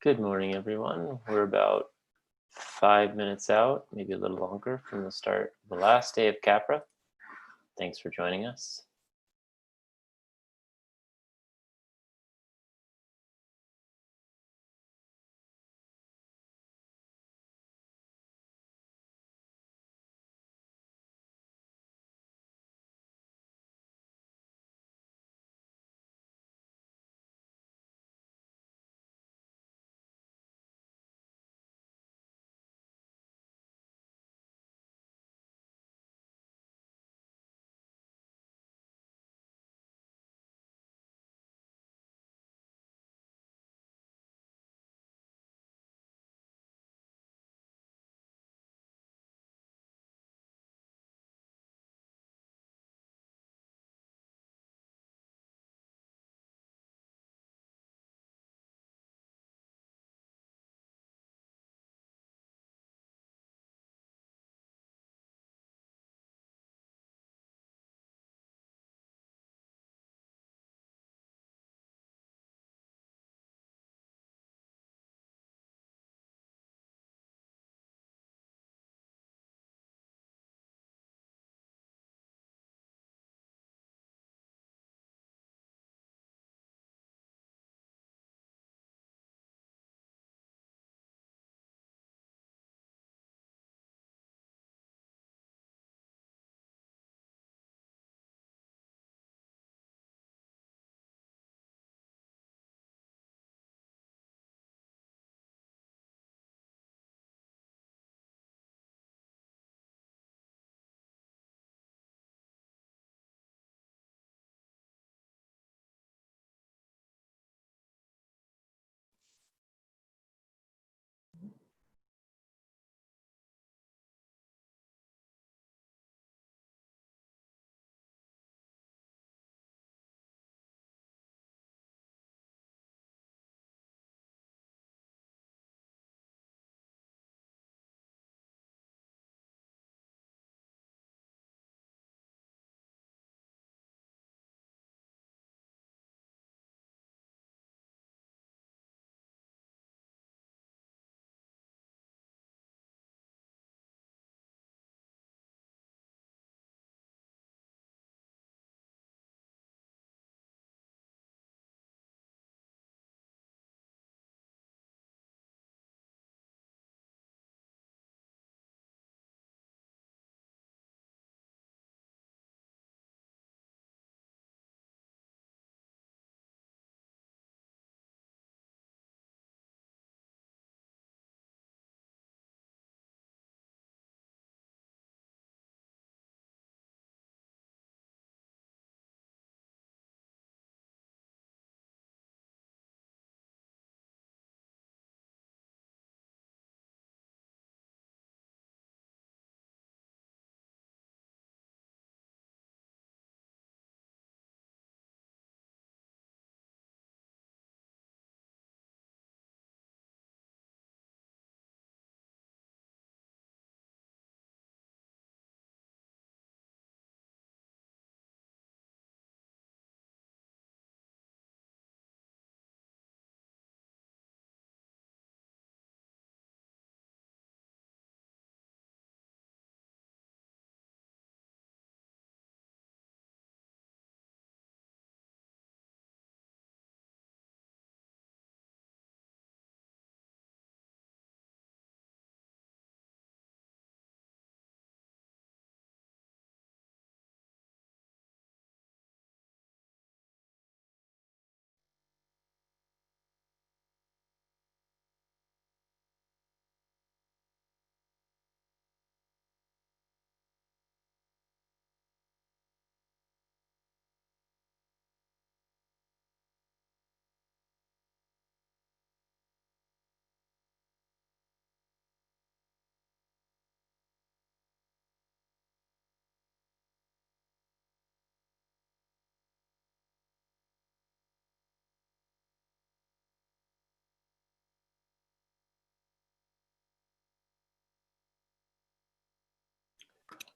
Good morning, everyone. We're about 5 minutes out, maybe a little longer, from the start of the last day of Capra. Thanks for joining us.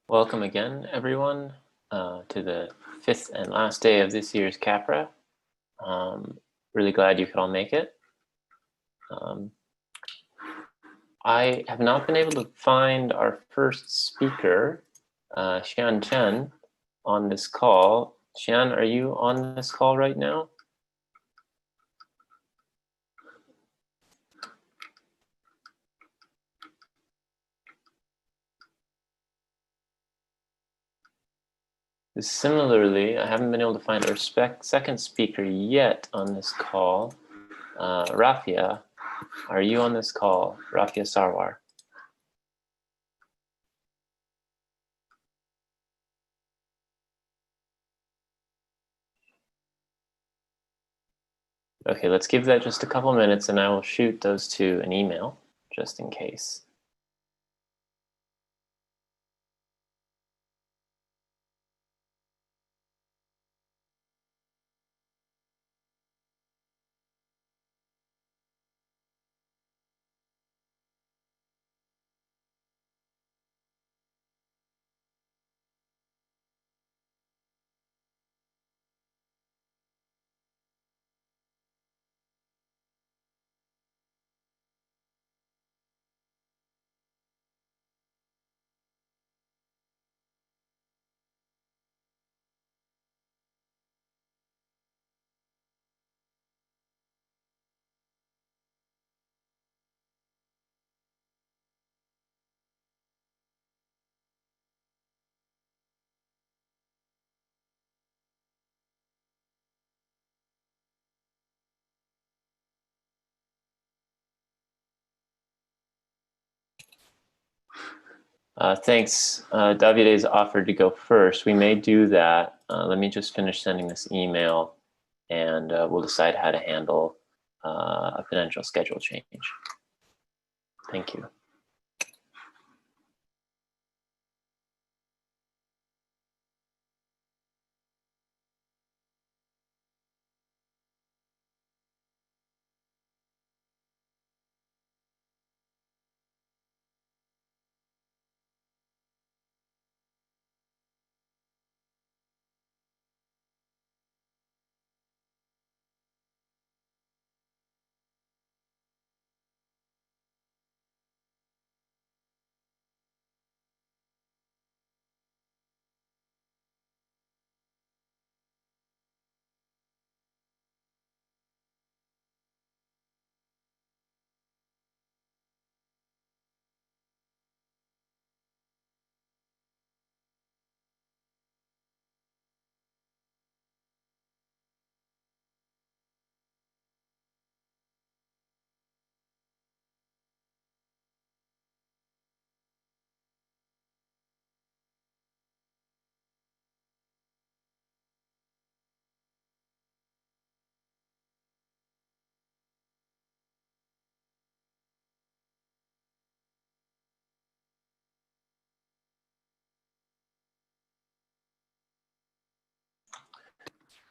Welcome again, everyone, to the fifth and last day of this year's Capra. Really glad you could all make it. I have not been able to find our first speaker, Xian Chen, on this call. Xian, are you on this call right now? Similarly, I haven't been able to find our second speaker yet on this call. Rafia, are you on this call? Rafia Sarwar. Okay, let's give that just a couple minutes and I will shoot those two an email just in case. Thanks. Davide's offered to go first. We may do that. Let me just finish sending this email and we'll decide how to handle a potential schedule change. Thank you.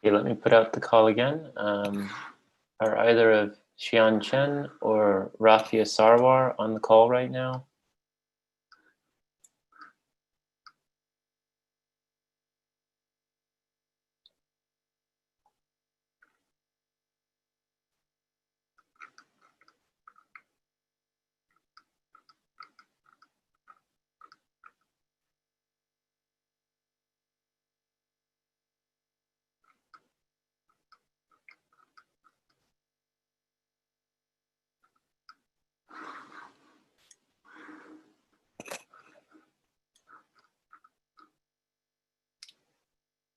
Okay, let me put out the call again. Are either of Xian Chen or Rafia Sarwar on the call right now?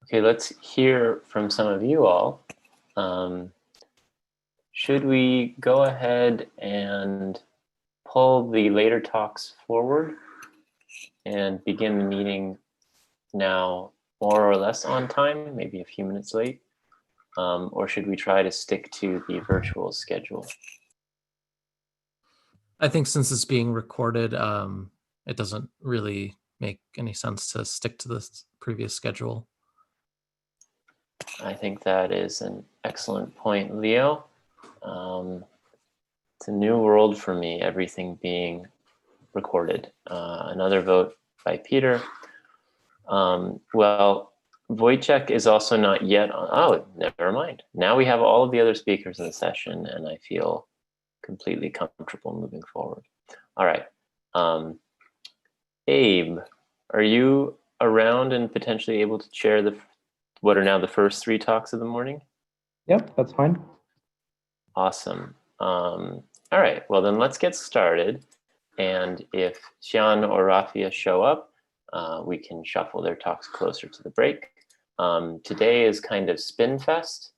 Okay, let's hear from some of you all. Should we go ahead and pull the later talks forward and begin the meeting now more or less on time, maybe a few minutes late? Or should we try to stick to the virtual schedule? I think since it's being recorded, it doesn't really make any sense to stick to the previous schedule. I think that is an excellent point, Leo. It's a new world for me, everything being recorded. Another vote by Peter. Well, Vojtech is also not yet on. Oh, never mind. Now we have all of the other speakers in the session, and I feel completely comfortable moving forward. All right. Abe, are you around and potentially able to chair what are now the first 3 talks of the morning? Yep, that's fine. Awesome. All right, well then let's get started. And if Xian or Rafia show up, we can shuffle their talks closer to the break. Today is kind of Spin Fest.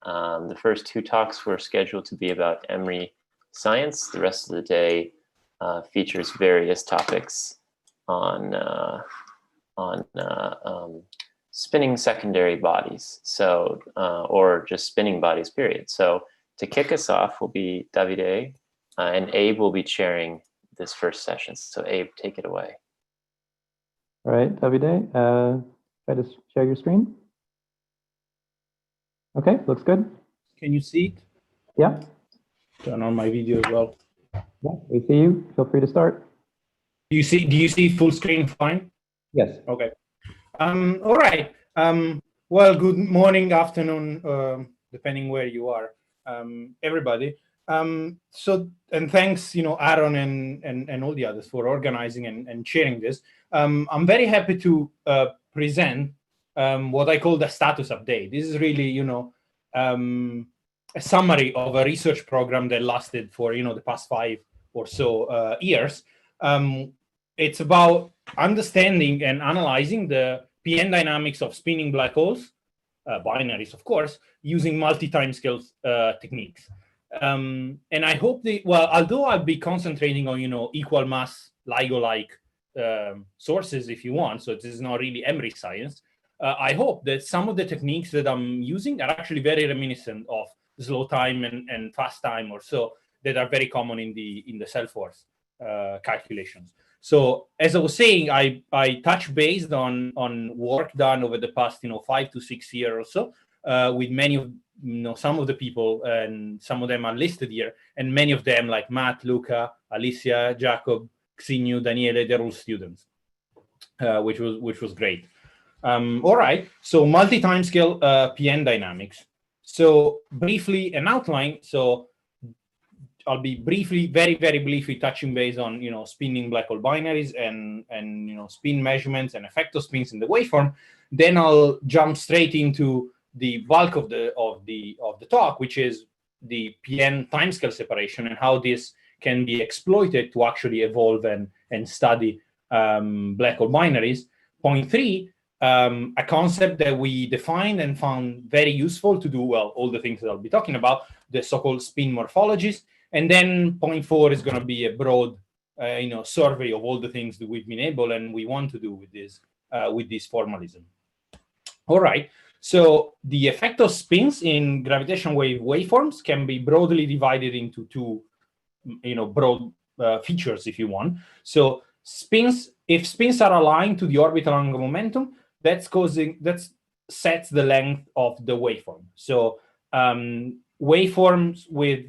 The first 2 talks were scheduled to be about emery science. The rest of the day features various topics on spinning secondary bodies, so or just spinning bodies, period. So to kick us off will be Davide, and Abe will be chairing this first session. So Abe, take it away. All right, Davide, try to share your screen. Okay, looks good. Can you see it? Yeah. Turn on my video as well. Yeah, we see you. Feel free to start. Do you see full screen fine? Yes. Okay. All right. Well, good morning, afternoon, depending where you are, everybody. And thanks, Aaron and all the others for organizing and sharing this. I'm very happy to present what I call the status update. This is really, a summary of a research program that lasted for, the past 5 or so years. It's about understanding and analyzing the PN dynamics of spinning black holes, binaries, of course, using multi-timescale techniques. And I hope although I'll be concentrating on, equal mass LIGO-like sources, if you want, so it is not really emery science, I hope that some of the techniques that I'm using are actually very reminiscent of slow time and fast time or so that are very common in the cell force calculations. So as I was saying, I touch based on work done over the past 5 to 6 years or so with many of some of the people, and some of them are listed here, and many of them like Matt, Luca, Alicia, Jacob, Xinu, Daniele, they're all students, which was great. All right, so multi-timescale PN dynamics. So briefly an outline. So I'll be very briefly touching base on spinning black hole binaries and spin measurements and effector spins in the waveform. Then I'll jump straight into the bulk of the talk, which is the PN timescale separation and how this can be exploited to actually evolve and study black hole binaries. Point 3, a concept that we defined and found very useful to do all the things that I'll be talking about, the so-called spin morphologies. And then point 4 is going to be a broad, survey of all the things that we've been able and we want to do with this formalism. All right. So the effect of spins in gravitational wave waveforms can be broadly divided into 2, broad features, if you want. So if spins are aligned to the orbital angular momentum, that sets the length of the waveform. So waveforms with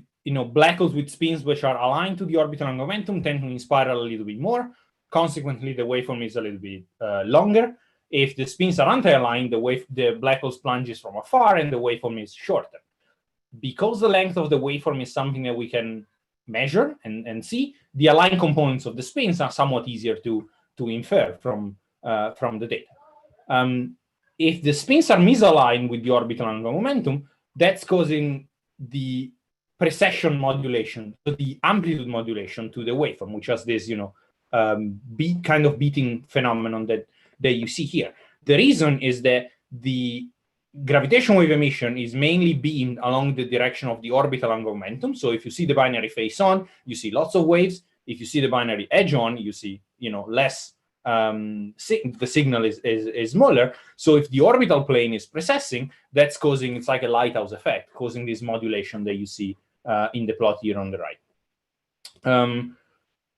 black holes with spins which are aligned to the orbital angular momentum tend to inspiral a little bit more. Consequently, the waveform is a little bit longer. If the spins are anti-aligned, the black hole plunges from afar and the waveform is shorter. Because the length of the waveform is something that we can measure and see, the aligned components of the spins are somewhat easier to infer from the data. If the spins are misaligned with the orbital angular momentum, that's causing the precession modulation, so the amplitude modulation to the waveform, which has this, kind of beating phenomenon that you see here. The reason is that the gravitational wave emission is mainly beamed along the direction of the orbital angular momentum. So if you see the binary face on, you see lots of waves. If you see the binary edge on, you see, less. The signal is smaller. So if the orbital plane is precessing, that's causing, it's like a lighthouse effect, causing this modulation that you see in the plot here on the right.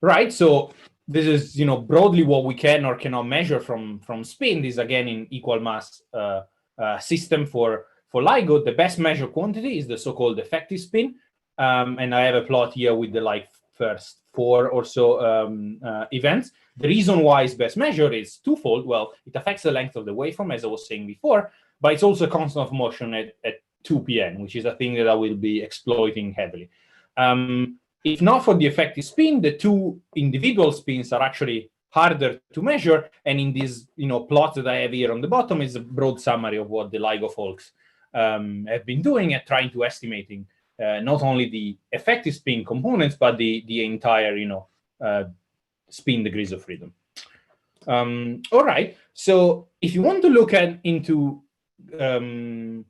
Right, so this is broadly what we can or cannot measure from spin. This again in equal mass system for LIGO. The best measured quantity is the so-called effective spin, and I have a plot here with the first 4 or so events. The reason why it's best measured is twofold. Well, it affects the length of the waveform, as I was saying before, but it's also a constant of motion at 2 pn, which is a thing that I will be exploiting heavily. If not for the effective spin, the two individual spins are actually harder to measure. And in this plot that I have here on the bottom is a broad summary of what the LIGO folks have been doing at trying to estimating not only the effective spin components, but the entire spin degrees of freedom. All right. So if you want to look into PN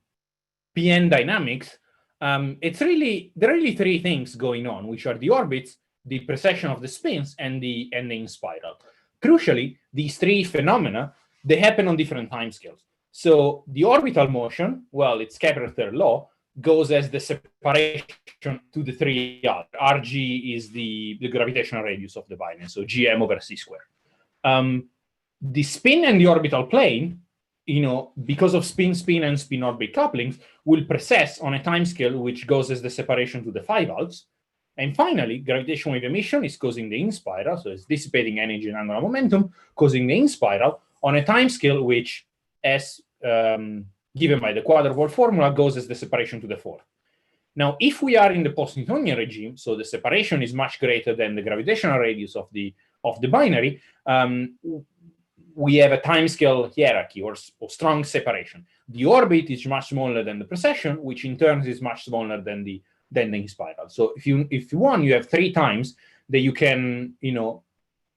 dynamics, there are really three things going on, which are the orbits, the precession of the spins, and the inspiral. Crucially, these three phenomena, they happen on different timescales. So the orbital motion, well, it's Capra's third law, goes as the separation to the 3R. Rg is the gravitational radius of the binary, so gm over c squared. The spin and the orbital plane, because of spin-spin and spin-orbit couplings, will precess on a timescale which goes as the separation to the 5 halves. And finally, gravitational wave emission is causing the inspiral, so it's dissipating energy and angular momentum, causing the inspiral on a timescale which, as given by the quadrupole formula, goes as the separation to the 4th. Now, if we are in the post-Newtonian regime, so the separation is much greater than the gravitational radius of the binary, we have a timescale hierarchy or strong separation. The orbit is much smaller than the precession, which in turn is much smaller than the inspiral. So if you want, you have 3 times that you can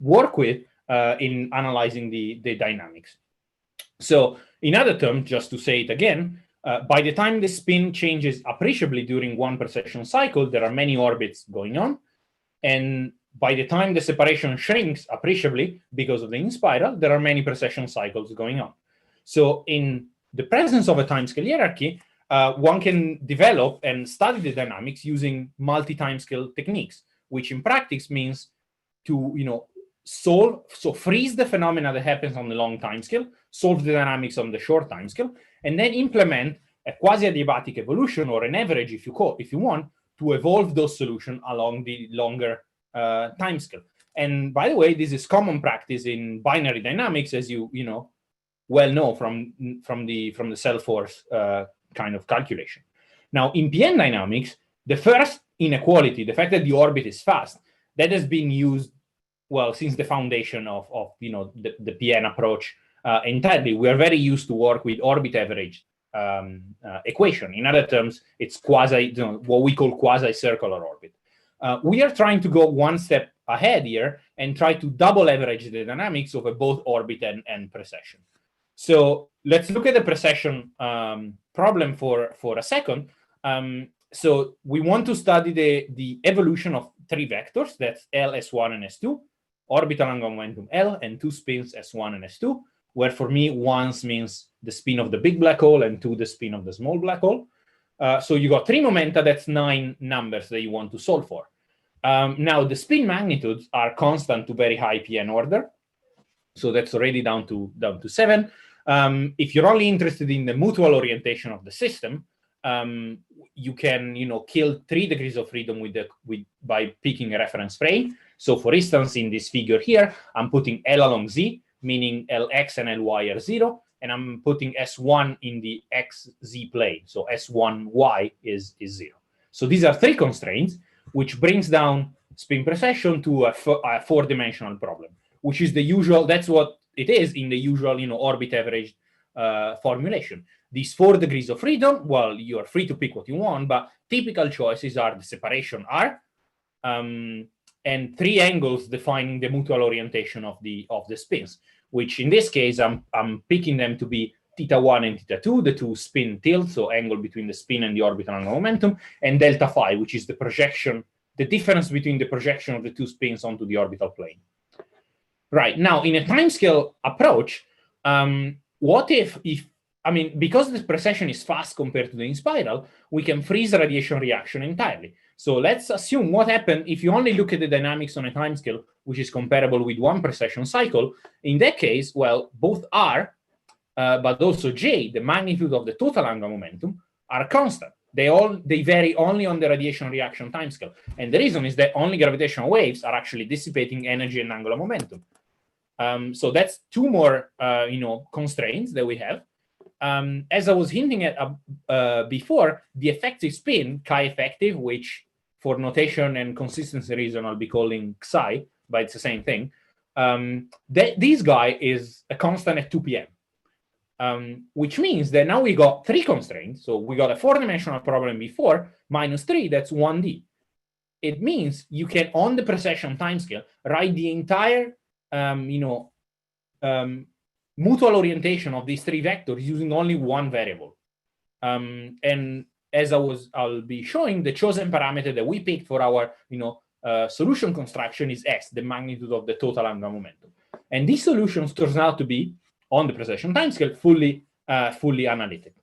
work with in analyzing the dynamics. So in other terms, just to say it again, by the time the spin changes appreciably during one precession cycle, there are many orbits going on. And by the time the separation shrinks appreciably because of the inspiral, there are many precession cycles going on. So in the presence of a timescale hierarchy, one can develop and study the dynamics using multi-timescale techniques, which in practice means to freeze the phenomena that happens on the long timescale, solve the dynamics on the short timescale, and then implement a quasi-adiabatic evolution or an average, if you want, to evolve those solutions along the longer timescale. And by the way, this is common practice in binary dynamics, as you well know from the cell force kind of calculation. Now, in PN dynamics, the first inequality, the fact that the orbit is fast, that has been used since the foundation of the PN approach entirely. We are very used to work with orbit average equation. In other terms, it's what we call quasi-circular orbit. We are trying to go one step ahead here and try to double average the dynamics over both orbit and precession. So let's look at the precession problem for a second. So we want to study the evolution of 3 vectors, that's L, S1, and S2, orbital angular momentum L, and 2 spins S1 and S2, where for me, 1 means the spin of the big black hole and 2 the spin of the small black hole. So you got 3 momenta, that's 9 numbers that you want to solve for. Now, the spin magnitudes are constant to very high PN order. So that's already down to 7. If you're only interested in the mutual orientation of the system, you can kill 3 degrees of freedom by picking a reference frame. So for instance, in this figure here, I'm putting L along Z, meaning Lx and Ly are 0, and I'm putting S1 in the XZ plane. So S1y is 0. So these are 3 constraints, which brings down spin precession to a 4-dimensional problem, which is the usual, that's what it is in the usual orbit average formulation. These 4 degrees of freedom, well, you are free to pick what you want, but typical choices are the separation R, and 3 angles defining the mutual orientation of the spins, which in this case, I'm picking them to be θ1 and θ2, the 2 spin tilts, so angle between the spin and the orbital angular momentum, and delta phi, which is the projection, the difference between the projection of the 2 spins onto the orbital plane. Right, now in a timescale approach, what if because the precession is fast compared to the inspiral, we can freeze the radiation reaction entirely. So let's assume what happened if you only look at the dynamics on a timescale, which is comparable with 1 precession cycle. In that case, well, both R, but also J, the magnitude of the total angular momentum, are constant. They vary only on the radiation reaction timescale. And the reason is that only gravitational waves are actually dissipating energy and angular momentum. So that's 2 more constraints that we have. As I was hinting at before, the effective spin, chi effective, which for notation and consistency reason, I'll be calling psi, but it's the same thing. This guy is a constant at 2 p.m., which means that now we got 3 constraints. So we got a 4-dimensional problem before, minus 3, that's 1D. It means you can, on the precession timescale, write the entire, mutual orientation of these 3 vectors using only 1 variable. And as I'll be showing, the chosen parameter that we picked for our, solution construction is S, the magnitude of the total angular momentum. And these solutions turns out to be, on the precession timescale, fully analytic.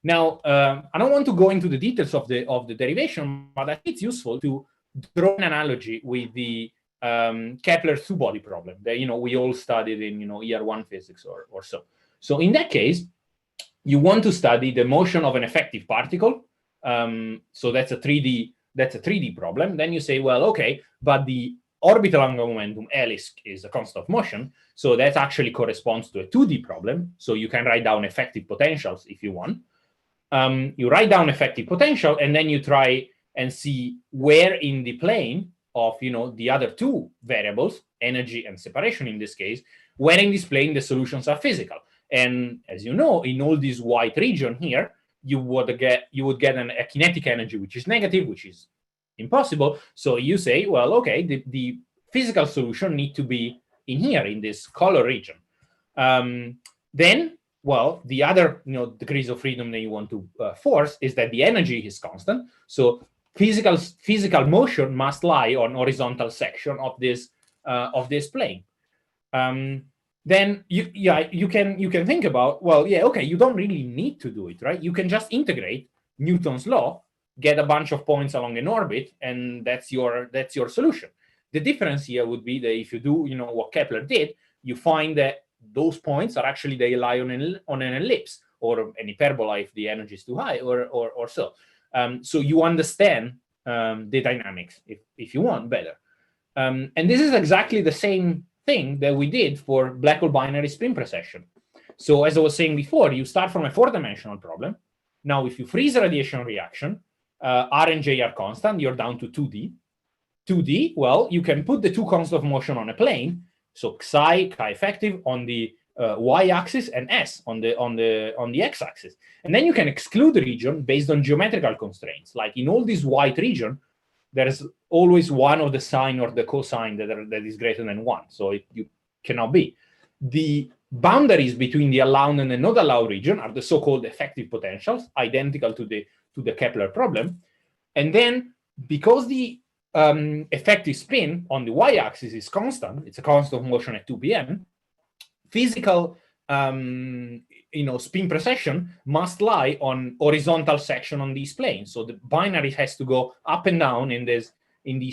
Now, I don't want to go into the details of the derivation, but I think it's useful to draw an analogy with the Kepler two-body problem that we all studied in year 1 physics or so. So in that case, you want to study the motion of an effective particle. So that's a 3D problem. Then you say, well, okay, but the orbital angular momentum L is a constant of motion, so that actually corresponds to a 2D problem. So you can write down effective potentials if you want. You write down effective potential, and then you try and see where in the plane of the other 2 variables, energy and separation in this case, where in this plane the solutions are physical. And as you know, in all this white region here, you would get a kinetic energy which is negative, which is impossible. So you say, well, okay, the physical solution need to be in here in this color region. Then, well, the other degrees of freedom that you want to force is that the energy is constant. So physical motion must lie on horizontal section of this plane. Then you can think about, well, yeah, okay, you don't really need to do it, right? You can just integrate Newton's law, get a bunch of points along an orbit, and that's your solution. The difference here would be that if you do what Kepler did, you find that those points are actually, they lie on an ellipse or an hyperbola if the energy is too high or so. So you understand the dynamics if you want better. And this is exactly the same thing that we did for black hole binary spin precession. So as I was saying before, you start from a 4-dimensional problem. Now, if you freeze a radiation reaction, R and J are constant, you're down to 2D. 2D, well, you can put the 2 constants of motion on a plane. So chi effective on the y-axis and S on the x-axis. And then you can exclude the region based on geometrical constraints. Like in all this white region, there is always one of the sine or the cosine that is greater than 1. So you cannot be. The boundaries between the allowed and the not allowed region are the so-called effective potentials, identical to the Kepler problem. And then because the effective spin on the y-axis is constant, it's a constant of motion at 2 p.m., physical spin precession must lie on horizontal section on this plane. So the binary has to go up and down in this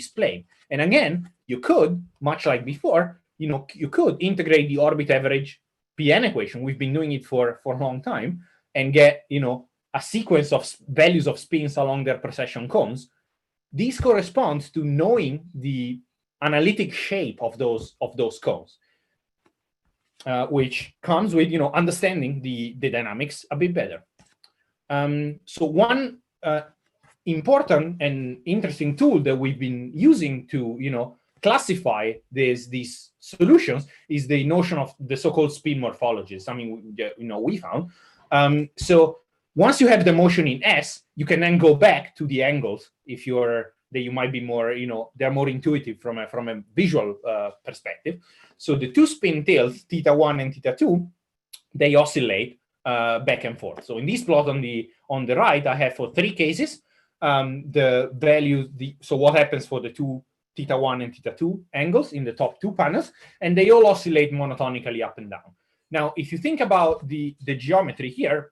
plane. And again, you could, much like before, you could integrate the orbit average Pn equation. We've been doing it for a long time, and get a sequence of values of spins along their precession cones. This corresponds to knowing the analytic shape of those cones, which comes with understanding the dynamics a bit better. So one important and interesting tool that we've been using to classify these solutions is the notion of the so-called spin morphology. Something we found. So once you have the motion in S, you can then go back to the angles that you might be more, they're more intuitive from a visual perspective. So the 2 spin tails, θ1 and θ2, they oscillate back and forth. So in this plot on the right, I have for 3 cases the values. So what happens for the 2 θ1 and θ2 angles in the top 2 panels, and they all oscillate monotonically up and down. Now, if you think about the geometry here,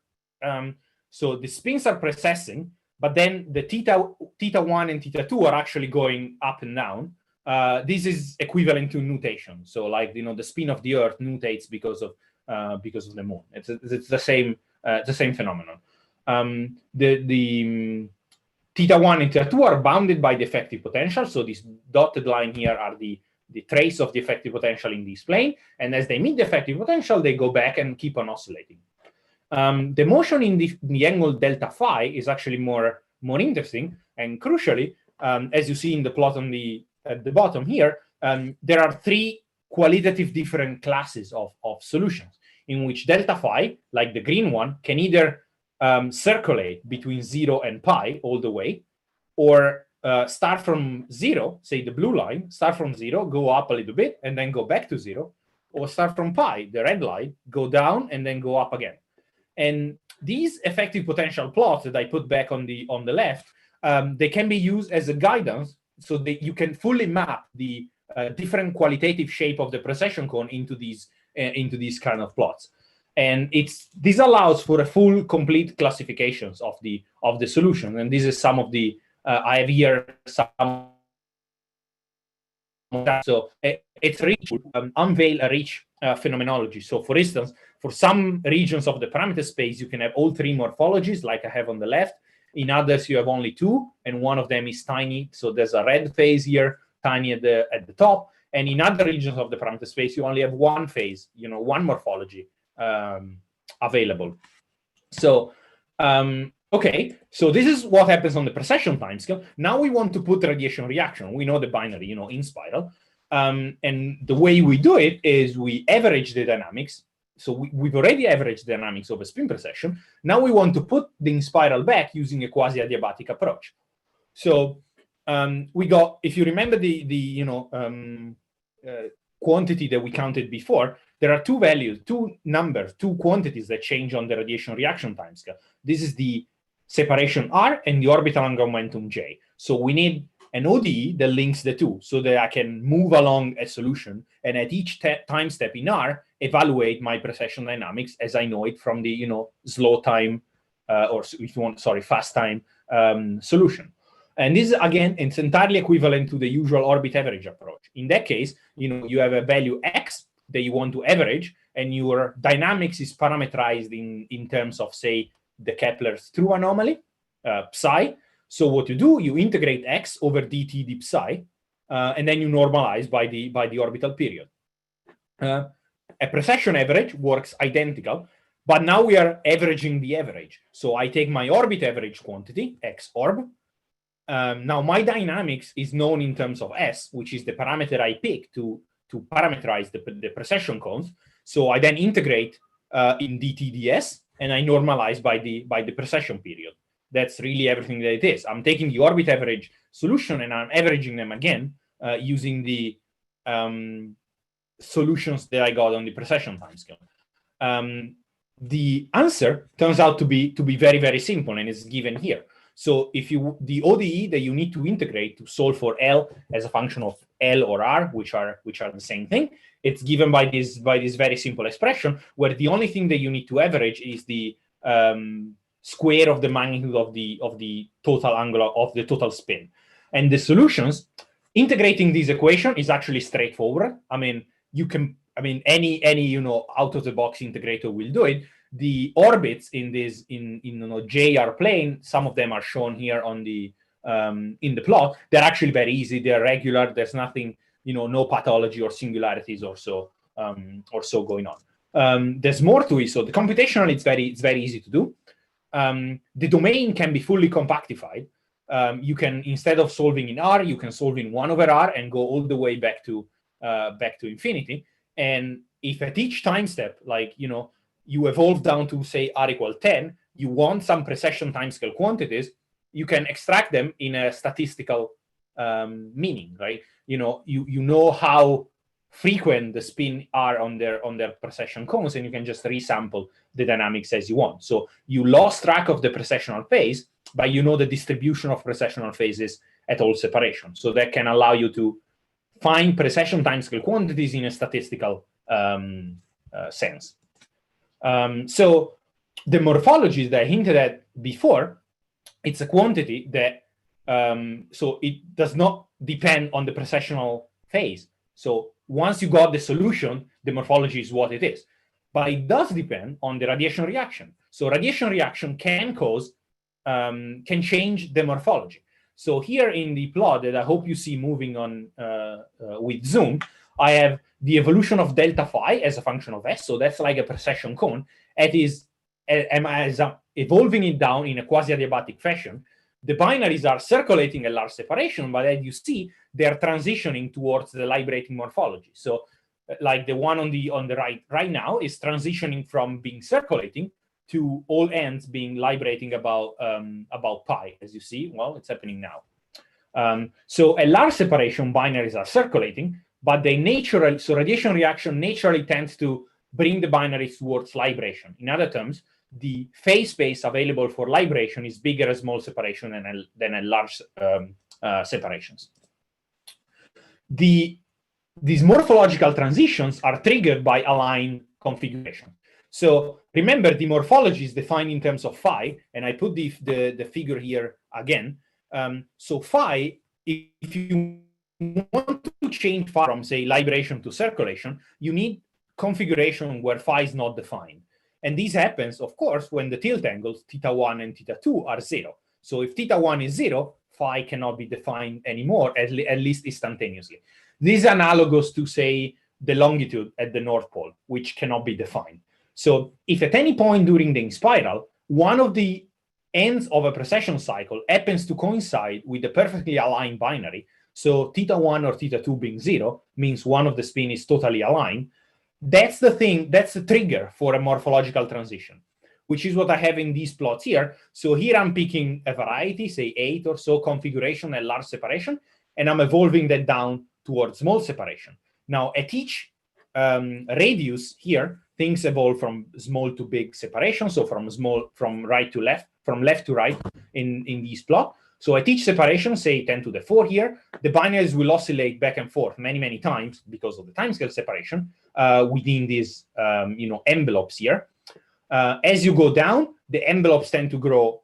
so the spins are precessing, but then the θ1 and θ2 are actually going up and down. This is equivalent to nutation. So like the spin of the Earth nutates because of the moon. It's the same phenomenon. The θ1 and θ2 are bounded by the effective potential. So this dotted line here are the trace of the effective potential in this plane. And as they meet the effective potential, they go back and keep on oscillating. The motion in the angle delta phi is actually more interesting. And crucially, as you see in the plot at the bottom here, there are three qualitative different classes of solutions in which delta phi, like the green one, can either circulate between 0 and pi all the way, or start from 0, say the blue line, start from 0, go up a little bit, and then go back to 0, or start from pi, the red line, go down, and then go up again. And these effective potential plots that I put back on the left, they can be used as a guidance so that you can fully map the different qualitative shape of the precession cone into these kind of plots. And this allows for a full, complete classifications of the solution. And this is some of the I have here some. So it's rich, unveil a rich phenomenology. So for instance, for some regions of the parameter space, you can have all three morphologies, like I have on the left. In others, you have only two, and one of them is tiny. So there's a red phase here, tiny at the top. And in other regions of the parameter space, you only have one phase, one morphology available. So, okay, so this is what happens on the precession timescale. Now we want to put radiation reaction. We know the binary, in spiral. And the way we do it is we average the dynamics. So we've already averaged the dynamics of a spin precession. Now we want to put the inspiral back using a quasi-adiabatic approach. So we got, if you remember the quantity that we counted before, there are two values, two numbers, two quantities that change on the radiation reaction timescale. This is the separation R and the orbital angular momentum J. So we need an ODE that links the two so that I can move along a solution and at each time step in R, evaluate my precession dynamics as I know it from the, slow time, or if you want, fast time solution. And this, again, it's entirely equivalent to the usual orbit average approach. In that case, you have a value X that you want to average, and your dynamics is parameterized in terms of, say, the Kepler's through anomaly, psi. So what you do, you integrate X over dt d psi, and then you normalize by the orbital period. A precession average works identical, but now we are averaging the average. So I take my orbit average quantity, X orb. Now my dynamics is known in terms of S, which is the parameter I pick to parameterize the precession cones. So I then integrate in dt ds, and I normalize by the precession period. That's really everything that it is. I'm taking the orbit average solution and I'm averaging them again using the solutions that I got on the precession timescale. The answer turns out to be very, very simple, and it's given here. So if the ODE that you need to integrate to solve for L as a function of L or R, which are the same thing, it's given by this very simple expression, where the only thing that you need to average is the square of the magnitude of the total angular of the total spin. And the solutions, integrating this equation is actually straightforward. Any out of the box integrator will do it. The orbits in JR plane, some of them are shown here on the in the plot. They're actually very easy. They're regular. There's nothing, no pathology or singularities or so going on. There's more to it. So the computational, it's very easy to do. The domain can be fully compactified. You can, instead of solving in R, you can solve in 1 over R and go all the way back to infinity. And if at each time step, you evolve down to, say, R equal 10, you want some precession timescale quantities, you can extract them in a statistical meaning, right? You know how frequent the spin are on their precession cones, and you can just resample the dynamics as you want. So you lost track of the precessional phase, but you know the distribution of precessional phases at all separations. So that can allow you to find precession timescale quantities in a statistical sense. So the morphology that I hinted at before, it's a quantity that, so it does not depend on the precessional phase. So once you got the solution, the morphology is what it is. But it does depend on the radiation reaction. So radiation reaction can change the morphology. So here in the plot that I hope you see moving on with zoom, I have the evolution of delta phi as a function of S. So that's like a precession cone. It is, as I'm evolving it down in a quasi-adiabatic fashion, the binaries are circulating a large separation, but as you see, they're transitioning towards the liberating morphology. So like the one on the right now is transitioning from being circulating to all ends being liberating about pi, as you see. Well, it's happening now. So a large separation, binaries are circulating, but they naturally, so radiation reaction naturally tends to bring the binaries towards libration. In other terms, the phase space available for libration is bigger a small separation than a large separations. These morphological transitions are triggered by aligned configuration. So remember, the morphology is defined in terms of phi, and I put the figure here again. So phi, if you want to change phi from, say, libration to circulation, you need configuration where phi is not defined. And this happens, of course, when the tilt angles, θ1 and θ2, are 0. So if θ1 is 0, phi cannot be defined anymore, at least instantaneously. This is analogous to, say, the longitude at the North Pole, which cannot be defined. So if at any point during the inspiral, one of the ends of a precession cycle happens to coincide with a perfectly aligned binary, so θ1 or θ2 being 0 means one of the spin is totally aligned, that's the thing, that's the trigger for a morphological transition, which is what I have in these plots here. So here I'm picking a variety, say 8 or so configuration and large separation, and I'm evolving that down towards small separation. Now, at each radius here, things evolve from small to big separation, so from right to left, from left to right in these plot. So at each separation, say 10 to the 4 here, the binaries will oscillate back and forth many, many times because of the timescale separation within these envelopes here. As you go down, the envelopes tend to grow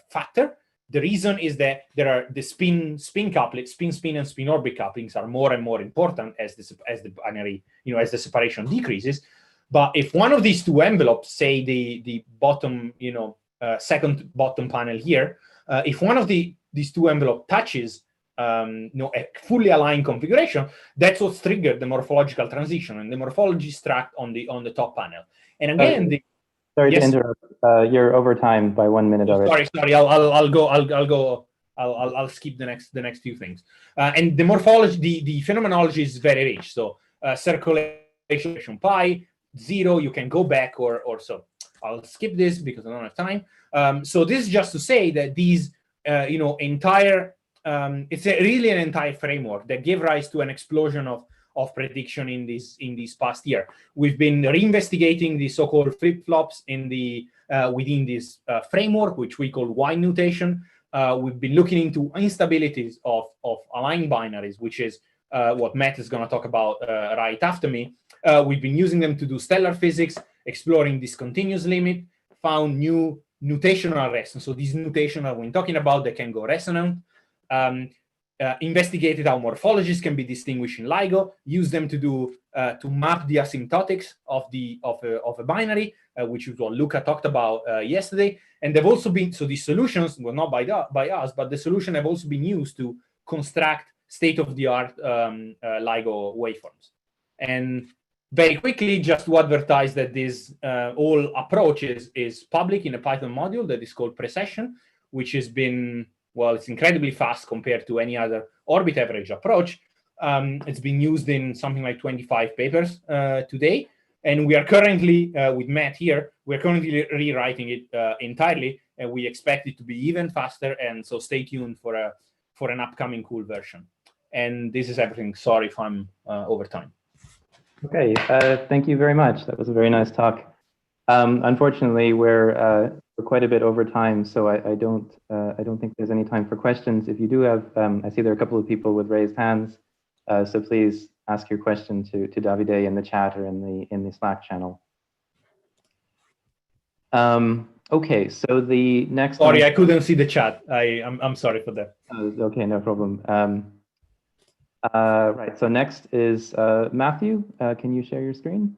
fatter. The reason is that there are the spin couplings, spin and spin orbit couplings are more and more important as the binary, as the separation decreases. But if one of these two envelopes, say the bottom, second bottom panel here, if one of these two envelopes touches a fully aligned configuration, that's what's triggered the morphological transition, and the morphology is tracked on the top panel. And again, sorry to interrupt. You're over time by 1 minute already. Sorry. I'll skip the next few things. And the morphology, the phenomenology is very rich. So circulation pi 0, you can go back or so. I'll skip this because I don't have time. So this is just to say that these entire it's really an entire framework that gave rise to an explosion of prediction in this past year. We've been reinvestigating the so-called flip-flops within this framework, which we call Y nutation. We've been looking into instabilities of aligned binaries, which is what Matt is going to talk about right after me. We've been using them to do stellar physics, exploring discontinuous limit, found new nutational resonance. So these nutational, when talking about, they can go resonant. Investigated how morphologies can be distinguished in LIGO, use them to map the asymptotics of a binary, which is what Luca talked about yesterday. And they've also been, so these solutions were not by us, but the solution have also been used to construct state-of-the-art LIGO waveforms. And very quickly, just to advertise that this whole approach is public in a Python module that is called precession, which has been, well, it's incredibly fast compared to any other orbit average approach. It's been used in something like 25 papers today. And we are currently, with Matt here, we're currently rewriting it entirely. And we expect it to be even faster. And so stay tuned for an upcoming cool version. And this is everything. Sorry if I'm over time. Okay, thank you very much. That was a very nice talk. Unfortunately, we're quite a bit over time, so I don't think there's any time for questions. If you do have, I see there are a couple of people with raised hands, so please ask your question to Davide in the chat or in the Slack channel. Okay, so the next. Sorry, I couldn't see the chat. I'm sorry for that. Okay, no problem. Right, so next is Matthew. Can you share your screen?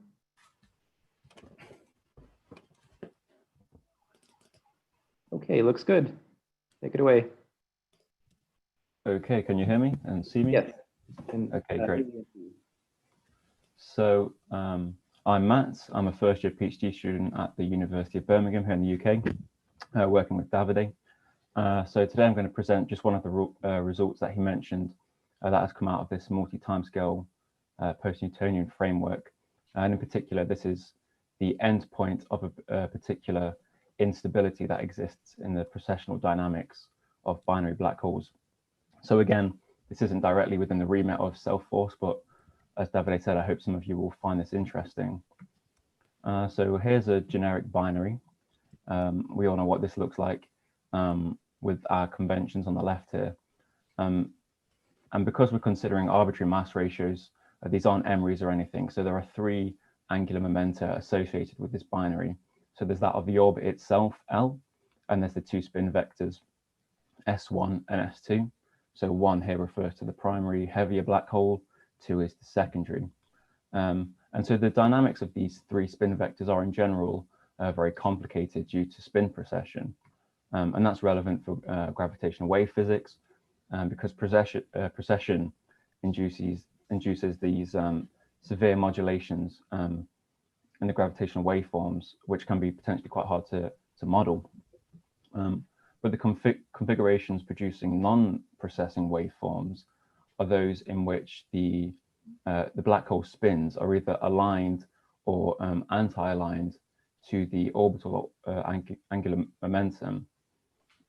Okay, looks good. Take it away. Okay, can you hear me and see me? Yes. Okay, great. So I'm Matt. I'm a first-year PhD student at the University of Birmingham here in the UK, working with Davide. So today I'm going to present just one of the results that he mentioned that has come out of this multi-timescale post-Newtonian framework. And in particular, this is the endpoint of a particular instability that exists in the precessional dynamics of binary black holes. So again, this isn't directly within the remit of self-force, but as Davide said, I hope some of you will find this interesting. So here's a generic binary. We all know what this looks like with our conventions on the left here. And because we're considering arbitrary mass ratios, these aren't emeries or anything. So there are 3 angular momenta associated with this binary. So there's that of the orbit itself, L, and there's the 2 spin vectors, S1 and S2. So 1 here refers to the primary heavier black hole, 2 is the secondary. And so the dynamics of these 3 spin vectors are in general very complicated due to spin precession. And that's relevant for gravitational wave physics because precession induces these severe modulations in the gravitational waveforms, which can be potentially quite hard to model. But the configurations producing non-precessing waveforms are those in which the black hole spins are either aligned or anti-aligned to the orbital angular momentum.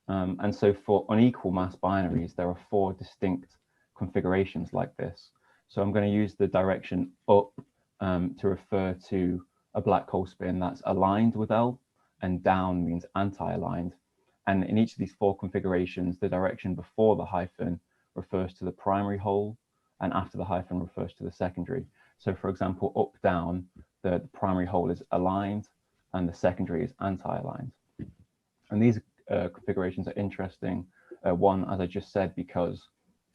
And so for unequal mass binaries, there are 4 distinct configurations like this. So I'm going to use the direction up to refer to a black hole spin that's aligned with L, and down means anti-aligned. And in each of these 4 configurations, the direction before the hyphen refers to the primary hole, and after the hyphen refers to the secondary. So for example, up, down, the primary hole is aligned, and the secondary is anti-aligned. And these configurations are interesting. One, as I just said, because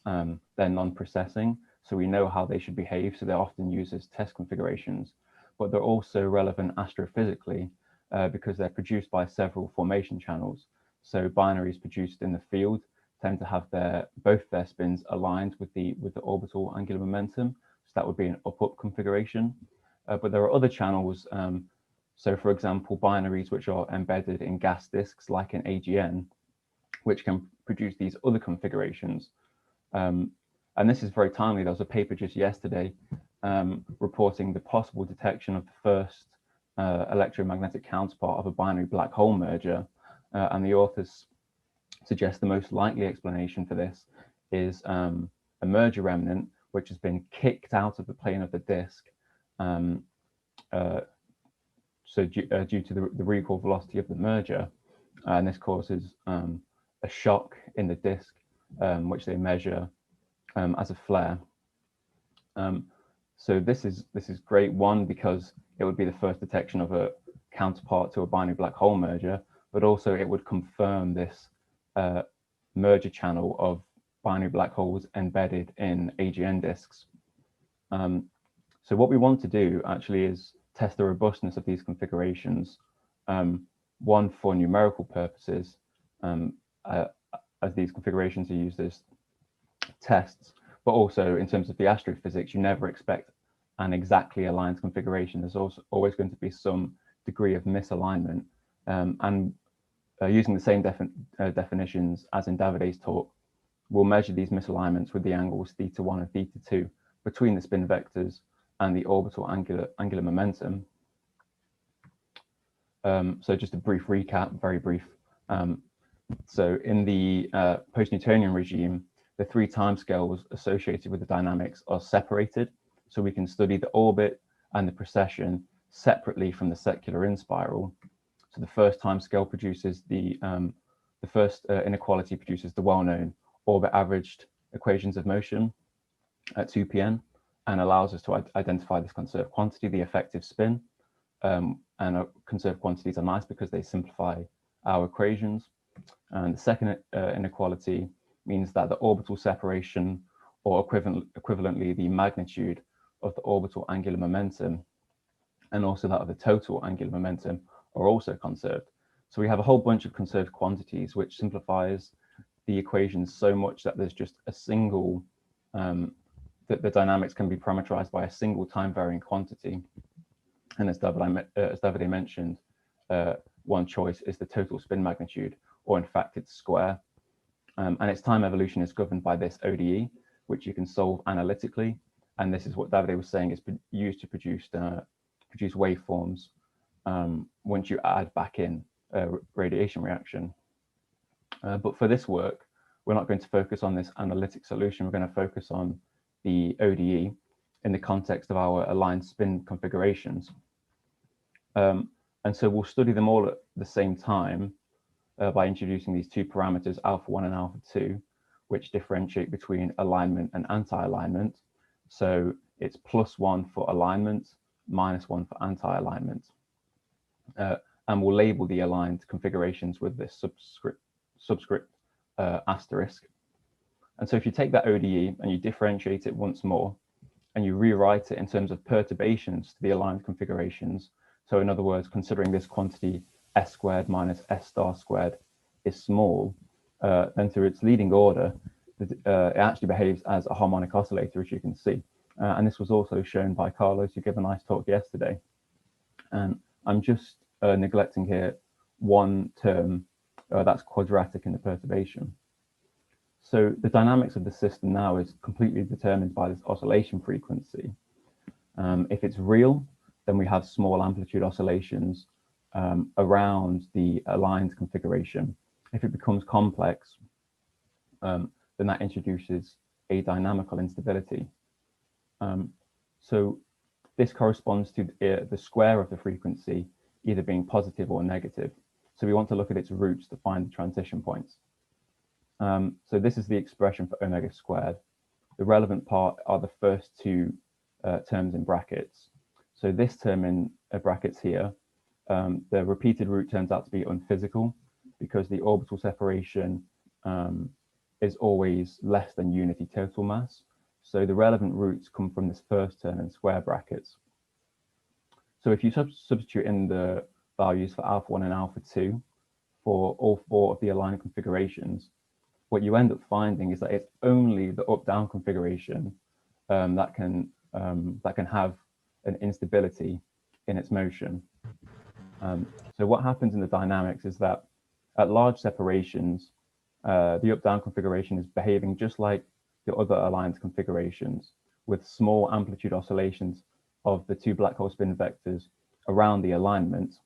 they're non-precessing, so we know how they should behave, so they're often used as test configurations. But they're also relevant astrophysically because they're produced by several formation channels. So binaries produced in the field tend to have both their spins aligned with the orbital angular momentum. So that would be an up-up configuration. But there are other channels. So for example, binaries which are embedded in gas disks like an AGN, which can produce these other configurations. And this is very timely. There was a paper just yesterday reporting the possible detection of the first electromagnetic counterpart of a binary black hole merger. And the authors suggest the most likely explanation for this is a merger remnant, which has been kicked out of the plane of the disk. So due to the recoil velocity of the merger, and this causes a shock in the disk, which they measure as a flare. So this is great, one, because it would be the first detection of a counterpart to a binary black hole merger, but also it would confirm this merger channel of binary black holes embedded in AGN disks. So what we want to do actually is test the robustness of these configurations, one for numerical purposes, as these configurations are used as tests, but also in terms of the astrophysics, you never expect an exactly aligned configuration. There's also always going to be some degree of misalignment. And using the same definitions as in Davide's talk, we'll measure these misalignments with the angles θ1 and θ2 between the spin vectors and the orbital angular momentum. So just a brief recap, very brief. So in the post-Newtonian regime, the 3 timescales associated with the dynamics are separated, so we can study the orbit and the precession separately from the secular inspiral. So the first timescale produces the first inequality produces the well-known orbit averaged equations of motion at 2pn, and allows us to identify this conserved quantity, the effective spin. And conserved quantities are nice because they simplify our equations. And the second inequality means that the orbital separation, or equivalently the magnitude of the orbital angular momentum, and also that of the total angular momentum, are also conserved. So we have a whole bunch of conserved quantities, which simplifies the equations so much that there's just a single, that the dynamics can be parameterized by a single time varying quantity. And as Davide mentioned, one choice is the total spin magnitude, or in fact its square. And its time evolution is governed by this ODE, which you can solve analytically. And this is what Davide was saying is used to produce waveforms once you add back in a radiation reaction. But for this work, we're not going to focus on this analytic solution. We're going to focus on the ODE in the context of our aligned spin configurations. And so we'll study them all at the same time by introducing these two parameters, alpha-1 and alpha-2, which differentiate between alignment and anti-alignment. So it's +1 for alignment, -1 for anti-alignment. And we'll label the aligned configurations with this subscript asterisk. And so if you take that ODE and you differentiate it once more, and you rewrite it in terms of perturbations to the aligned configurations, so in other words, considering this quantity s squared minus s star squared is small, then through its leading order, it actually behaves as a harmonic oscillator, as you can see. And this was also shown by Carlos, who gave a nice talk yesterday. And I'm just neglecting here one term that's quadratic in the perturbation. So the dynamics of the system now is completely determined by this oscillation frequency. If it's real, then we have small amplitude oscillations around the aligned configuration. If it becomes complex, then that introduces a dynamical instability. So this corresponds to the square of the frequency either being positive or negative. So we want to look at its roots to find the transition points. So this is the expression for omega squared. The relevant part are the first two terms in brackets. So this term in brackets here, the repeated root turns out to be unphysical because the orbital separation is always less than unity total mass. So the relevant roots come from this first term in square brackets. So if you substitute in the values for alpha-1 and alpha-2 for all four of the aligned configurations, what you end up finding is that it's only the up-down configuration that can have an instability in its motion. So what happens in the dynamics is that at large separations, the up-down configuration is behaving just like the other aligned configurations, with small amplitude oscillations of the two black hole spin vectors around the alignment.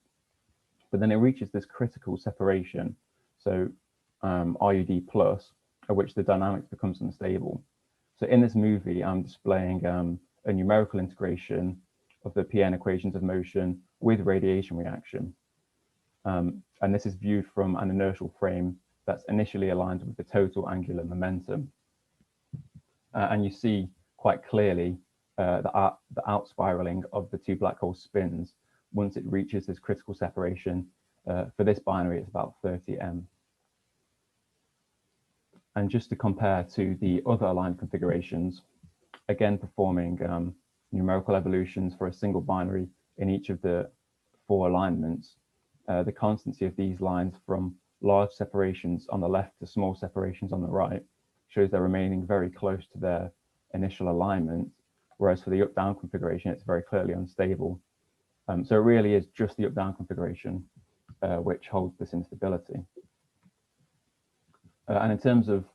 But then it reaches this critical separation, so RUD plus, at which the dynamics becomes unstable. So in this movie, I'm displaying a numerical integration of the PN equations of motion with radiation reaction. And this is viewed from an inertial frame that's initially aligned with the total angular momentum. And you see quite clearly the out spiraling of the two black hole spins once it reaches this critical separation. For this binary, it's about 30 m. And just to compare to the other aligned configurations, again performing numerical evolutions for a single binary in each of the four alignments, the constancy of these lines from large separations on the left to small separations on the right shows they're remaining very close to their initial alignment, whereas for the up-down configuration, it's very clearly unstable. So it really is just the up-down configuration which holds this instability. And in terms of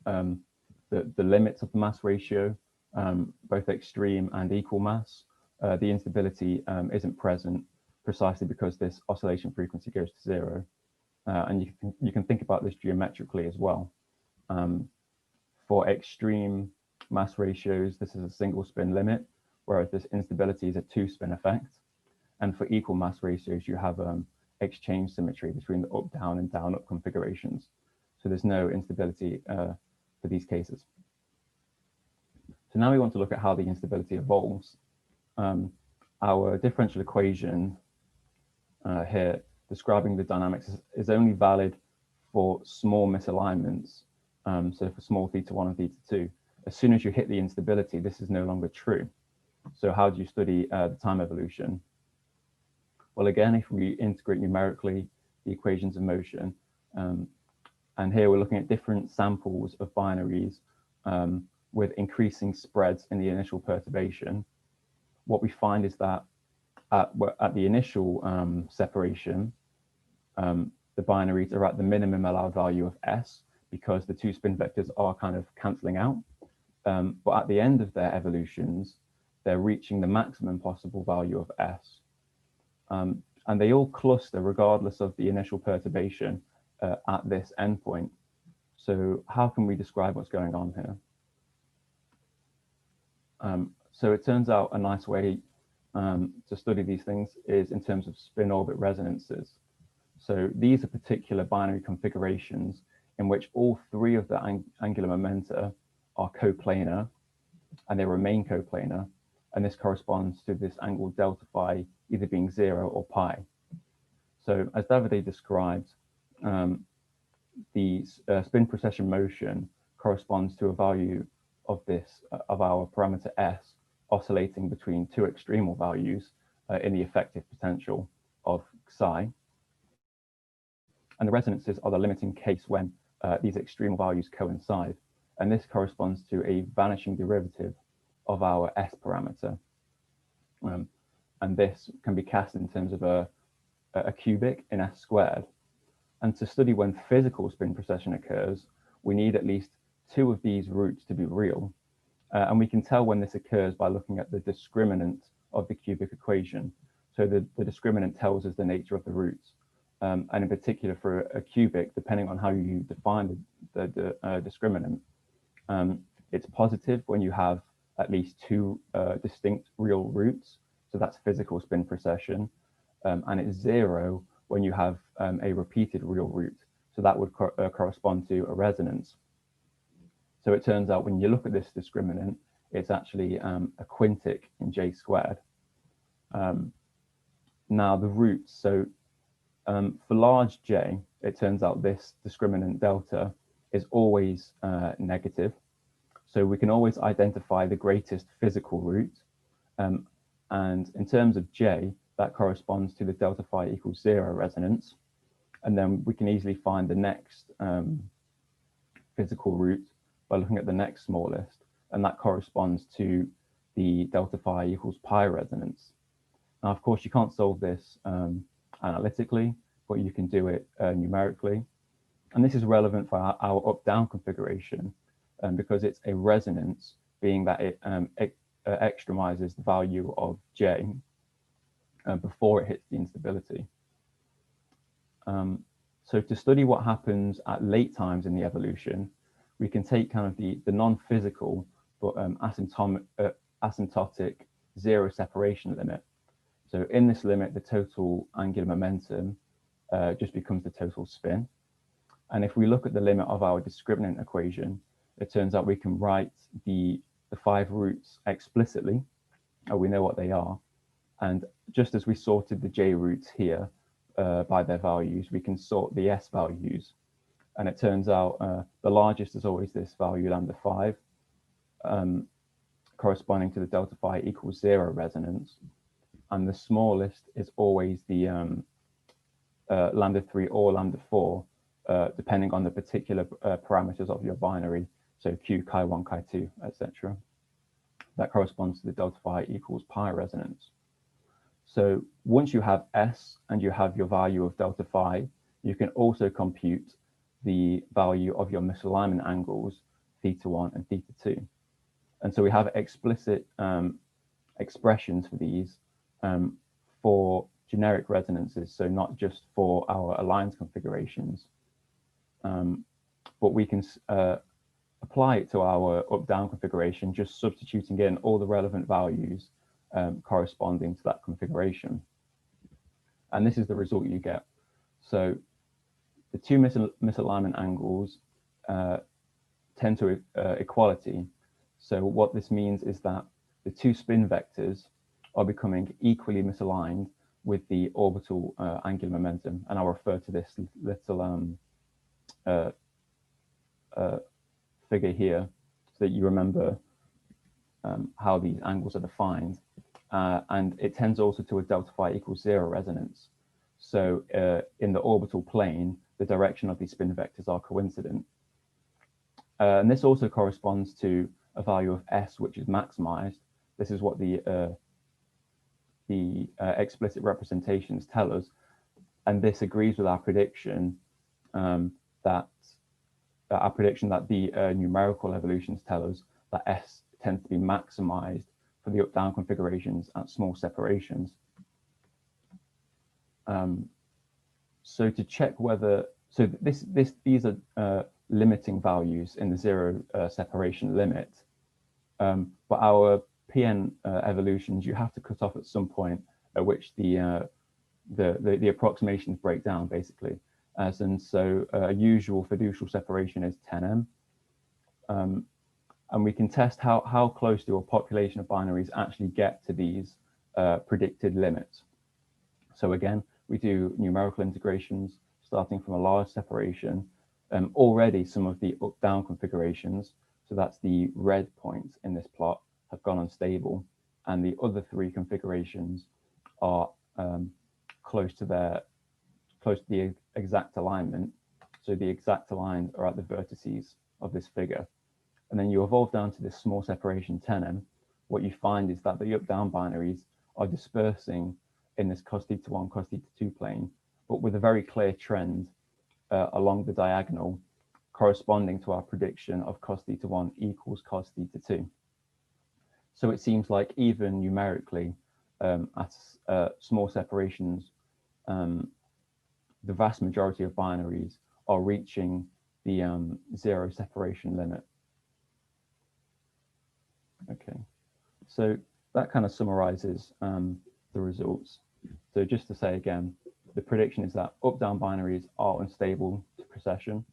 the limits of the mass ratio, both extreme and equal mass, the instability isn't present precisely because this oscillation frequency goes to 0. And you can think about this geometrically as well. For extreme mass ratios, this is a single spin limit, whereas this instability is a 2-spin effect. And for equal mass ratios, you have exchange symmetry between the up-down and down-up configurations. So there's no instability for these cases. So now we want to look at how the instability evolves. Our differential equation here describing the dynamics is only valid for small misalignments. So for small θ1 and θ2, as soon as you hit the instability, this is no longer true. So how do you study the time evolution? Well, again, if we integrate numerically the equations of motion, and here we're looking at different samples of binaries with increasing spreads in the initial perturbation, what we find is that at the initial separation, the binaries are at the minimum allowed value of S because the two spin vectors are kind of cancelling out. But at the end of their evolutions, they're reaching the maximum possible value of S. And they all cluster regardless of the initial perturbation at this endpoint. So how can we describe what's going on here? So it turns out a nice way to study these things is in terms of spin-orbit resonances. So these are particular binary configurations in which all three of the angular momenta are coplanar, and they remain coplanar, and this corresponds to this angle delta phi either being 0 or pi. So as Davide described, the spin precession motion corresponds to a value of this of our parameter S oscillating between two extremal values in the effective potential of psi. And the resonances are the limiting case when these extremal values coincide. And this corresponds to a vanishing derivative of our S parameter. And this can be cast in terms of a cubic in S squared. And to study when physical spin precession occurs, we need at least two of these roots to be real. And we can tell when this occurs by looking at the discriminant of the cubic equation. So the discriminant tells us the nature of the roots. And in particular for a cubic, depending on how you define the discriminant, it's positive when you have at least two distinct real roots. So that's physical spin precession. And it's 0 when you have a repeated real root. So that would correspond to a resonance. So it turns out when you look at this discriminant, it's actually a quintic in J squared. Now the roots, so for large J, it turns out this discriminant delta is always negative. So we can always identify the greatest physical root. And in terms of J, that corresponds to the delta phi equals 0 resonance. And then we can easily find the next physical root by looking at the next smallest. And that corresponds to the delta phi equals pi resonance. Now, of course, you can't solve this analytically, but you can do it numerically. And this is relevant for our up-down configuration because it's a resonance, being that it extremizes the value of J before it hits the instability. So to study what happens at late times in the evolution, we can take kind of the non-physical but asymptotic 0 separation limit. So in this limit, the total angular momentum just becomes the total spin. And if we look at the limit of our discriminant equation, it turns out we can write the 5 roots explicitly, or we know what they are. And just as we sorted the J roots here by their values, we can sort the S values. And it turns out the largest is always this value lambda 5, corresponding to the delta phi equals 0 resonance. And the smallest is always the lambda 3 or lambda 4, depending on the particular parameters of your binary. So Q, chi1, chi2, etc. That corresponds to the delta phi equals pi resonance. So once you have S and you have your value of delta phi, you can also compute the value of your misalignment angles, θ1 and θ2. And so we have explicit expressions for these for generic resonances, so not just for our alliance configurations, but we can apply it to our up-down configuration, just substituting in all the relevant values corresponding to that configuration. And this is the result you get. So the two misalignment angles tend to equality. So what this means is that the two spin vectors are becoming equally misaligned with the orbital angular momentum. And I'll refer to this little figure here so that you remember how these angles are defined. And it tends also to a delta phi equals 0 resonance. So in the orbital plane, the direction of these spin vectors are coincident. And this also corresponds to a value of S, which is maximized. This is what the explicit representations tell us. And this agrees with our prediction that our prediction that the numerical evolutions tell us that S tends to be maximized for the up-down configurations at small separations. So to check whether, so these are limiting values in the zero separation limit, but our PN evolutions, you have to cut off at some point at which the approximations break down, basically. And so a usual fiducial separation is 10M. And we can test how close do a population of binaries actually get to these predicted limits. So again, we do numerical integrations starting from a large separation. Already some of the up-down configurations, so that's the red points in this plot, have gone unstable, and the other three configurations are close to the exact alignment. So the exact aligned are at the vertices of this figure. And then you evolve down to this small separation 10M. What you find is that the up-down binaries are dispersing in this cos theta 1, cos theta 2 plane, but with a very clear trend along the diagonal corresponding to our prediction of cos theta 1 equals cos theta 2. So it seems like even numerically at small separations, the vast majority of binaries are reaching the zero separation limit. Okay, so that kind of summarizes the results. So just to say again, the prediction is that up-down binaries are unstable to precession,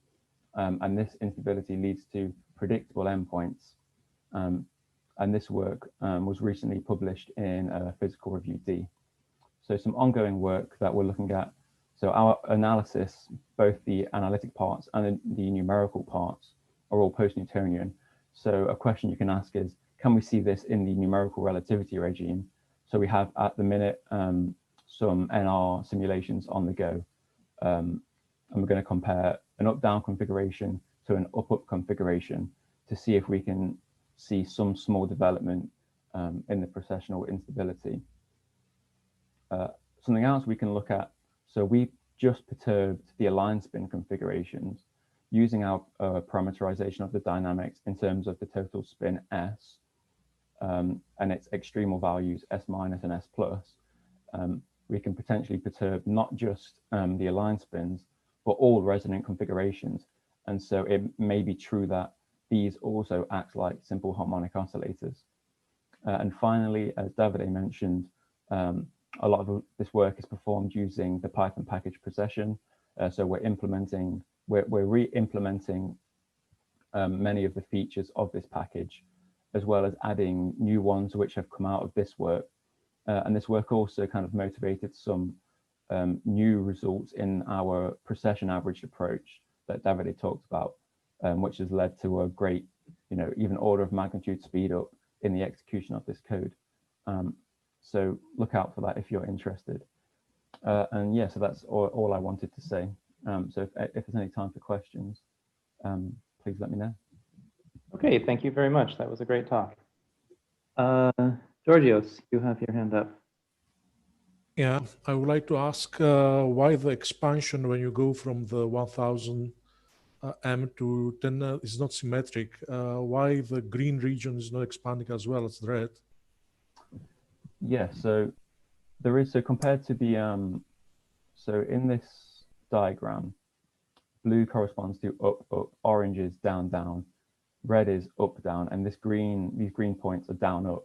and this instability leads to predictable endpoints. And this work was recently published in Physical Review D. So some ongoing work that we're looking at. So our analysis, both the analytic parts and the numerical parts, are all post-Newtonian. So a question you can ask is, can we see this in the numerical relativity regime? So we have at the minute some NR simulations on the go. And we're going to compare an up-down configuration to an up-up configuration to see if we can see some small development in the precessional instability. Something else we can look at, so we just perturbed the aligned spin configurations using our parameterization of the dynamics in terms of the total spin S and its extremal values S minus and S plus. We can potentially perturb not just the aligned spins, but all resonant configurations. And so it may be true that these also act like simple harmonic oscillators. And finally, as Davide mentioned, a lot of this work is performed using the Python package precession. So we're re-implementing many of the features of this package, as well as adding new ones which have come out of this work. And this work also kind of motivated some new results in our precession averaged approach that Davide talked about, which has led to a great, even order of magnitude speed up in the execution of this code. So look out for that if you're interested. And yeah, so that's all I wanted to say. So if there's any time for questions, please let me know. Okay, thank you very much. That was a great talk. Georgios, you have your hand up. Yeah, I would like to ask why the expansion when you go from the 1000 M to 10 is not symmetric. Why the green region is not expanding as well as the red? Yeah, so there is, so compared to the, so in this diagram, blue corresponds to up, up, orange is down, down, red is up, down, and these green points are down, up.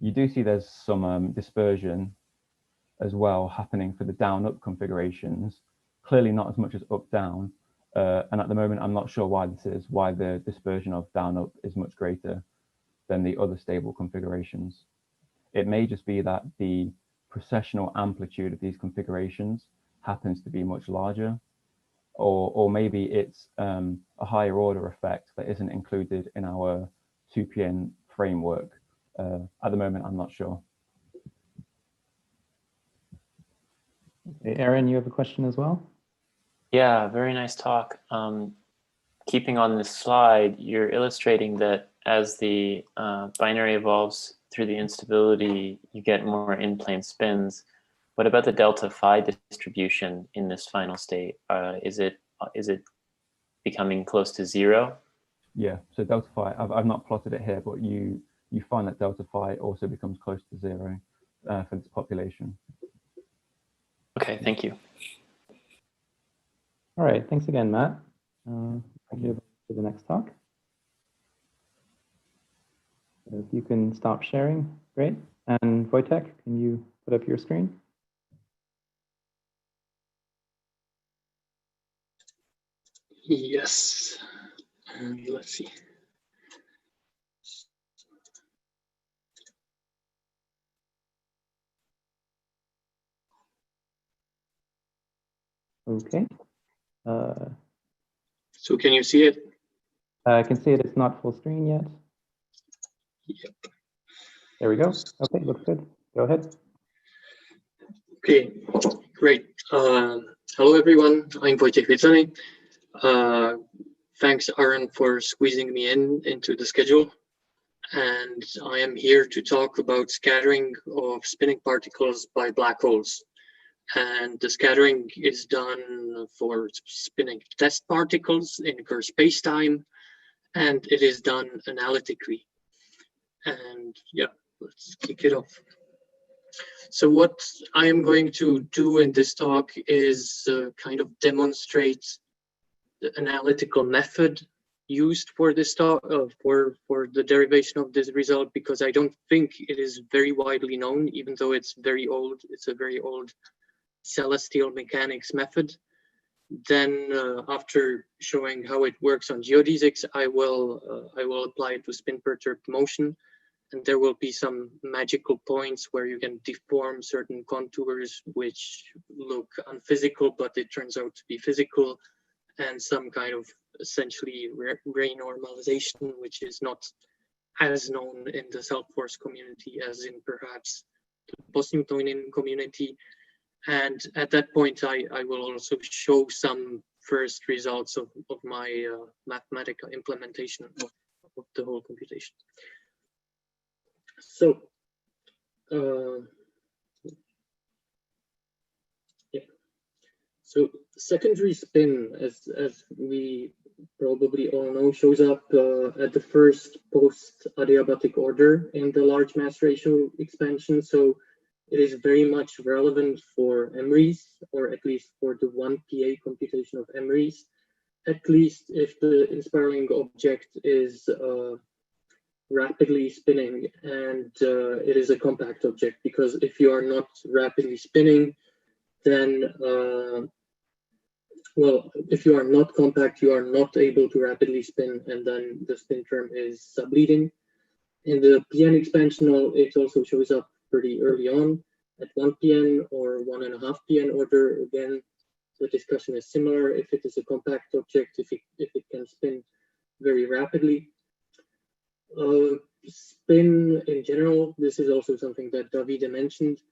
You do see there's some dispersion as well happening for the down, up configurations, clearly not as much as up, down. And at the moment, I'm not sure why this is, why the dispersion of down, up is much greater than the other stable configurations. It may just be that the precessional amplitude of these configurations happens to be much larger, or maybe it's a higher order effect that isn't included in our 2PN framework. At the moment, I'm not sure. Okay, Aaron, you have a question as well? Yeah, very nice talk. Keeping on this slide, you're illustrating that as the binary evolves through the instability, you get more in-plane spins. What about the delta phi distribution in this final state? Is it becoming close to 0. Yeah, so delta phi, I've not plotted it here, but you find that delta phi also becomes close to 0 for this population. Okay, thank you. All right, thanks again, Matt. I'll give to the next talk. If you can stop sharing, great. And Vojtech, can you put up your screen? Yes. Let's see. Okay. So can you see it? I can see it. It's not full screen yet. Yep. There we go. Okay, looks good. Go ahead. Okay, great. Hello, everyone. I'm Vojtech Witzany. Thanks, Aaron, for squeezing me into the schedule. And I am here to talk about scattering of spinning particles by black holes. And the scattering is done for spinning test particles in Kerr spacetime, and it is done analytically. And yeah, let's kick it off. So what I am going to do in this talk is kind of demonstrate the analytical method used for this talk, for the derivation of this result, because I don't think it is very widely known, even though it's very old. It's a very old celestial mechanics method. Then after showing how it works on geodesics, I will apply it to spin perturbed motion. And there will be some magical points where you can deform certain contours which look unphysical, but it turns out to be physical, and some kind of essentially ray normalization, which is not as known in the self-force community as in perhaps the post-Newtonian community. And at that point, I will also show some first results of my mathematical implementation of the whole computation. So, yeah. So secondary spin, as we probably all know, shows up at the first post-adiabatic order in the large mass ratio expansion. So it is very much relevant for MREs, or at least for the 1 PA computation of MREs, at least if the inspiraling object is rapidly spinning and it is a compact object, because if you are not rapidly spinning, then well, if you are not compact, you are not able to rapidly spin, and then the spin term is subleading. In the PN expansional, it also shows up pretty early on at 1 PN or 1.5 PN order. Again, the discussion is similar. If it is a compact object, if it can spin very rapidly. Spin in general, this is also something that Davide mentioned,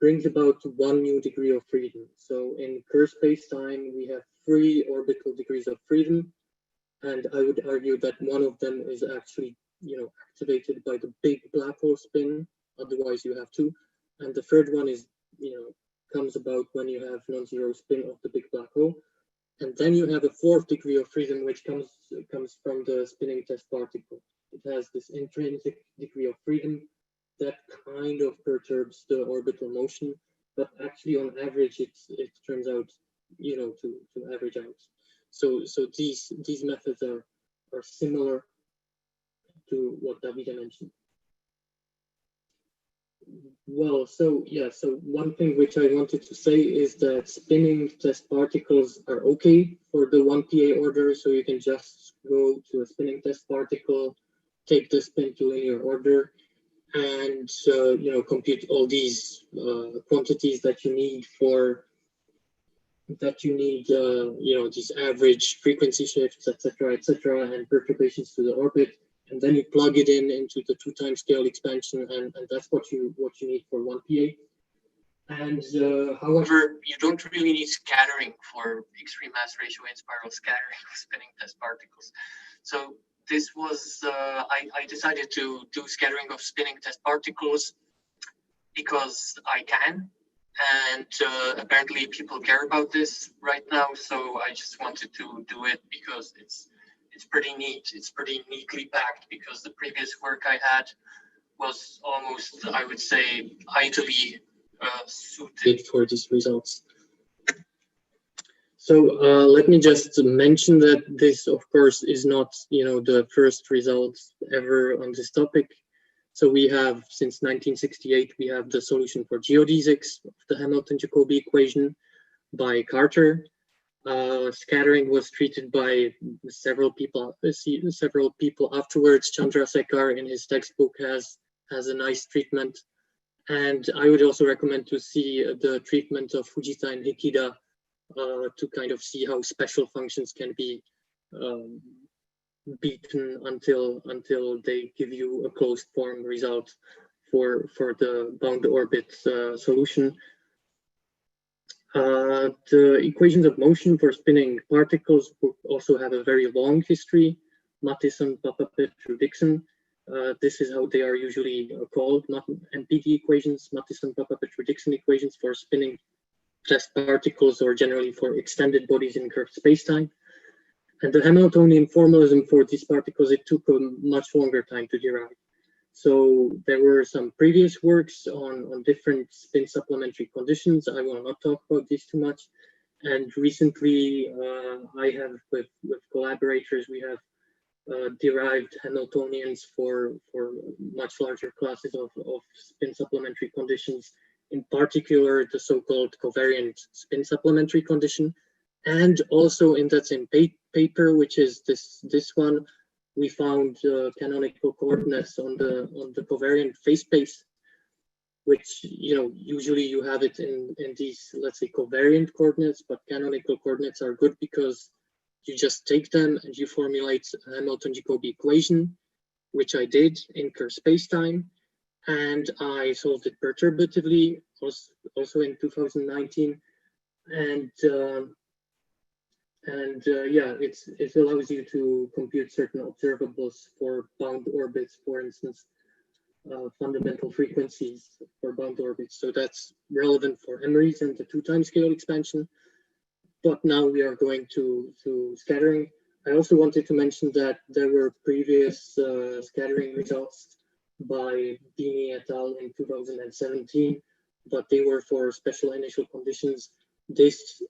brings about 1 new degree of freedom. So in Kerr spacetime, we have 3 orbital degrees of freedom, and I would argue that one of them is actually, activated by the big black hole spin. Otherwise, you have 2, and the third one is, comes about when you have non-zero spin of the big black hole. And then you have a 4th degree of freedom, which comes from the spinning test particle. It has this intrinsic degree of freedom that kind of perturbs the orbital motion, but actually on average, it turns out, to average out. So these methods are similar to what Davide mentioned. Well, so one thing which I wanted to say is that spinning test particles are okay for the 1 PA order, so you can just go to a spinning test particle, take the spin to linear order, and compute all these quantities that you need these average frequency shifts, etc., and perturbations to the orbit. And then you plug it into the 2-timescale expansion, and that's what you need for 1 PA. And however, you don't really need scattering for extreme mass ratio inspiral scattering of spinning test particles. So this was I decided to do scattering of spinning test particles because I can, and apparently people care about this right now. So I just wanted to do it because it's pretty neat. It's pretty neatly packed because the previous work I had was almost, I would say, ideally suited for these results. So let me just mention that this, of course, is not, the first results ever on this topic. So we have, since 1968, we have the solution for geodesics of the Hamilton-Jacobi equation by Carter. Scattering was treated by several people afterwards. Chandrasekhar in his textbook has a nice treatment. And I would also recommend to see the treatment of Fujita and Hikida to kind of see how special functions can be beaten until they give you a closed form result for the bound orbit solution. The equations of motion for spinning particles also have a very long history. Matheson, Papa-Petru-Dixon. This is how they are usually called, MPD equations, Matheson, Papa-Petru-Dixon equations for spinning test particles, or generally for extended bodies in curved spacetime. And the Hamiltonian formalism for these particles, it took a much longer time to derive. So there were some previous works on different spin supplementary conditions. I will not talk about this too much. And recently, I have, with collaborators, we have derived Hamiltonians for much larger classes of spin supplementary conditions, in particular the so-called covariant spin supplementary condition. And also in that same paper, which is this one, we found canonical coordinates on the covariant phase space, which usually you have it in these, let's say, covariant coordinates, but canonical coordinates are good because you just take them and you formulate a Hamilton-Jacobi equation, which I did in curved spacetime, and I solved it perturbatively, also in 2019, and yeah, it allows you to compute certain observables for bound orbits, for instance, fundamental frequencies for bound orbits. So that's relevant for MREs and the 2-timescale expansion. But now we are going to scattering. I also wanted to mention that there were previous scattering results by Dini et al. In 2017, but they were for special initial conditions. This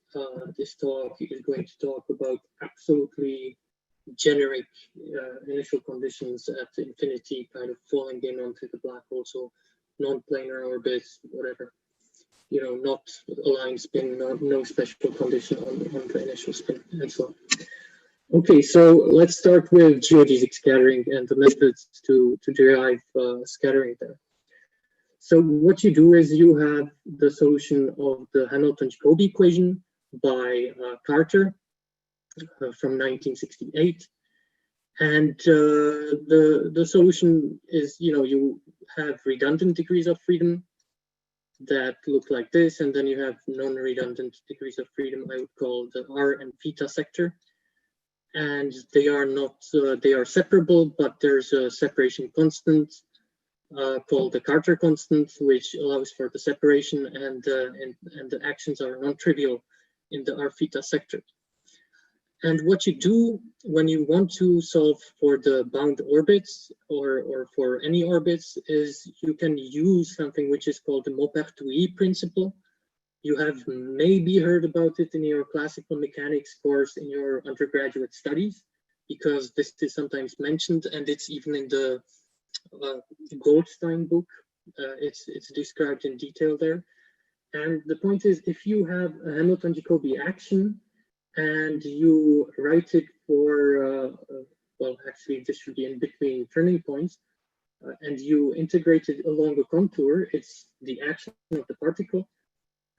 talk is going to talk about absolutely generic initial conditions at infinity, kind of falling in onto the black hole, so non-planar orbits, whatever. Not aligned spin, no special condition on the initial spin, and so on. Okay, so let's start with geodesic scattering and the methods to derive scattering there. So what you do is you have the solution of the Hamilton-Jacobi equation by Carter from 1968. And the solution is, you have redundant degrees of freedom that look like this, and then you have non-redundant degrees of freedom, I would call the R and theta sector. And they are not, they are separable, but there's a separation constant called the Carter constant, which allows for the separation, and the actions are non-trivial in the R theta sector. And what you do when you want to solve for the bound orbits or for any orbits is you can use something which is called the Maupertuis principle. You have maybe heard about it in your classical mechanics course in your undergraduate studies, because this is sometimes mentioned, and it's even in the Goldstein book. It's described in detail there. And the point is, if you have a Hamilton-Jacobi action and you write it for, well, actually this should be in between turning points, and you integrate it along a contour, it's the action of the particle.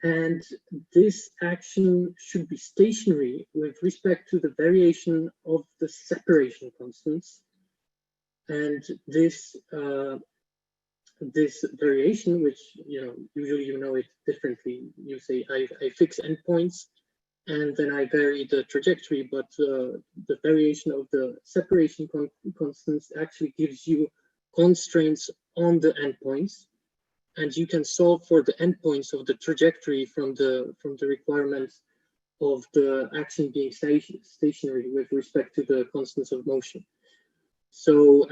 And this action should be stationary with respect to the variation of the separation constants. And this variation, which usually it differently. You say I fix endpoints, and then I vary the trajectory, but the variation of the separation constants actually gives you constraints on the endpoints. and you can solve for the endpoints of the trajectory from the requirements of the action being stationary with respect to the constants of motion. So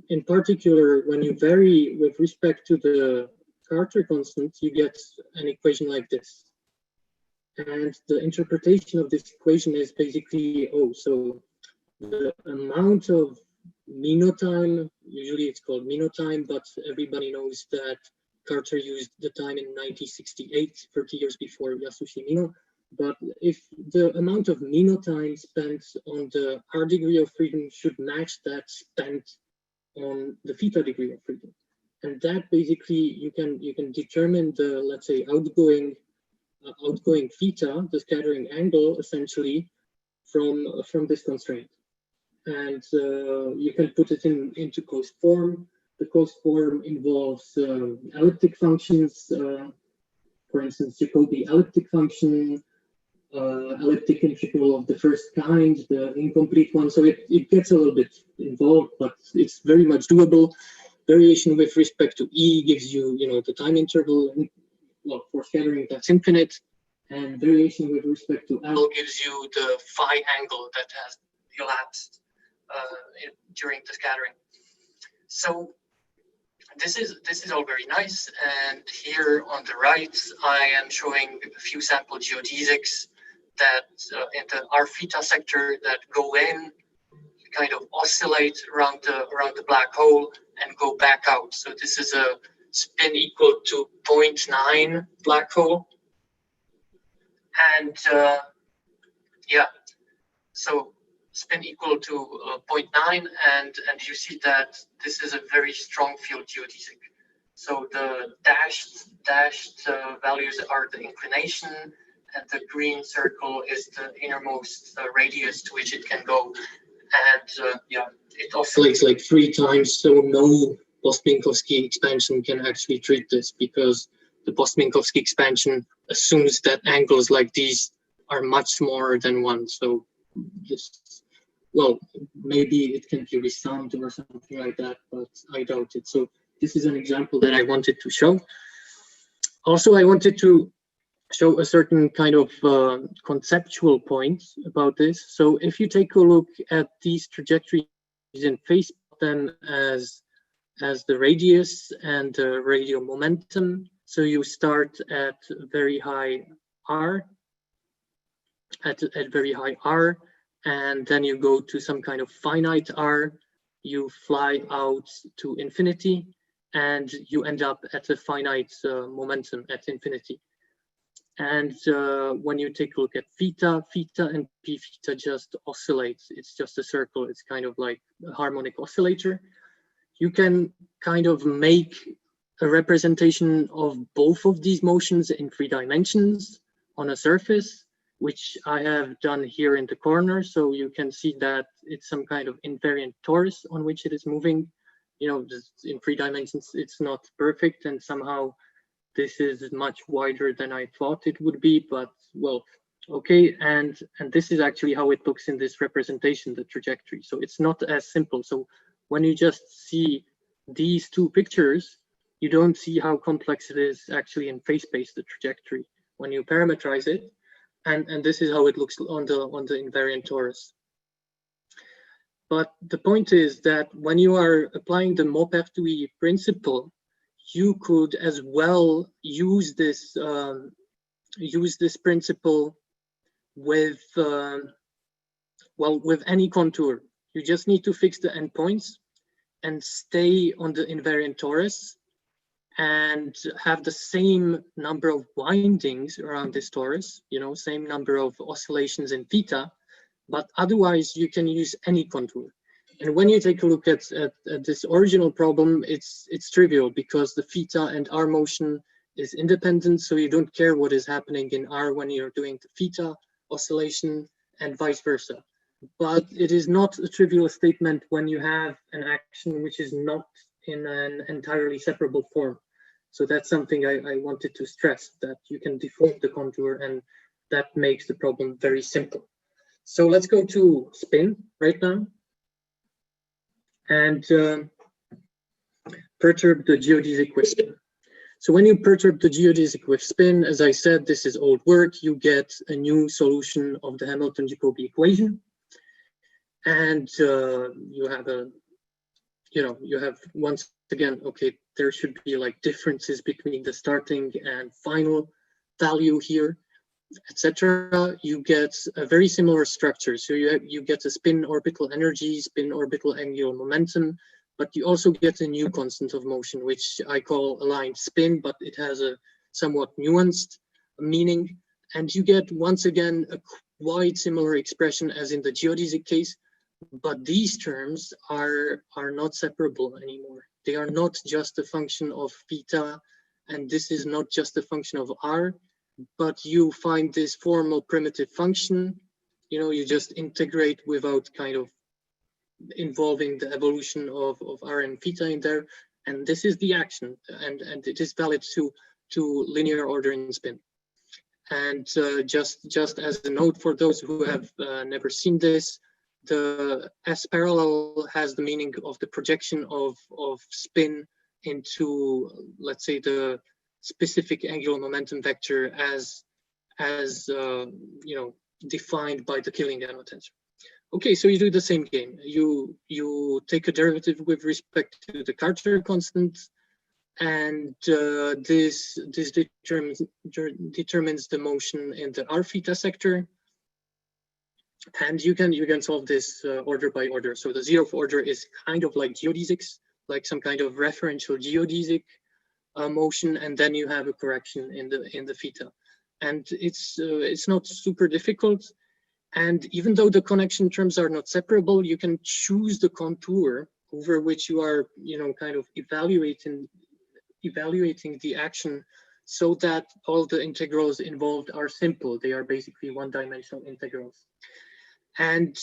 in particular, when you vary with respect to the Carter constant, you get an equation like this. And the interpretation of this equation is basically, so the amount of minotime, usually it's called minotime, but everybody knows that Carter used the time in 1968, 30 years before Yasushi Mino. But if the amount of minotime spent on the R degree of freedom should match that spent on the theta degree of freedom. And that basically you can determine the, let's say, outgoing theta, the scattering angle, essentially from this constraint. And you can put it into closed form. The closed form involves elliptic functions, for instance, Jacobi elliptic function, elliptic integral of the first kind, the incomplete one. So it gets a little bit involved, but it's very much doable. Variation with respect to E gives you, the time interval. Well, for scattering, that's infinite. And variation with respect to L gives you the phi angle that has elapsed during the scattering. So this is all very nice. And here on the right, I am showing a few sample geodesics that in the R theta sector that go in, kind of oscillate around the black hole and go back out. So this is a spin equal to 0.9 black hole. And so spin equal to 0.9, and you see that this is a very strong field geodesic. So the dashed values are the inclination, and the green circle is the innermost radius to which it can go. And it oscillates like 3 times, so no post-Minkowski expansion can actually treat this, because the post-Minkowski expansion assumes that angles like these are much smaller than 1. So this, well, maybe it can be resummed or something like that, but I doubt it. So this is an example that I wanted to show. Also, I wanted to show a certain kind of conceptual point about this. So if you take a look at these trajectories in phase, them as the radius and the radial momentum. So you start at very high R, at very high R, and then you go to some kind of finite R, you fly out to infinity, and you end up at a finite momentum at infinity. And when you take a look at theta and p theta just oscillates. It's just a circle. It's kind of like a harmonic oscillator. You can kind of make a representation of both of these motions in 3 dimensions on a surface, which I have done here in the corner. So you can see that it's some kind of invariant torus on which it is moving. Just in 3 dimensions, it's not perfect, and somehow this is much wider than I thought it would be, but well, okay. And this is actually how it looks in this representation, the trajectory. So it's not as simple. So when you just see these 2 pictures, you don't see how complex it is actually in phase space, the trajectory, when you parameterize it. And this is how it looks on the invariant torus. But the point is that when you are applying the Maupertuis principle, you could as well use this principle with with any contour. You just need to fix the endpoints and stay on the invariant torus and have the same number of windings around this torus, same number of oscillations in theta, but otherwise you can use any contour. And when you take a look at this original problem, it's trivial because the theta and R motion is independent, so you don't care what is happening in R when you're doing the theta oscillation and vice versa. But it is not a trivial statement when you have an action which is not in an entirely separable form. So that's something I wanted to stress, that you can default the contour, and that makes the problem very simple. So let's go to spin right now and perturb the geodesic question. So when you perturb the geodesic with spin, as I said, this is old work, you get a new solution of the Hamilton-Jacobi equation. And you have once again, okay, there should be like differences between the starting and final value here, etc. You get a very similar structure. So you get a spin orbital energy, spin orbital angular momentum, but you also get a new constant of motion, which I call aligned spin, but it has a somewhat nuanced meaning. And you get, once again, a quite similar expression as in the geodesic case, but these terms are not separable anymore. They are not just a function of theta, and this is not just a function of r, but you find this formal primitive function, you just integrate without kind of involving the evolution of r and theta in there, and this is the action, and it is valid to linear order in spin. And just as a note for those who have never seen this, the S parallel has the meaning of the projection of spin into, let's say, the specific angular momentum vector as defined by the Killing-Gano tensor. Okay, so you do the same game. You take a derivative with respect to the Carter constant, and this determines the motion in the r theta sector. And you can solve this order by order. So the zeroth order is kind of like geodesics, like some kind of referential geodesic motion, and then you have a correction in the theta. And it's not super difficult. And even though the connection terms are not separable, you can choose the contour over which you are, kind of evaluating the action, so that all the integrals involved are simple. They are basically one-dimensional integrals. And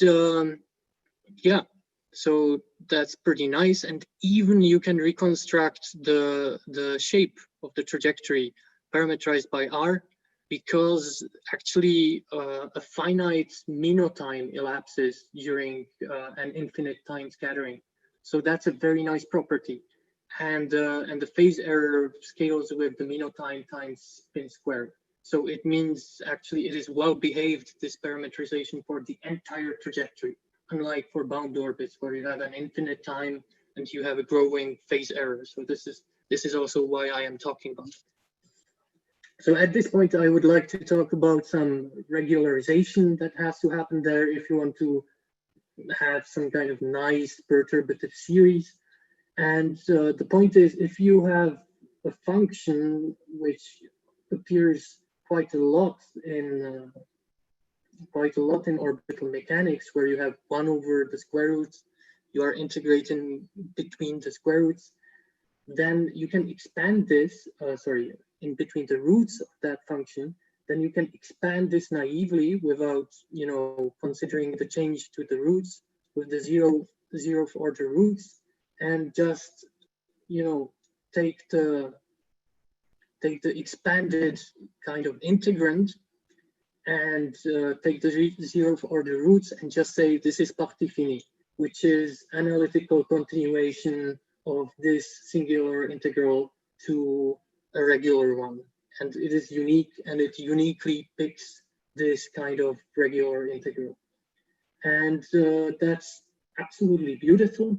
yeah, so that's pretty nice. And even you can reconstruct the shape of the trajectory parameterized by r, because actually a finite minotime elapses during an infinite time scattering. So that's a very nice property. And the phase error scales with the minotime times spin squared. So it means actually it is well behaved, this parameterization, for the entire trajectory, unlike for bound orbits where you have an infinite time and you have a growing phase error. So this is also why I am talking about it. So at this point, I would like to talk about some regularization that has to happen there if you want to have some kind of nice perturbative series. And the point is, if you have a function which appears quite a lot in orbital mechanics, where you have 1 over the square roots, you are integrating between the square roots, then you can expand this, in between the roots of that function, then you can expand this naively without, considering the change to the roots with the zeroth order roots, and just, take the expanded kind of integrand and take the zeroth order roots and just say this is partie finie, which is analytical continuation of this singular integral to a regular one. And it is unique, and it uniquely picks this kind of regular integral. And that's absolutely beautiful.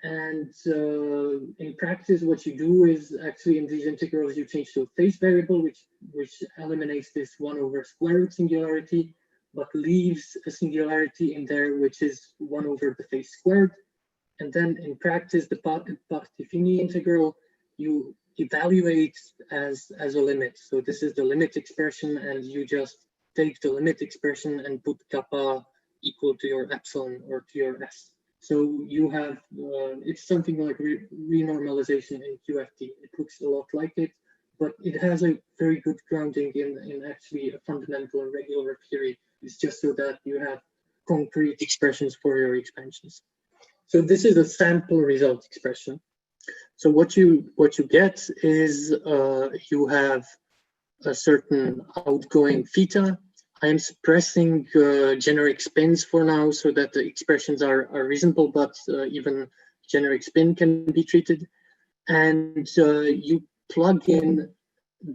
And in practice, what you do is actually in these integrals, you change to a phase variable, which eliminates this 1 over square root singularity, but leaves a singularity in there, which is 1 over the phase squared. And then in practice, the partie finie integral, you evaluate as a limit. So this is the limit expression, and you just take the limit expression and put kappa equal to your epsilon or to your s. So you have, it's something like renormalization in QFT. It looks a lot like it, but it has a very good grounding in actually a fundamental and regular theory. It's just so that you have concrete expressions for your expansions. So this is a sample result expression. So what you get is you have a certain outgoing theta. I am suppressing generic spins for now so that the expressions are reasonable, but even generic spin can be treated. And you plug in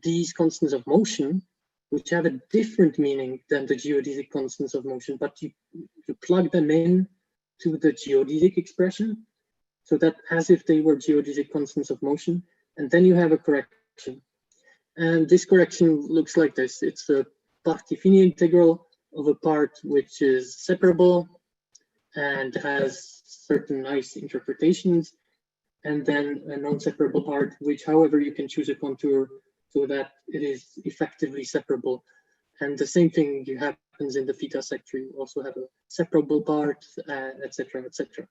these constants of motion, which have a different meaning than the geodesic constants of motion, but you plug them in to the geodesic expression, so that as if they were geodesic constants of motion, and then you have a correction. And this correction looks like this. It's a parti fini integral of a part which is separable and has certain nice interpretations, and then a non-separable part, which, however, you can choose a contour so that it is effectively separable. And the same thing happens in the theta sector. You also have a separable part, etc., etc.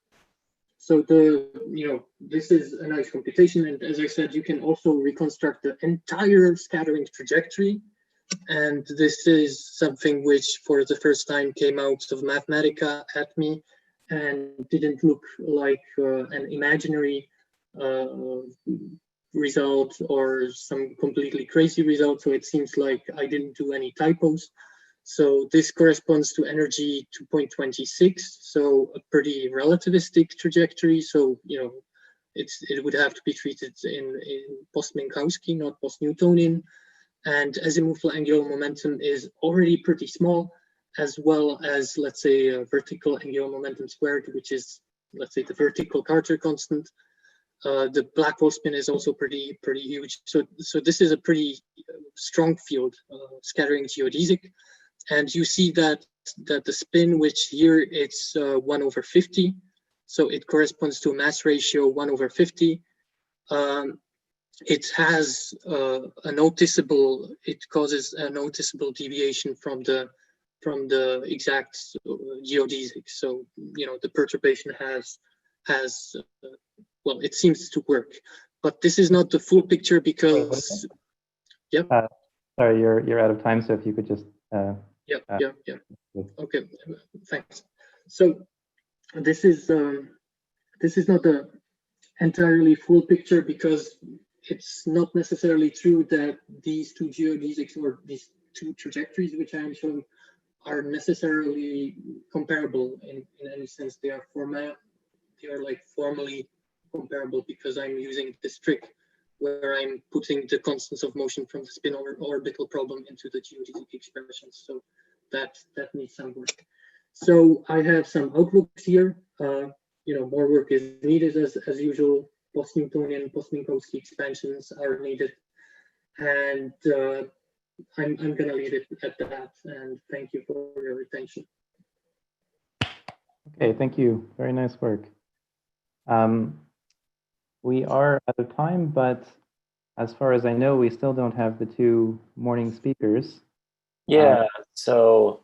So this is a nice computation. And as I said, you can also reconstruct the entire scattering trajectory. And this is something which for the first time came out of Mathematica at me and didn't look like an imaginary result or some completely crazy result. So it seems like I didn't do any typos. So this corresponds to energy 2.26, so a pretty relativistic trajectory. So, it would have to be treated in post-Minkowski, not post-Newtonian. And azimuthal angular momentum is already pretty small, as well as, let's say, a vertical angular momentum squared, which is, let's say, the vertical Carter constant. The black hole spin is also pretty huge. So this is a pretty strong field, scattering geodesic. And you see that the spin, which here it's 1/50, so it corresponds to a mass ratio 1/50. It has it causes a noticeable deviation from the exact geodesic. So the perturbation has well, it seems to work, but this is not the full picture because. Yep. Sorry, you're out of time. So if you could just. Yeah. Okay, thanks. So this is not the entirely full picture because it's not necessarily true that these two geodesics or these two trajectories which I am showing are necessarily comparable in any sense. They are like formally comparable because I'm using this trick where I'm putting the constants of motion from the spin orbital problem into the geodesic expressions. So that needs some work. So I have some outlooks here. More work is needed as usual. Post-Newtonian, post-Minkowski expansions are needed. And I'm going to leave it at that. And thank you for your attention. Okay, thank you. Very nice work. We are out of time, but as far as I know, we still don't have the two morning speakers. Yeah, so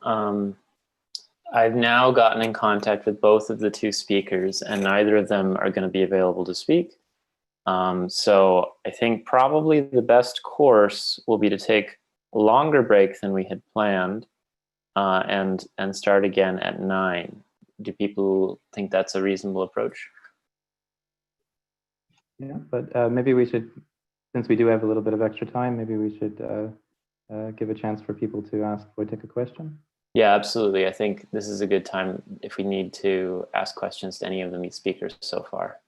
I've now gotten in contact with both of the two speakers, and neither of them are going to be available to speak. So I think probably the best course will be to take a longer break than we had planned and start again at 9. Do people think that's a reasonable approach? Yeah, but maybe we should, since we do have a little bit of extra time, maybe we should give a chance for people to ask Vojtech a question. Yeah, absolutely. I think this is a good time if we need to ask questions to any of the speakers so far.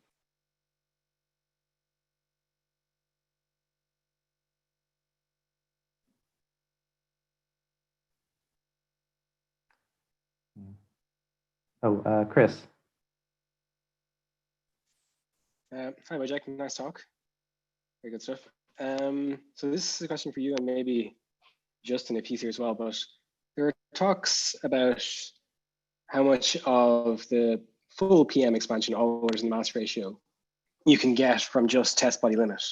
Oh, Chris. Hi, Vojtech. Nice talk. Very good stuff. So this is a question for you and maybe Justin, a piece here as well, but there are talks about how much of the full PM expansion always in the mass ratio you can get from just test body limit.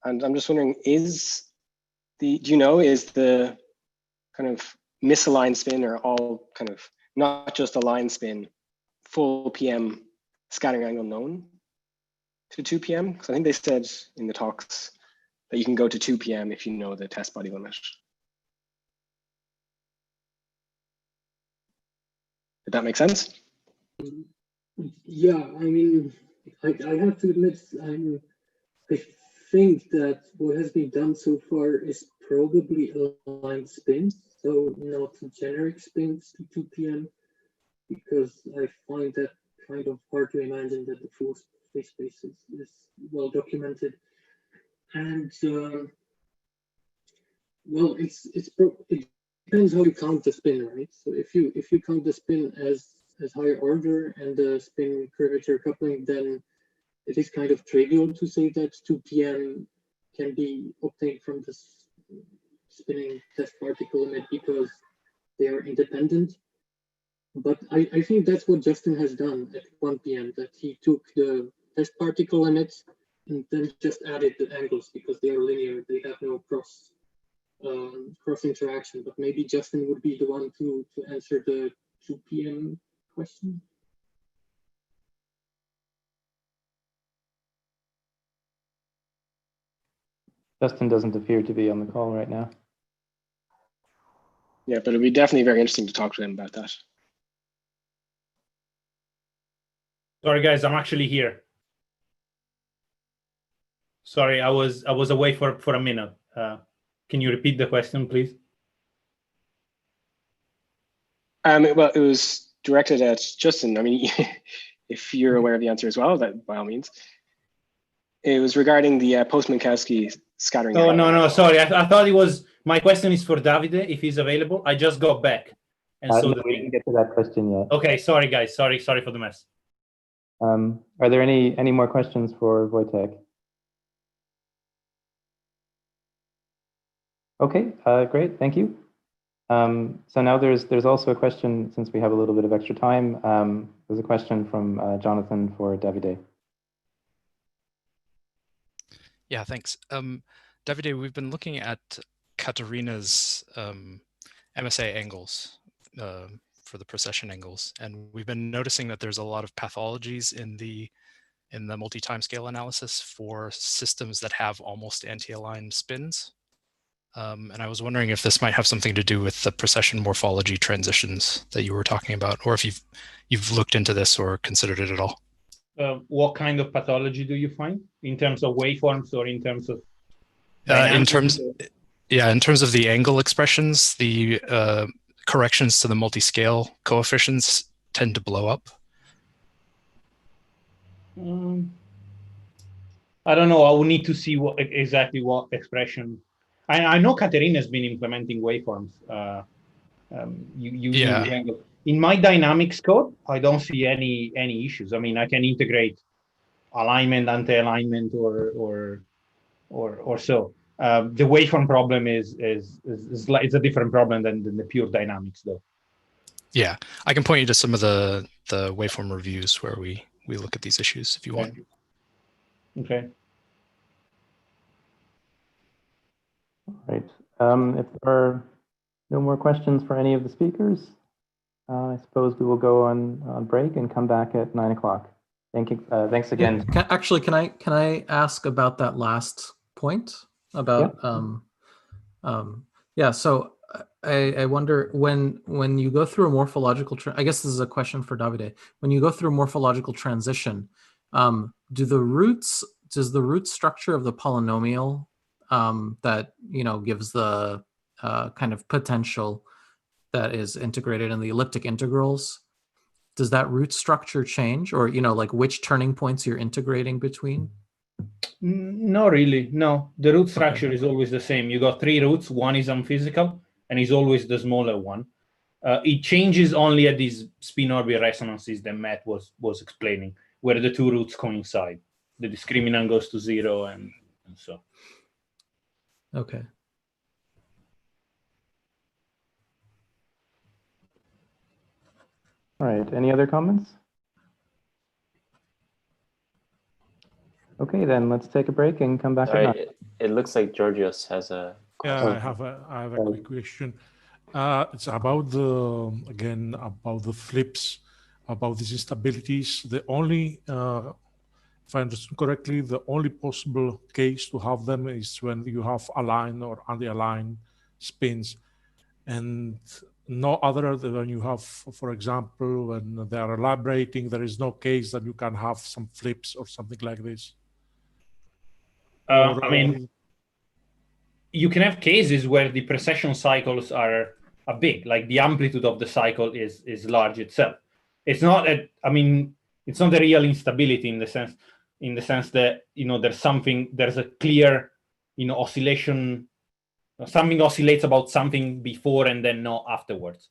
And I'm just wondering, is the kind of misaligned spin or all kind of not just aligned spin full PM scattering angle known to 2 PM? Because I think they said in the talks that you can go to 2 PM if you know the test body limit. Did that make sense? Yeah, I mean, I have to admit, I think that what has been done so far is probably aligned spins, so not generic spins to 2 PM, because I find that kind of hard to imagine that the full phase space is well documented. And well, it depends how you count the spin, right? So if you count the spin as higher order and the spin curvature coupling, then it is kind of trivial to say that 2 p.m. can be obtained from this spinning test particle limit because they are independent. But I think that's what Justin has done at 1 p.m., that he took the test particle limits and then just added the angles because they are linear, they have no cross interaction. But maybe Justin would be the one to answer the 2 p.m. question. Justin doesn't appear to be on the call right now. Yeah, but it'd be definitely very interesting to talk to him about that. Sorry, guys, I'm actually here. Sorry, I was away for a minute. Can you repeat the question, please? Well, it was directed at Justin. I mean, if you're aware of the answer as well, that by all means. It was regarding the post-Minkowski scattering. Oh, no, sorry. I thought it was, my question is for Davide, if he's available. I just got back. And so we didn't get to that question yet. Okay, sorry, guys. Sorry for the mess. Are there any more questions for Vojtech? Okay, great, thank you. So now there's also a question, since we have a little bit of extra time. There's a question from Jonathan for Davide. Yeah, thanks. Davide, we've been looking at Katarina's MSA angles for the precession angles, and we've been noticing that there's a lot of pathologies in the multi-timescale analysis for systems that have almost anti-aligned spins. And I was wondering if this might have something to do with the precession morphology transitions that you were talking about, or if you've looked into this or considered it at all. What kind of pathology do you find in terms of waveforms or in terms of? In terms of the angle expressions, the corrections to the multi-scale coefficients tend to blow up. I don't know. I will need to see exactly what expression. I know Katerina has been implementing waveforms. In my dynamics code, I don't see any issues. I mean, I can integrate alignment, anti-alignment, or so. The waveform problem is it's a different problem than the pure dynamics, though. Yeah, I can point you to some of the waveform reviews where we look at these issues if you want. Okay. All right. If there are no more questions for any of the speakers, I suppose we will go on break and come back at 9 o'clock. Thank you. Thanks again. Actually, can I ask about that last point about yeah? So I wonder when you go through a morphological I guess this is a question for Davide. When you go through a morphological transition, does the root structure of the polynomial that gives the kind of potential that is integrated in the elliptic integrals, does that root structure change, or like which turning points you're integrating between? No, really, no. The root structure is always the same. You got 3 roots. One is unphysical, and is always the smaller one. It changes only at these spin-orbit resonances that Matt was explaining, where the 2 roots coincide. The discriminant goes to 0, and so. Okay. All right. Any other comments? Okay, then let's take a break and come back. It looks like Georgios has a question. Yeah, I have a quick question. It's about the flips, about these instabilities. The only, if I understood correctly, the only possible case to have them is when you have aligned or anti-aligned spins, and no other than when you have, for example, when they are elaborating, there is no case that you can have some flips or something like this. I mean, you can have cases where the precession cycles are big, like the amplitude of the cycle is large itself. It's not it's not a real instability in the sense that there's a clear oscillation, something oscillates about something before and then not afterwards.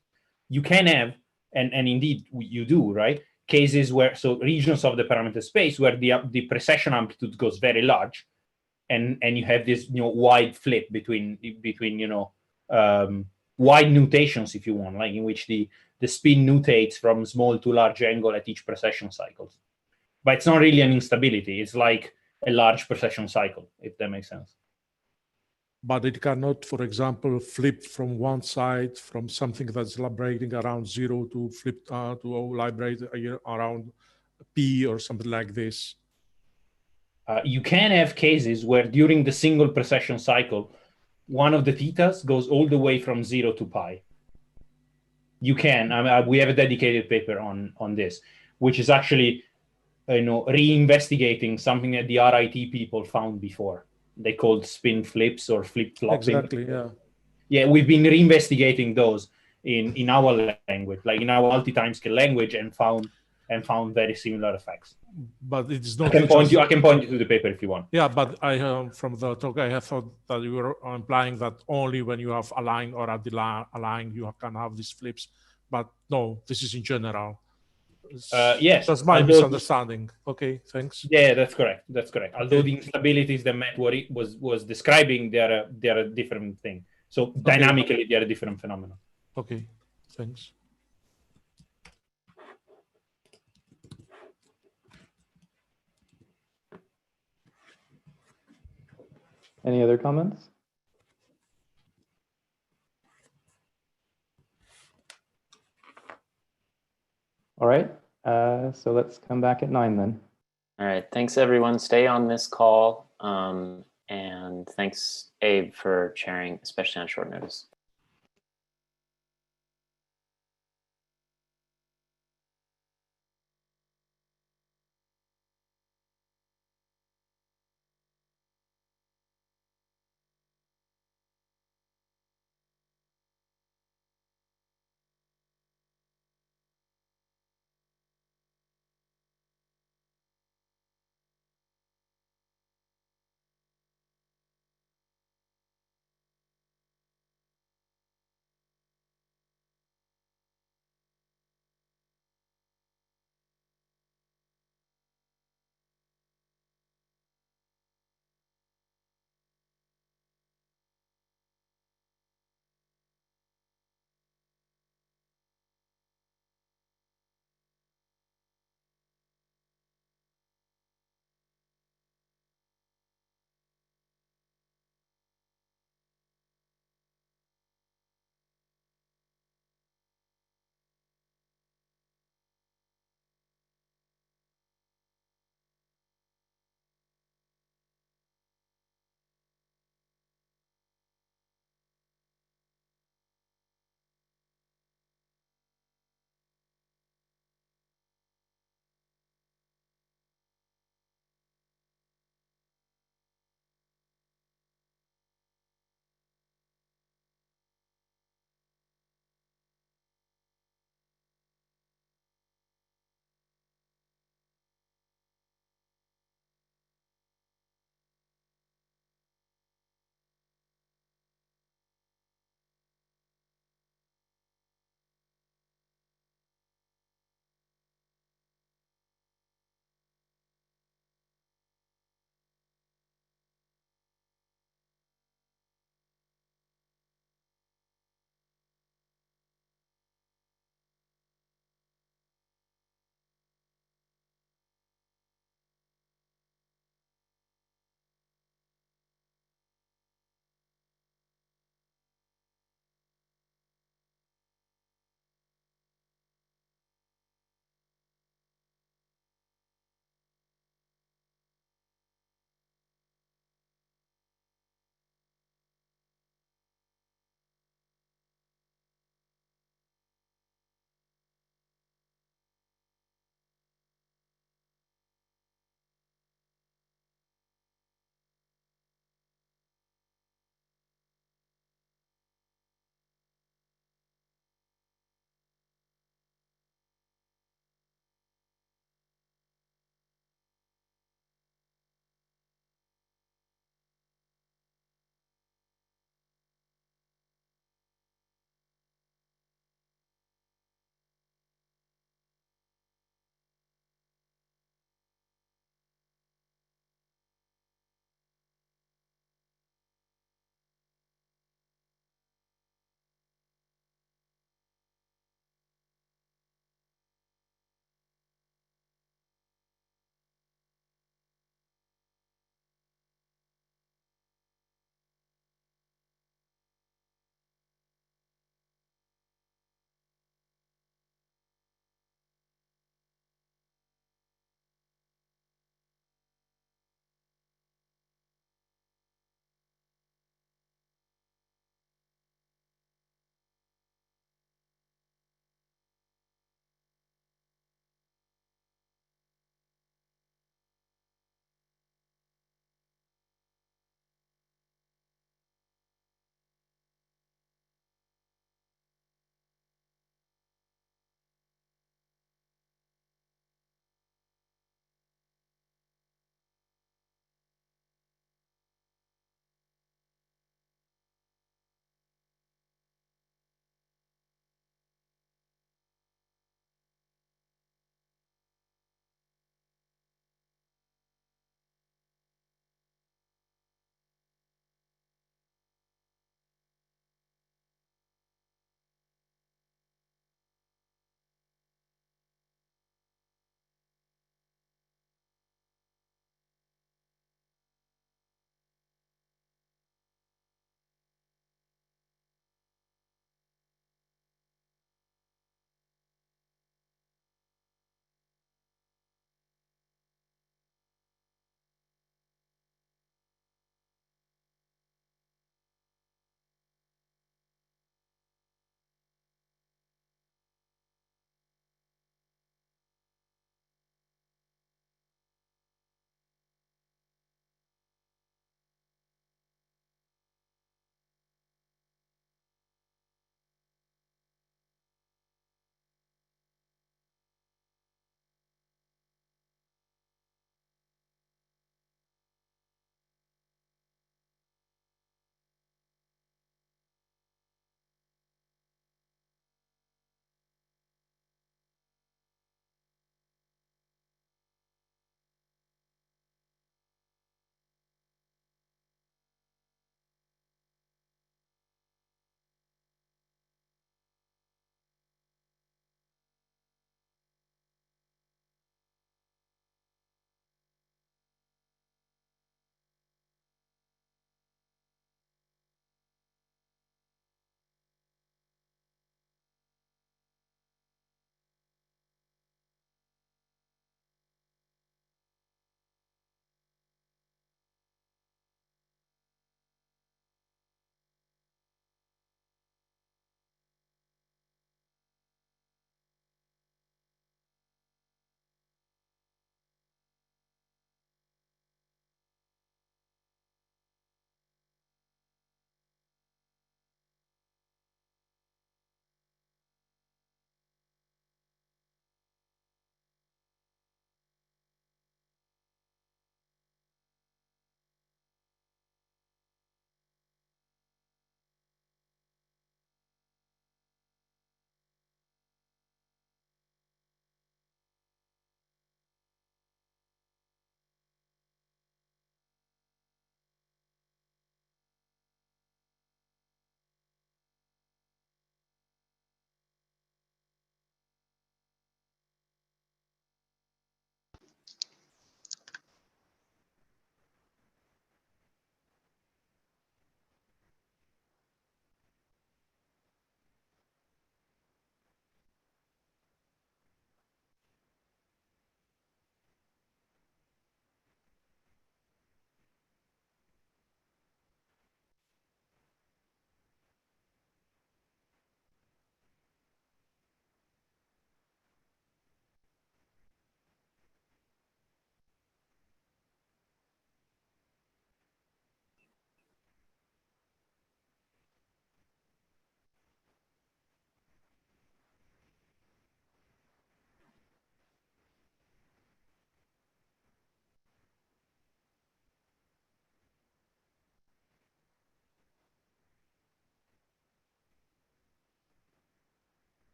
You can have, and indeed you do, right? Cases where, so regions of the parameter space where the precession amplitude goes very large, and you have this wide flip between wide nutations, if you want, like in which the spin nutates from small to large angle at each precession cycle. But it's not really an instability. It's like a large precession cycle, if that makes sense. But it cannot, for example, flip from one side from something that's vibrating around 0 to flip to vibrate around P or something like this. You can have cases where during the single precession cycle, one of the thetas goes all the way from 0 to pi. You can. We have a dedicated paper on this, which is actually reinvestigating something that the RIT people found before. They called spin flips or flip-flopping. Exactly, yeah. Yeah, we've been reinvestigating those in our language, like in our multi-timescale language, and found very similar effects. But it's not. I can point you to the paper if you want. Yeah, but from the talk, I have thought that you were implying that only when you have align or align you can have these flips. But no, this is in general. Yes, that's my misunderstanding. Okay, thanks. Yeah, that's correct. That's correct. Although the instabilities that Matt was describing, they're a different thing. So dynamically, they're a different phenomenon. Okay, thanks. Any other comments? All right, so let's come back at 9 then. All right, thanks everyone. Stay on this call. And thanks, Abe, for chairing, especially on short notice.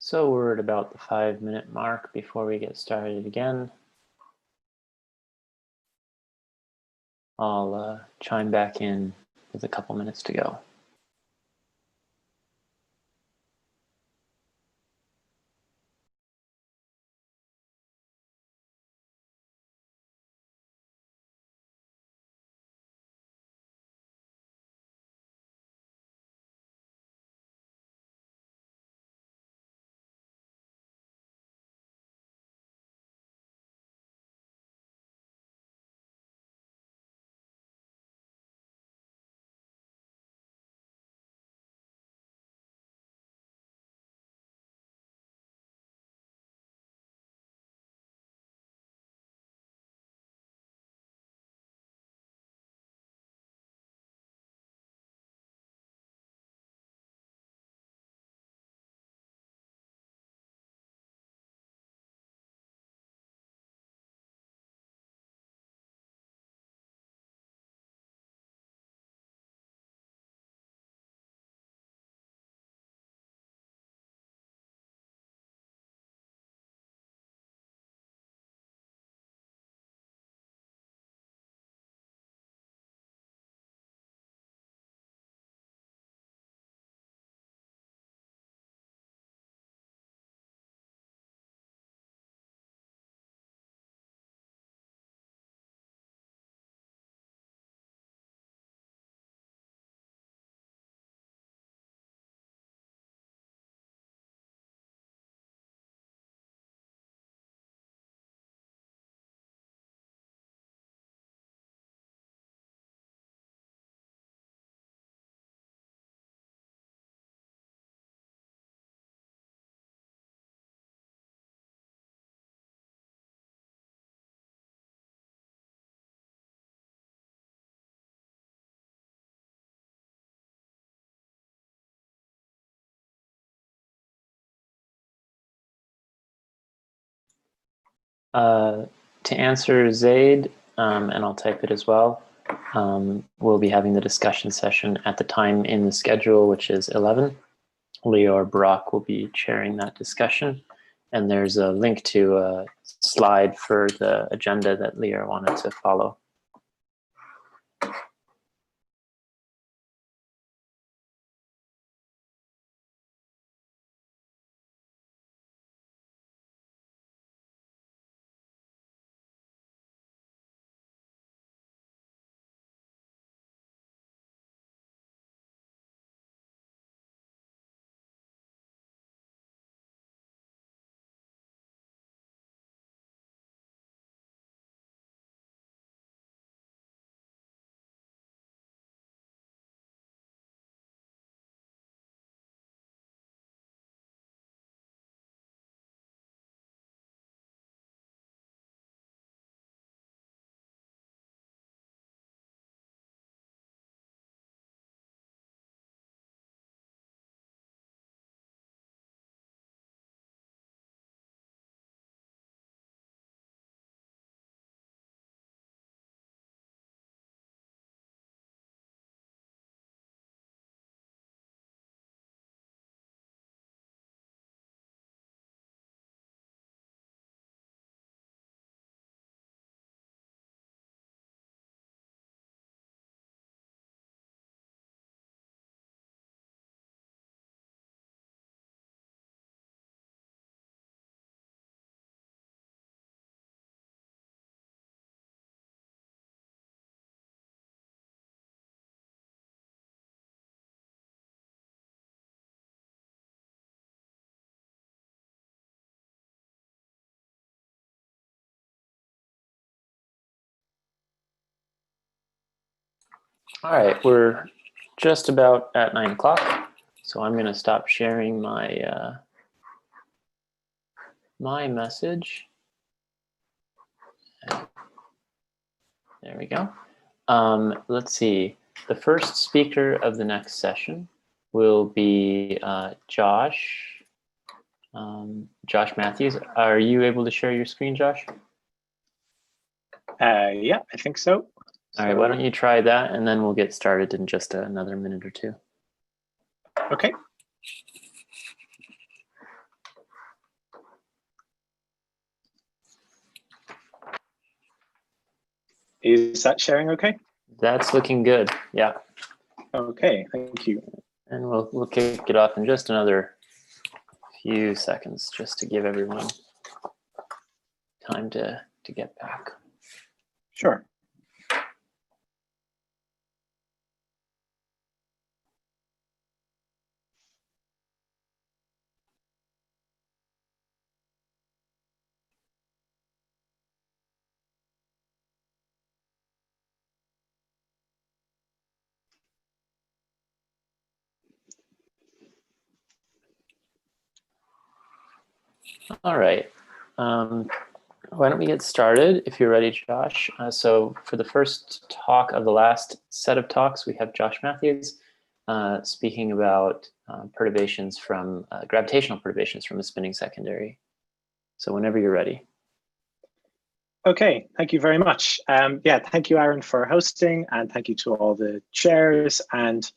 So we're at about the 5-minute mark before we get started again. I'll chime back in with a couple minutes to go. To answer Zaid, and I'll type it as well, we'll be having the discussion session at the time in the schedule, which is 11. Leo or Brock will be chairing that discussion. And there's a link to a slide for the agenda that Leo wanted to follow. All right, we're just about at 9 o'clock, so I'm going to stop sharing my my message. There we go. Let's see. The first speaker of the next session will be Josh. Josh Mathews. Are you able to share your screen, Josh? Yeah, I think so. All right, why don't you try that, and then we'll get started in just another minute or two. Okay. Is that sharing okay? That's looking good. Yeah. Okay, thank you. And we'll kick it off in just another few seconds, just to give everyone time to get back. Sure. All right. Why don't we get started if you're ready, Josh? So for the first talk of the last set of talks, we have Josh Mathews speaking about perturbations from gravitational perturbations from a spinning secondary. So whenever you're ready. Okay, thank you very much. Yeah, thank you, Aaron, for hosting, and thank you to all the chairs, and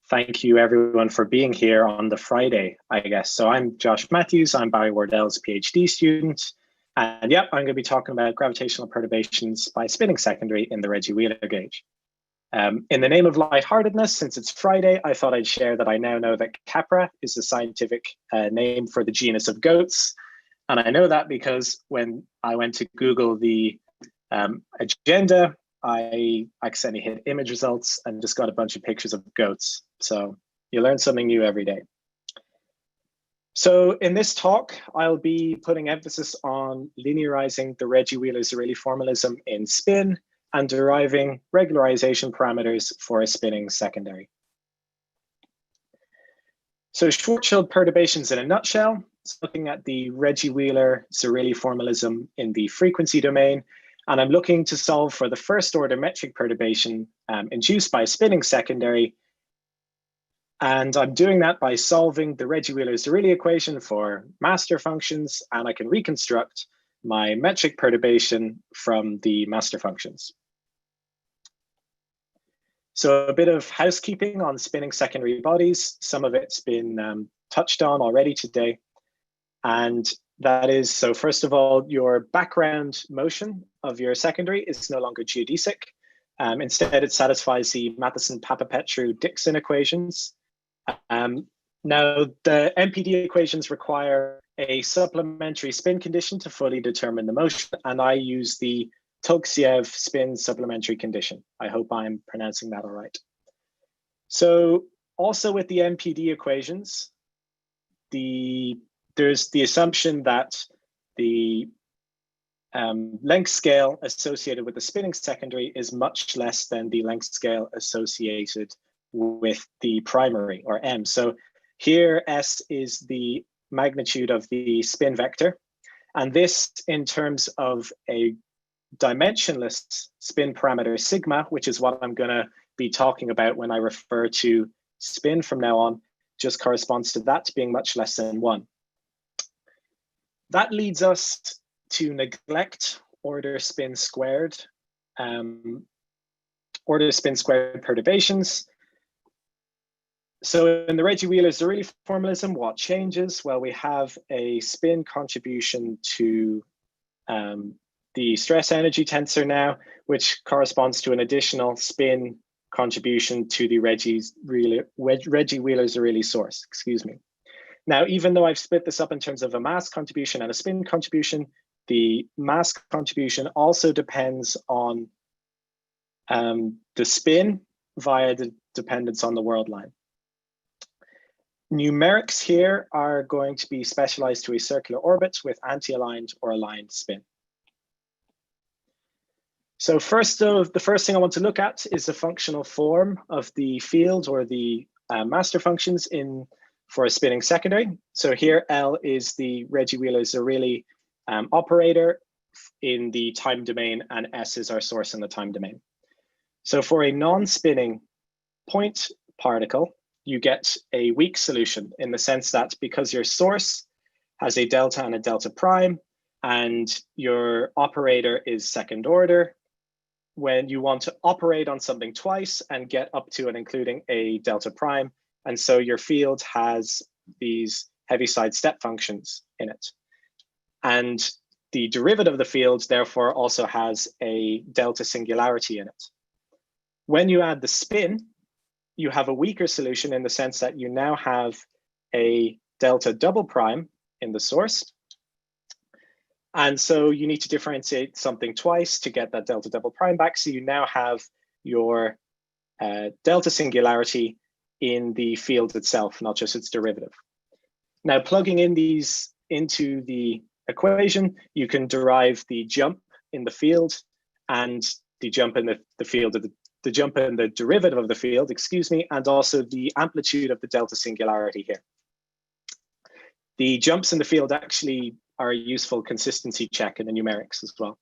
thank you everyone for being here on the Friday, I guess. So I'm Josh Mathews, I'm Barry Wardell's PhD student, and yep, I'm going to be talking about gravitational perturbations by spinning secondary in the Reggie-Wheeler gauge. In the name of lightheartedness, since it's Friday, I thought I'd share that I now know that Capra is the scientific name for the genus of goats. And I know that because when I went to Google the agenda, I accidentally hit image results and just got a bunch of pictures of goats. So you learn something new every day. So in this talk, I'll be putting emphasis on linearizing the Reggie-Wheeler-Zerilli formalism in spin and deriving regularization parameters for a spinning secondary. So Schwarzschild perturbations in a nutshell, it's looking at the Reggie-Wheeler-Zerilli formalism in the frequency domain, and I'm looking to solve for the first order metric perturbation induced by a spinning secondary. And I'm doing that by solving the Reggie-Wheeler-Zerilli equation for master functions, and I can reconstruct my metric perturbation from the master functions. So a bit of housekeeping on spinning secondary bodies. Some of it's been touched on already today. And that is, so first of all, your background motion of your secondary is no longer geodesic. Instead, it satisfies the Matheson-Papapetrou-Dixon equations. Now, the MPD equations require a supplementary spin condition to fully determine the motion, and I use the Tolksiev spin supplementary condition. I hope I'm pronouncing that all right. So also with the MPD equations, there's the assumption that the length scale associated with the spinning secondary is much less than the length scale associated with the primary, or M. So here S is the magnitude of the spin vector. And this, in terms of a dimensionless spin parameter sigma, which is what I'm going to be talking about when I refer to spin from now on, just corresponds to that being much less than 1. That leads us to neglect order spin squared perturbations. So in the Reggie-Wheeler-Zerilli formalism, what changes? Well, we have a spin contribution to the stress energy tensor now, which corresponds to an additional spin contribution to the Reggie-Wheeler-Zerilli source, excuse me. Now, even though I've split this up in terms of a mass contribution and a spin contribution, the mass contribution also depends on the spin via the dependence on the world line. Numerics here are going to be specialized to a circular orbit with anti-aligned or aligned spin. So the first thing I want to look at is the functional form of the field or the master functions for a spinning secondary. So here L is the Reggie-Wheeler-Zerilli operator in the time domain, and S is our source in the time domain. So for a non-spinning point particle, you get a weak solution in the sense that because your source has a delta and a delta prime, and your operator is second order, when you want to operate on something twice and get up to and including a delta prime, and so your field has these heaviside step functions in it. And the derivative of the field therefore also has a delta singularity in it. When you add the spin, you have a weaker solution in the sense that you now have a delta double prime in the source. And so you need to differentiate something twice to get that delta double prime back. So you now have your delta singularity in the field itself, not just its derivative. Now, plugging in these into the equation, you can derive the jump in the field and the jump in the field of the jump in the derivative of the field, excuse me, and also the amplitude of the delta singularity here. The jumps in the field actually are a useful consistency check in the numerics as well.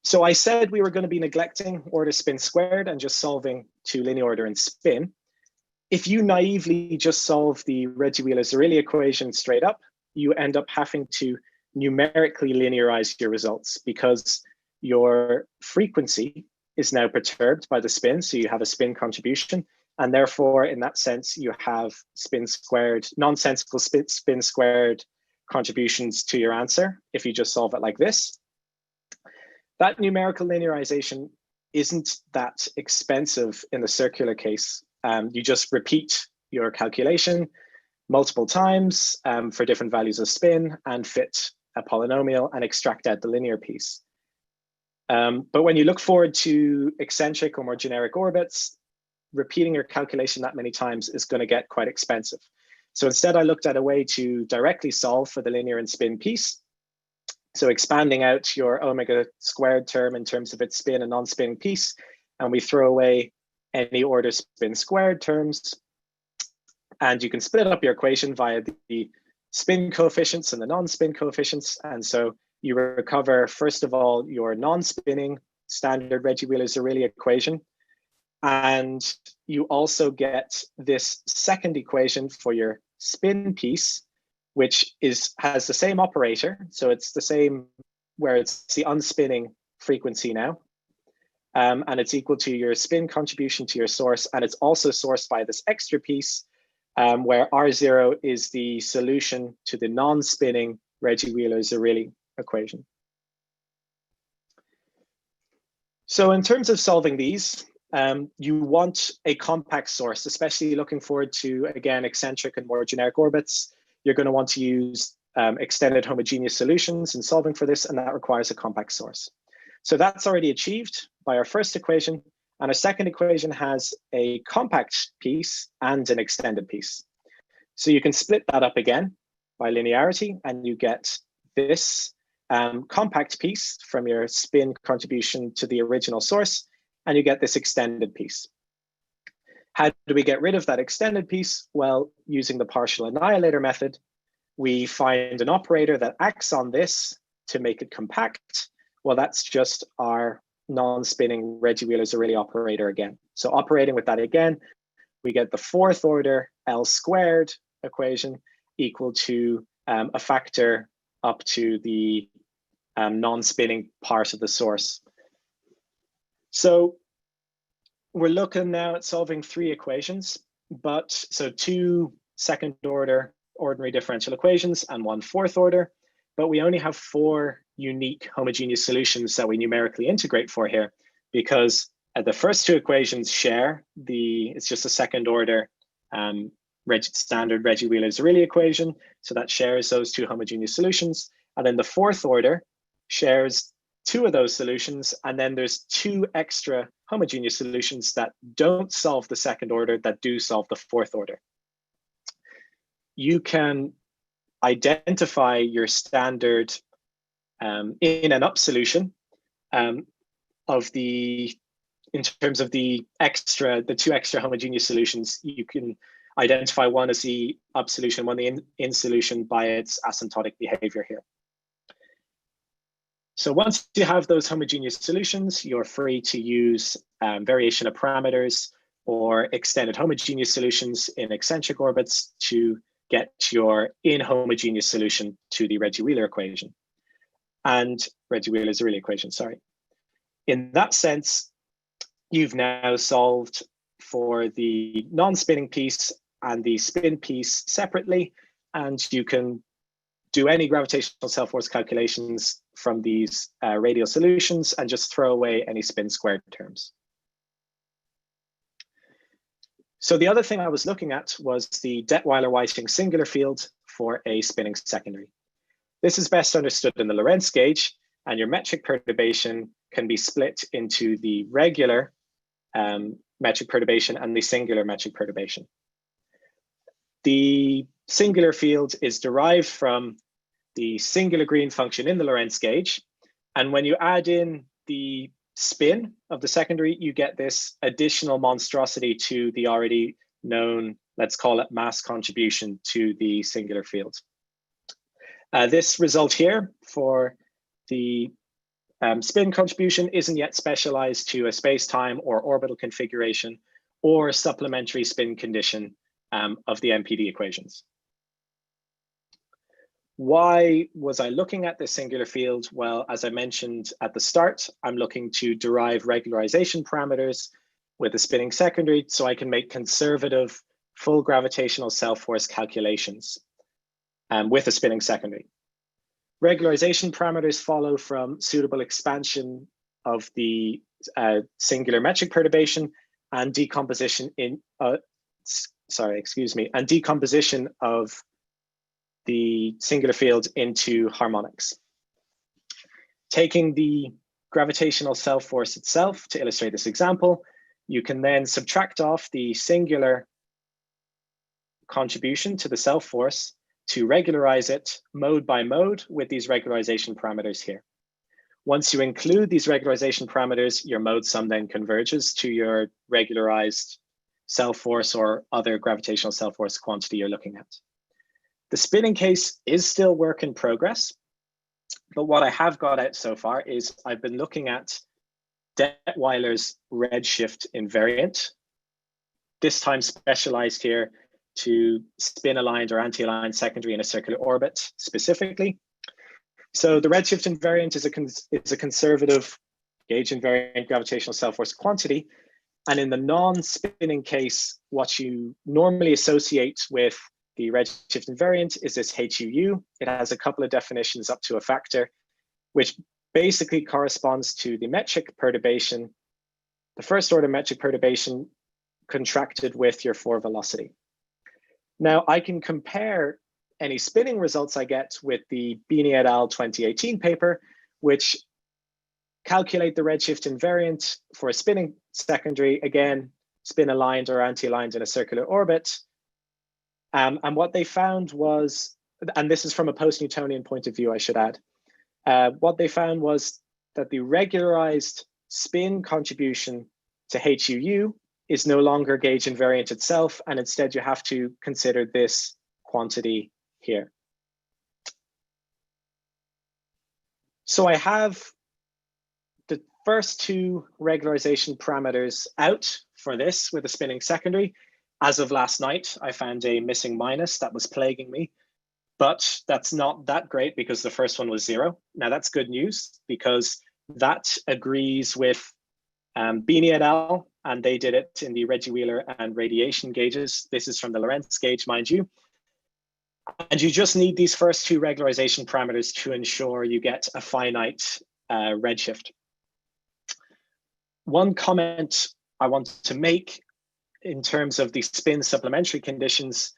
So I said we were going to be neglecting order spin squared and just solving to linear order and spin. If you naively just solve the Reggie-Wheeler-Zarrilli equation straight up, you end up having to numerically linearize your results because your frequency is now perturbed by the spin, so you have a spin contribution, and therefore, in that sense, you have spin squared, nonsensical spin squared contributions to your answer if you just solve it like this. That numerical linearization isn't that expensive in the circular case. You just repeat your calculation multiple times for different values of spin and fit a polynomial and extract out the linear piece. But when you look forward to eccentric or more generic orbits, repeating your calculation that many times is going to get quite expensive. So instead, I looked at a way to directly solve for the linear and spin piece. So expanding out your omega squared term in terms of its spin and non-spinning piece, and we throw away any order spin squared terms. And you can split up your equation via the spin coefficients and the non-spin coefficients. And so you recover, first of all, your non-spinning standard Reggie-Wheeler-Zarrilli equation. And you also get this second equation for your spin piece, which has the same operator. So it's the same where it's the unspinning frequency now. And it's equal to your spin contribution to your source. And it's also sourced by this extra piece where R0 is the solution to the non-spinning Reggie-Wheeler-Zarrilli equation. So in terms of solving these, you want a compact source, especially looking forward to, again, eccentric and more generic orbits. You're going to want to use extended homogeneous solutions in solving for this, and that requires a compact source. So that's already achieved by our first equation, and our second equation has a compact piece and an extended piece. So you can split that up again by linearity, and you get this compact piece from your spin contribution to the original source, and you get this extended piece. How do we get rid of that extended piece? Well, using the partial annihilator method, we find an operator that acts on this to make it compact. Well, that's just our non-spinning Reggie-Wheeler-Zarrilli operator again. So operating with that again, we get the fourth order L squared equation equal to a factor up to the non-spinning part of the source. So we're looking now at solving three equations, so two second order ordinary differential equations and one fourth order, but we only have four unique homogeneous solutions that we numerically integrate for here, because the first two equations share it's just a second order standard Reggie-Wheeler-Zarrilli equation, so that shares those two homogeneous solutions. And then the fourth order shares two of those solutions, and then there's two extra homogeneous solutions that don't solve the second order, that do solve the fourth order. You can identify your standard in and up solution in terms of the two extra homogeneous solutions. You can identify one as the up solution, one the in solution by its asymptotic behavior here. So once you have those homogeneous solutions, you're free to use variation of parameters or extended homogeneous solutions in eccentric orbits to get your inhomogeneous solution to the Reggie-Wheeler equation and Reggie-Wheeler-Zarrilli equation, sorry. In that sense, you've now solved for the non-spinning piece and the spin piece separately, and you can do any gravitational self-force calculations from these radial solutions and just throw away any spin squared terms. So the other thing I was looking at was the Detweiler-Whiting singular field for a spinning secondary. This is best understood in the Lorentz gauge, and your metric perturbation can be split into the regular metric perturbation and the singular metric perturbation. The singular field is derived from the singular green function in the Lorentz gauge, and when you add in the spin of the secondary, you get this additional monstrosity to the already known, let's call it, mass contribution to the singular field. This result here for the spin contribution isn't yet specialized to a space-time or orbital configuration or supplementary spin condition of the MPD equations. Why was I looking at this singular field? Well, as I mentioned at the start, I'm looking to derive regularization parameters with a spinning secondary so I can make conservative full gravitational self-force calculations with a spinning secondary. Regularization parameters follow from suitable expansion of the singular metric perturbation and decomposition and decomposition of the singular field into harmonics. Taking the gravitational self-force itself to illustrate this example, you can then subtract off the singular contribution to the self-force to regularize it mode by mode with these regularization parameters here. Once you include these regularization parameters, your mode sum then converges to your regularized self-force or other gravitational self-force quantity you're looking at. The spinning case is still work in progress, but what I have got out so far is I've been looking at Detweiler's redshift invariant, this time specialized here to spin-aligned or anti-aligned secondary in a circular orbit specifically. So the redshift invariant is a conservative gauge invariant gravitational self-force quantity. And in the non-spinning case, what you normally associate with the redshift invariant is this HUU. It has a couple of definitions up to a factor, which basically corresponds to the metric perturbation, the first order metric perturbation contracted with your forward velocity. Now I can compare any spinning results I get with the Bini et al. 2018 paper, which calculate the redshift invariant for a spinning secondary, again, spin aligned or anti-aligned in a circular orbit. And what they found was, and this is from a post-Newtonian point of view, I should add, what they found was that the regularized spin contribution to HUU is no longer gauge invariant itself, and instead you have to consider this quantity here. So I have the first two regularization parameters out for this with a spinning secondary. As of last night, I found a missing minus that was plaguing me, but that's not that great because the first one was 0. Now that's good news because that agrees with Bini et al. And they did it in the Reggie Wheeler and radiation gauges. This is from the Lorentz gauge, mind you. And you just need these first two regularization parameters to ensure you get a finite redshift. One comment I want to make in terms of the spin supplementary conditions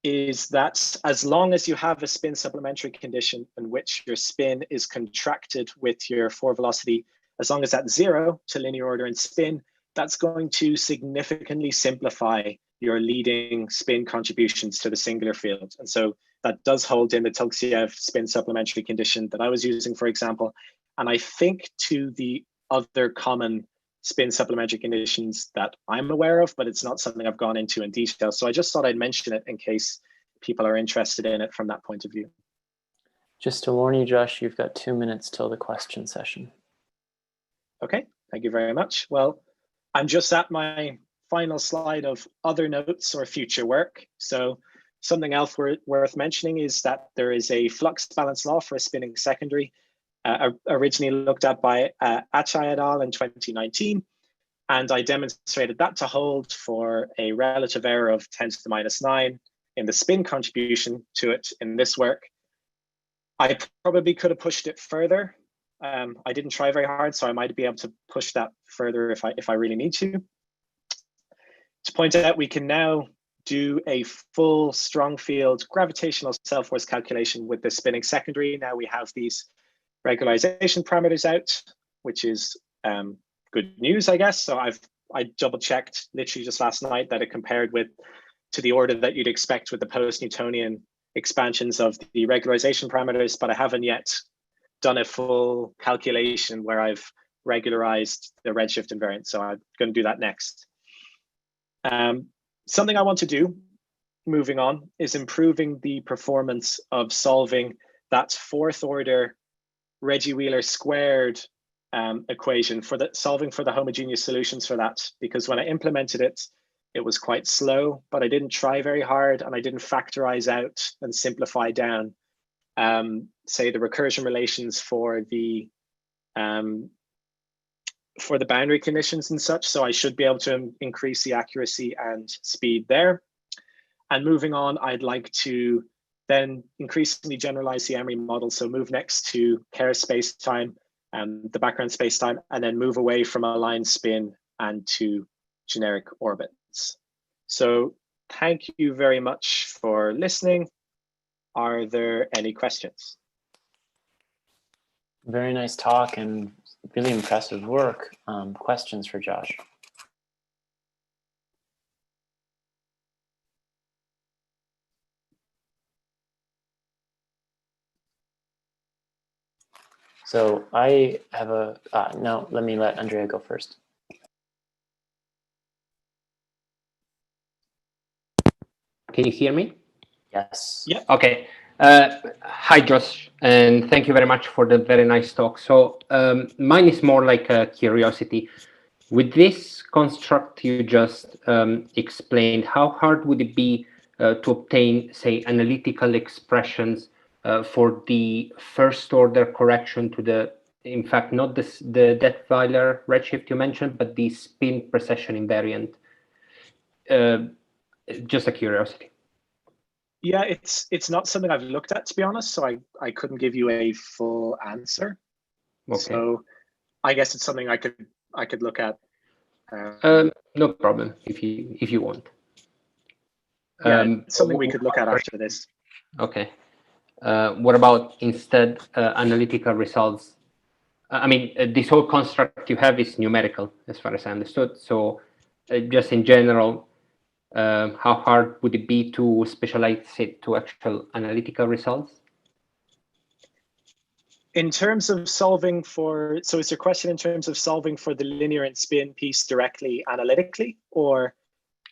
is that as long as you have a spin supplementary condition in which your spin is contracted with your forward velocity, as long as that's 0 to linear order in spin, that's going to significantly simplify your leading spin contributions to the singular field. And so that does hold in the Tulksiev spin supplementary condition that I was using, for example. And I think to the other common spin supplementary conditions that I'm aware of, but it's not something I've gone into in detail. So I just thought I'd mention it in case people are interested in it from that point of view. Just to warn you, Josh, you've got 2 minutes till the question session. Okay, thank you very much. Well, I'm just at my final slide of other notes or future work. So something else worth mentioning is that there is a flux balance law for a spinning secondary, originally looked at by Achai et al. In 2019. And I demonstrated that to hold for a relative error of 10⁻⁹ in the spin contribution to it in this work. I probably could have pushed it further. I didn't try very hard, so I might be able to push that further if I really need to. To point out, we can now do a full strong field gravitational self-force calculation with the spinning secondary. Now we have these regularization parameters out, which is good news, I guess. So I double checked literally just last night that it compared to the order that you'd expect with the post-Newtonian expansions of the regularization parameters, but I haven't yet done a full calculation where I've regularized the redshift invariant. So I'm going to do that next. Something I want to do, moving on, is improving the performance of solving that fourth order Reggie-Wheeler squared equation solving for the homogeneous solutions for that, because when I implemented it, it was quite slow, but I didn't try very hard and I didn't factorize out and simplify down, say, the recursion relations for the boundary conditions and such. So I should be able to increase the accuracy and speed there. And moving on, I'd like to then increasingly generalize the Emery model. So move next to Kerr spacetime, the background spacetime, and then move away from aligned spin and to generic orbits. So thank you very much for listening. Are there any questions? Very nice talk and really impressive work. Questions for Josh? So I have no, let me let Andrea go first. Can you hear me? Yes. Yeah. Okay. Hi, Josh, and thank you very much for the very nice talk. So mine is more like a curiosity. With this construct you just explained, how hard would it be to obtain, say, analytical expressions for the first order correction to the, in fact, not the Detweiler redshift you mentioned, but the spin precession invariant? Just a curiosity. Yeah, it's not something I've looked at, to be honest, so I couldn't give you a full answer. Okay. So I guess it's something I could look at. No problem if you want. Yeah, it's something we could look at after this. Okay. What about instead analytical results? I mean, this whole construct you have is numerical, as far as I understood. So just in general, how hard would it be to specialize it to actual analytical results? In terms of solving for, so is your question in terms of solving for the linear and spin piece directly analytically, or?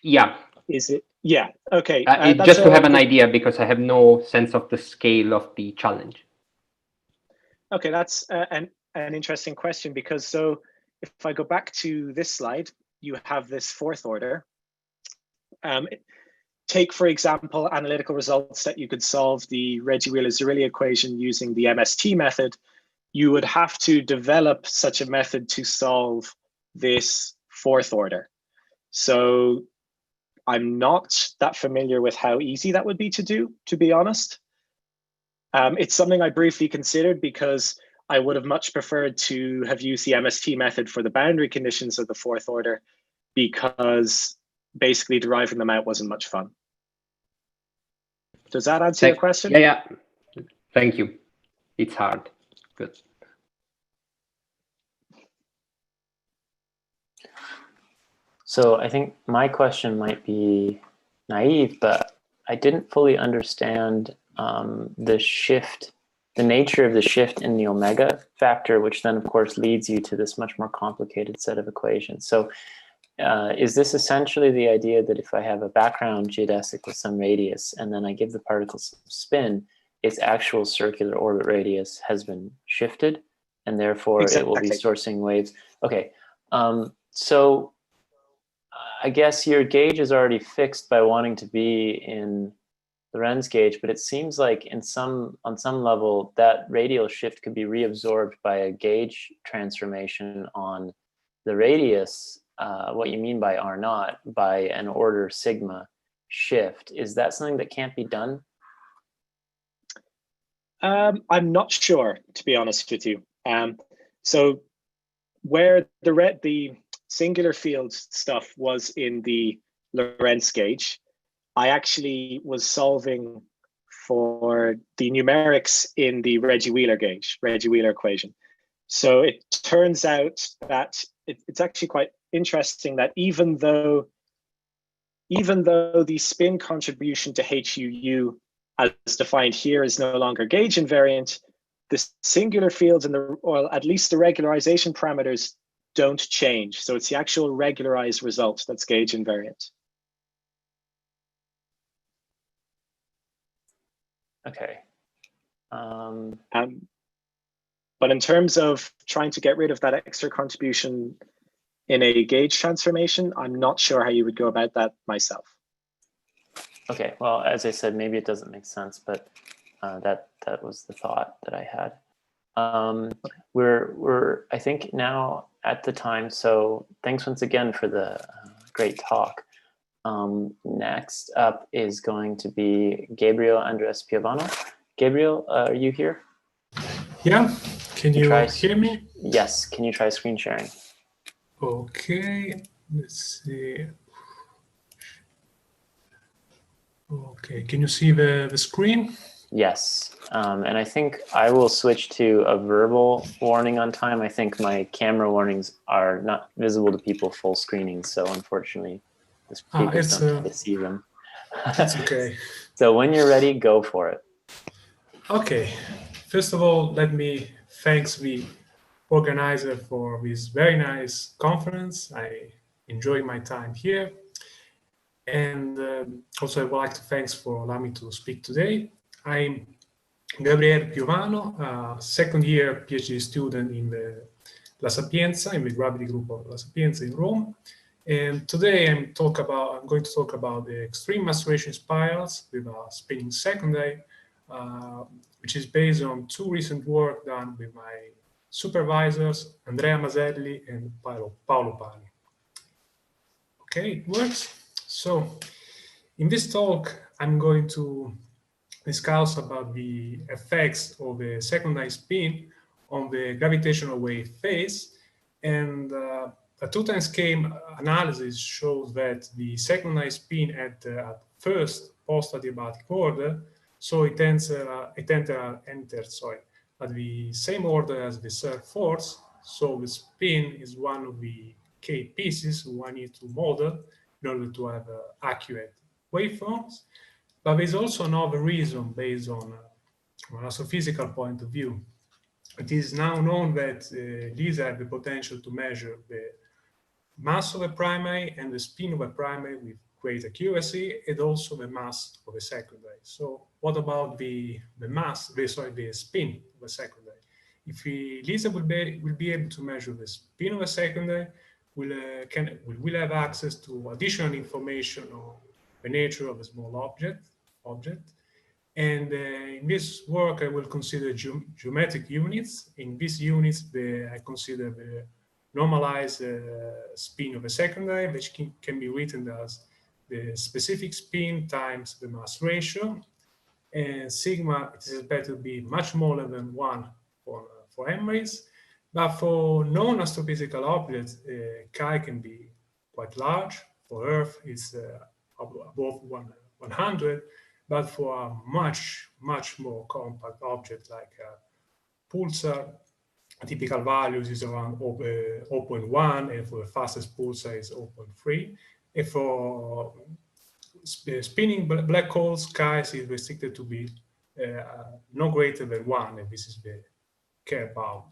Yeah. Is it? Yeah, okay. Just to have an idea, because I have no sense of the scale of the challenge. Okay, that's an interesting question, because so if I go back to this slide, you have this fourth order. Take, for example, analytical results that you could solve the Reggie-Wheeler-Zerilli equation using the MST method. You would have to develop such a method to solve this fourth order. So I'm not that familiar with how easy that would be to do, to be honest. It's something I briefly considered because I would have much preferred to have used the MST method for the boundary conditions of the fourth order, because basically deriving them out wasn't much fun. Does that answer your question? Yeah. Thank you. It's hard. Good. So I think my question might be naive, but I didn't fully understand the shift, the nature of the shift in the omega factor, which then of course leads you to this much more complicated set of equations. So is this essentially the idea that if I have a background geodesic with some radius and then I give the particle some spin, its actual circular orbit radius has been shifted and therefore it will be sourcing waves? Okay, so I guess your gauge is already fixed by wanting to be in the Lorentz gauge, but it seems like on some level that radial shift could be reabsorbed by a gauge transformation on the radius, what you mean by R0, by an order sigma shift. Is that something that can't be done? I'm not sure, to be honest with you. So where the singular field stuff was in the Lorentz gauge, I actually was solving for the numerics in the Reggie-Wheeler gauge, Reggie-Wheeler equation. So it turns out that it's actually quite interesting that even though the spin contribution to HUU as defined here is no longer gauge invariant, the singular fields and or at least the regularization parameters don't change. So it's the actual regularized result that's gauge invariant. Okay. But in terms of trying to get rid of that extra contribution in a gauge transformation, I'm not sure how you would go about that myself. Okay, well, as I said, maybe it doesn't make sense, but that was the thought that I had. We're I think now at the time, so thanks once again for the great talk. Next up is going to be Gabriel Andres Piovano. Gabriel, are you here? Yeah, can you hear me? Yes, can you try screen sharing? Okay, let's see. Okay, can you see the screen? Yes, and I think I will switch to a verbal warning on time. I think my camera warnings are not visible to people full screening, so unfortunately, the speakers don't get to see them. It's okay. So when you're ready, go for it. Okay, first of all, let me thank the organizer for this very nice conference. I enjoyed my time here. And also I would like to thanks for allowing me to speak today. I'm Gabriel Piovano, second year PhD student in the La Sapienza, in the gravity group of La Sapienza in Rome. And today I'm going to talk about the extreme maceration spirals with a spinning secondary, which is based on two recent work done with my supervisors, Andrea Maselli and Paolo Pani. Okay, it works. So in this talk, I'm going to discuss about the effects of the secondary spin on the gravitational wave phase. And a two-timescale analysis shows that the secondary spin at first post-adiabatic order, so it enters at the same order as the third force. So the spin is one of the K pieces one needs to model in order to have accurate waveforms. But there's also another reason based on an astrophysical point of view. It is now known that these have the potential to measure the mass of a primary and the spin of a primary with great accuracy, and also the mass of a secondary. So what about the spin of a secondary? If LISA will be able to measure the spin of a secondary, we'll have access to additional information on the nature of a small object. And in this work, I will consider geometric units. In these units, I consider the normalized spin of a secondary, which can be written as the specific spin times the mass ratio. And sigma, it is expected to be much smaller than 1 for M rays. But for non-astrophysical objects, chi can be quite large. For Earth, it's above 100. But for a much more compact object like a pulsar, typical values is around 0.1, and for the fastest pulsar is 0.3. And for spinning black holes, chi is restricted to be no greater than 1, and this is the Kerr bound.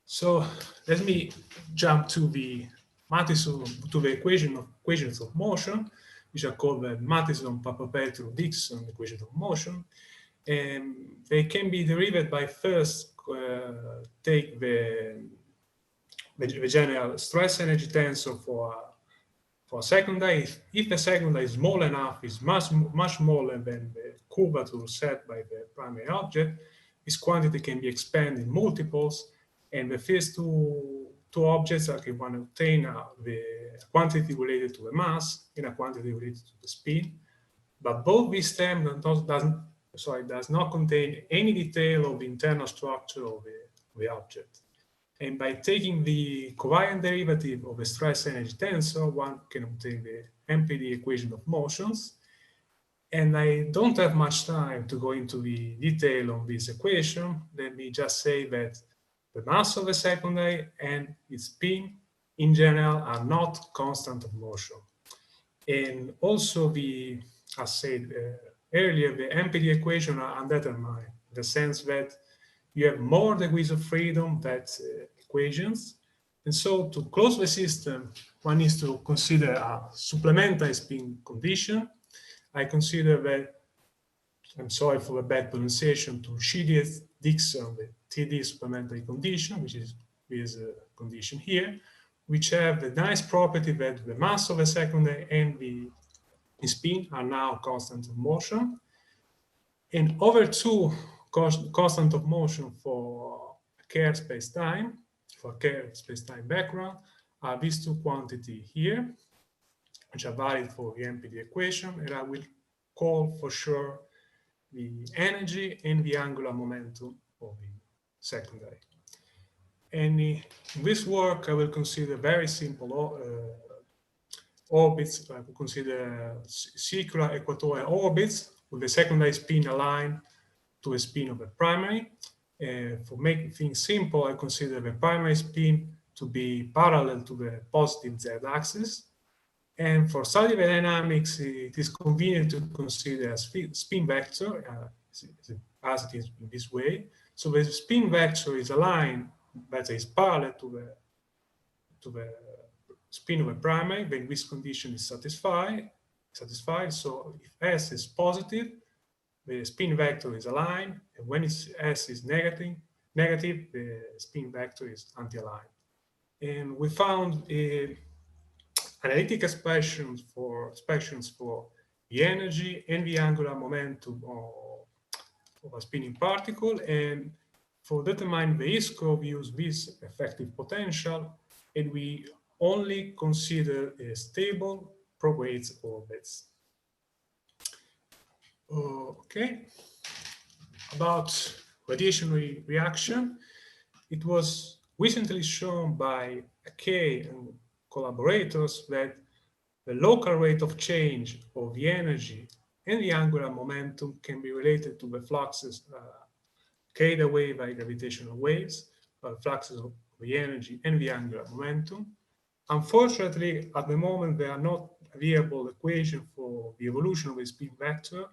So let me jump to the equations of motion, which are called the Matheson-Papapetrou-Dixon equations of motion. And they can be derived by first take the general stress energy tensor for a secondary. If the secondary is small enough, is much smaller than the curvature set by the primary object, this quantity can be expanded in multiples, and the first two objects are going to obtain the quantity related to the mass and a quantity related to the spin. But both these terms so it does not contain any detail of the internal structure of the object. And by taking the covariant derivative of a stress energy tensor, one can obtain the MPD equation of motions. And I don't have much time to go into the detail of this equation. Let me just say that the mass of a secondary and its spin in general are not constant of motion. And also as said earlier, the MPD equation are undetermined, in the sense that you have more degrees of freedom than equations. And so to close the system, one needs to consider a supplementary spin condition. I consider that, I'm sorry for the bad pronunciation, to Dixon, the TD supplementary condition, which is this condition here, which have the nice property that the mass of a secondary and the spin are now constant of motion. And over two constant of motion for Kerr spacetime, for Kerr spacetime background, are these two quantities here, which are valid for the MPD equation, and I will call for sure the energy and the angular momentum of the secondary. And in this work, I will consider very simple orbits. I will consider circular equatorial orbits with the secondary spin aligned to the spin of the primary. For making things simple, I consider the primary spin to be parallel to the positive z-axis. And for study the dynamics, it is convenient to consider a spin vector as it is in this way. So the spin vector is aligned, that is parallel to the spin of a primary, when this condition is satisfied. So if S is positive, the spin vector is aligned, and when S is negative, the spin vector is anti-aligned. And we found analytic expressions for the energy and the angular momentum of a spinning particle, and for determining the ISCO, we use this effective potential, and we only consider stable prograde orbits. Okay, about radiation reaction, it was recently shown by Kay and collaborators that the local rate of change of the energy and the angular momentum can be related to the fluxes carried away by gravitational waves, fluxes of the energy and the angular momentum. Unfortunately, at the moment, there are not viable equations for the evolution of a spin vector,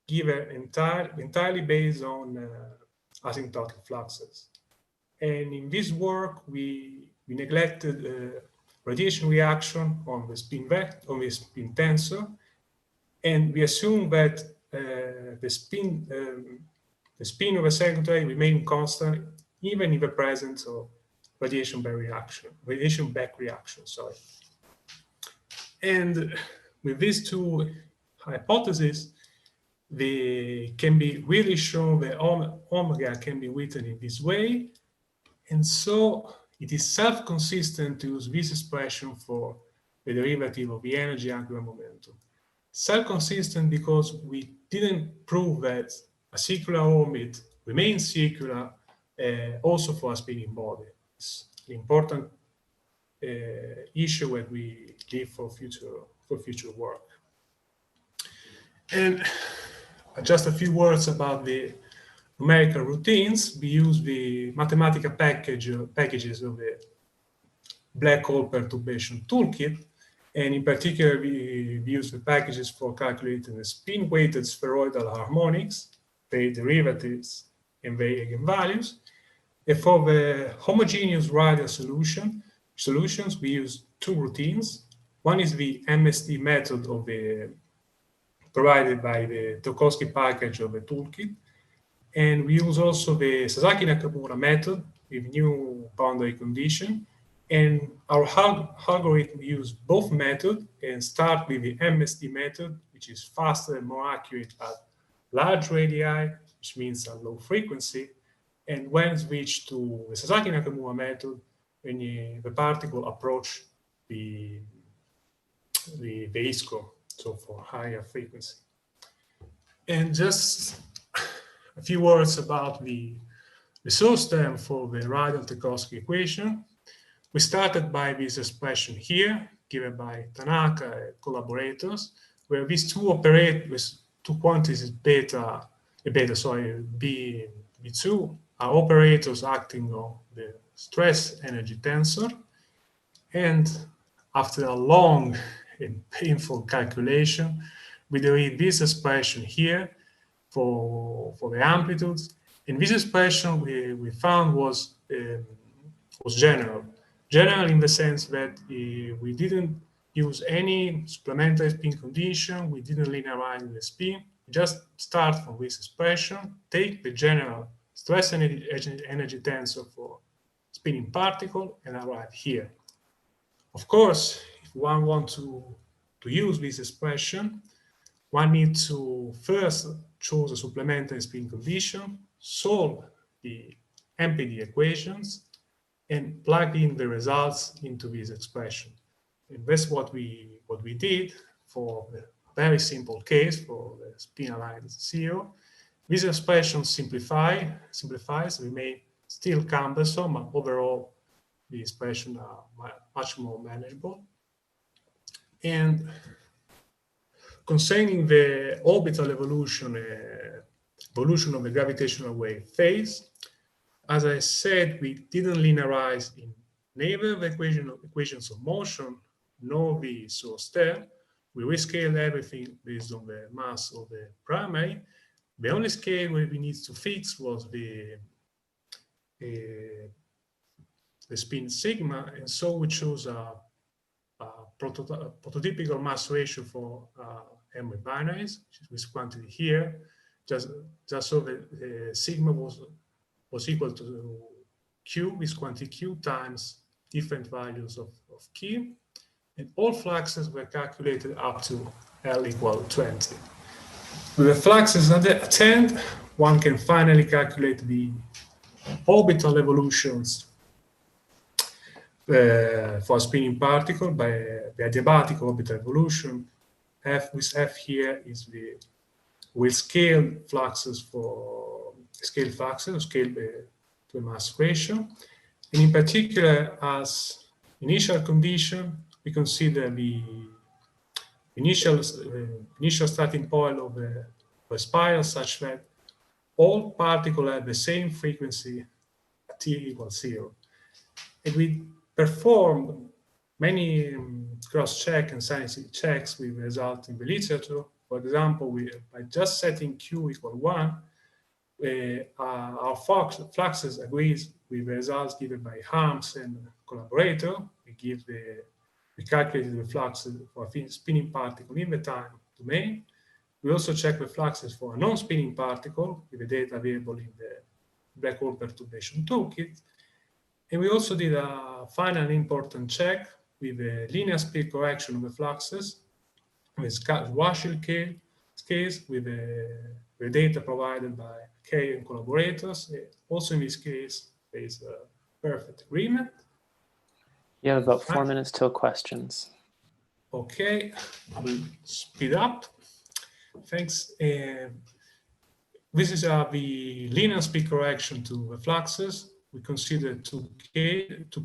given entirely based on asymptotic fluxes. And in this work, we neglected radiation reaction on the spin vector, on the spin tensor, and we assume that the spin of a secondary remain constant even in the presence of radiation back reaction. Sorry. And with these two hypotheses, they can be really shown that omega can be written in this way, and so it is self-consistent to use this expression for the derivative of the energy angular momentum. Self-consistent because we didn't prove that a circular orbit remains circular also for a spinning body. It's an important issue that we leave for future work. And just a few words about the numerical routines. We use the mathematical packages of the black hole perturbation toolkit, and in particular, we use the packages for calculating the spin-weighted spheroidal harmonics, their derivatives, and their eigenvalues. And for the homogeneous radial solutions, we use two routines. One is the MST method of provided by the Tokowski package of the toolkit. And we use also the Sasaki-Nakamura method with new boundary condition. And our algorithm use both methods and start with the MST method, which is faster and more accurate at large radii, which means a low frequency. And when switch to the Sasaki-Nakamura method, when the particle approach the ISCO, so for higher frequency. And just a few words about the source term for the radial-Tarkovsky equation. We started by this expression here, given by Tanaka and collaborators, where these two operate with two quantities B and B2 are operators acting on the stress energy tensor. And after a long and painful calculation, we derive this expression here for the amplitudes. And this expression we found was general. General in the sense that we didn't use any supplementary spin condition, we didn't linearize the spin, we just start from this expression, take the general stress energy tensor for spinning particle and arrive here. Of course, if one wants to use this expression, one needs to first choose a supplementary spin condition, solve the MPD equations, and plug in the results into this expression. And that's what we did for the very simple case for the spin aligned 0. This expression simplifies, remain still cumbersome, but overall the expressions are much more manageable. And concerning the orbital evolution of the gravitational wave phase, as I said, we didn't linearize in neither the equations of motion nor the source term. We rescaled everything based on the mass of the primary. The only scale where we need to fix was the spin sigma, and so we chose a prototypical mass ratio for M with binaries, which is this quantity here, just so the sigma was equal to Q, this quantity Q, times different values of Q, and all fluxes were calculated up to L equal 20. With the fluxes at 10, one can finally calculate the orbital evolutions for a spinning particle by the adiabatic orbital evolution. With F here is we scale fluxes to a mass ratio. And in particular, as initial condition, we consider the initial starting point of a spiral such that all particles have the same frequency at t equals 0. And we performed many cross-check and scientific checks with results in the literature. For example, by just setting Q equal 1, our fluxes agrees with the results given by Harms and collaborator. We calculated the fluxes for a spinning particle in the time domain. We also check the fluxes for a non-spinning particle with the data available in the black hole perturbation toolkit. And we also did a final important check with the linear speed correction of the fluxes with Schwarzschild case with the data provided by Kay and collaborators. Also in this case, there is a perfect agreement. You have about 4 minutes till questions. Okay, I will speed up. Thanks. This is the linear speed correction to the fluxes. We consider two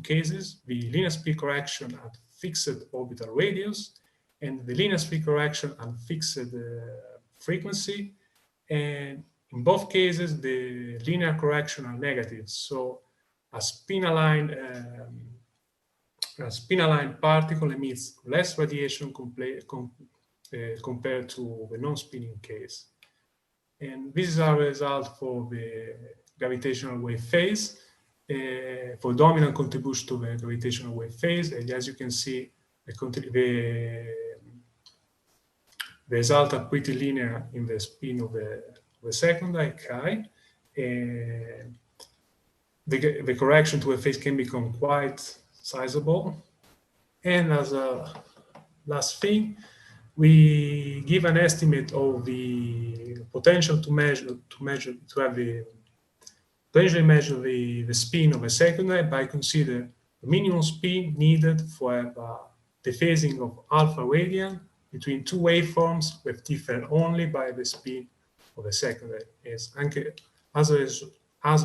cases, the linear speed correction at fixed orbital radius and the linear speed correction at fixed frequency. And in both cases, the linear correction are negative. So a spin-aligned particle emits less radiation compared to the non-spinning case. And this is our result for the gravitational wave phase, for dominant contribution to the gravitational wave phase. And as you can see, the results are pretty linear in the spin of the secondary chi. And the correction to a phase can become quite sizable. And as a last thing, we give an estimate of the potential to measure the spin of a secondary by considering the minimum spin needed for the phasing of alpha radian between two waveforms that differ only by the spin a secondary. As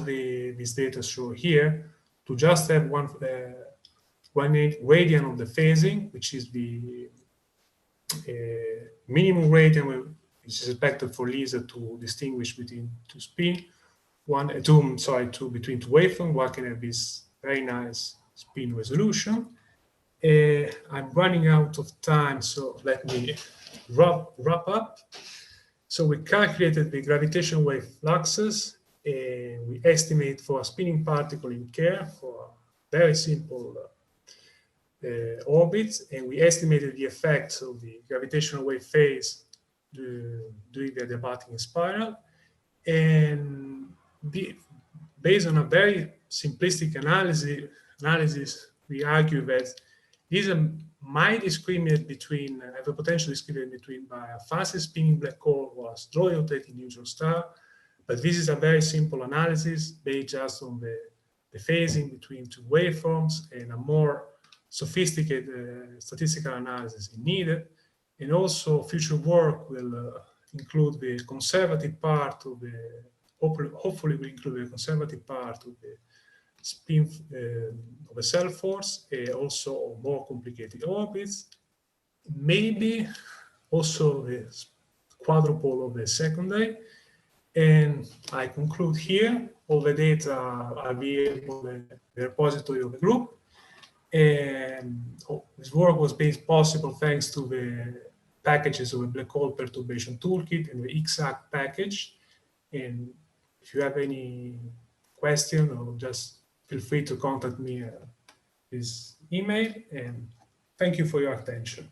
this data show here, to just have one radian of the phasing, which is the minimum radian which is expected for laser to distinguish between two between two waveforms. One can have this very nice spin resolution. I'm running out of time, so let me wrap up. So we calculated the gravitational wave fluxes, and we estimate for a spinning particle in Kerr for very simple orbits, and we estimated the effects of the gravitational wave phase during the adiabatic spiral. And based on a very simplistic analysis, we argue that these might discriminate between, have a potential discriminate between by a fast spinning black hole or a slowly rotating neutron star. But this is a very simple analysis based just on the phasing between two waveforms, and a more sophisticated statistical analysis is needed. And also future work will include the conservative part of the, hopefully will include the conservative part of the spin of a cell force, also more complicated orbits, maybe also the quadrupole of the secondary. And I conclude here. All the data are available in the repository of the group. And this work was made possible thanks to the packages of the Black Hole Perturbation Toolkit and the exact package. And if you have any question, or just feel free to contact me at this email. And thank you for your attention.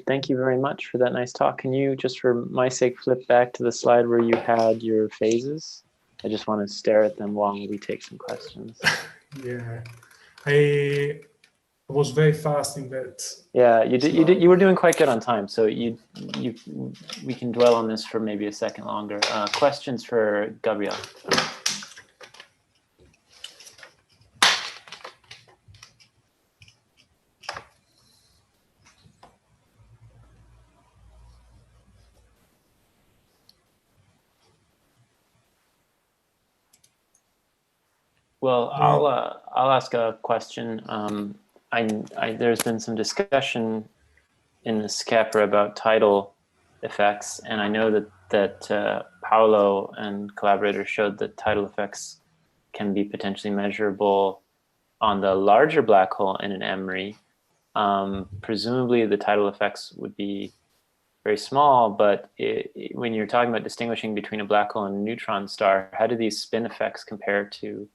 Thank you very much for that nice talk. Can you, just for my sake, flip back to the slide where you had your phases? I just want to stare at them while we take some questions. Yeah, I was very fast in that. Yeah, you were doing quite good on time. So we can dwell on this for maybe a second longer. Questions for Gabriel? Well, I'll ask a question. There's been some discussion in this Capra about tidal effects, and I know that Paolo and collaborators showed that tidal effects can be potentially measurable on the larger black hole in an emery. Presumably, the tidal effects would be very small, but when you're talking about distinguishing between a black hole and a neutron star, how do these spin effects compare to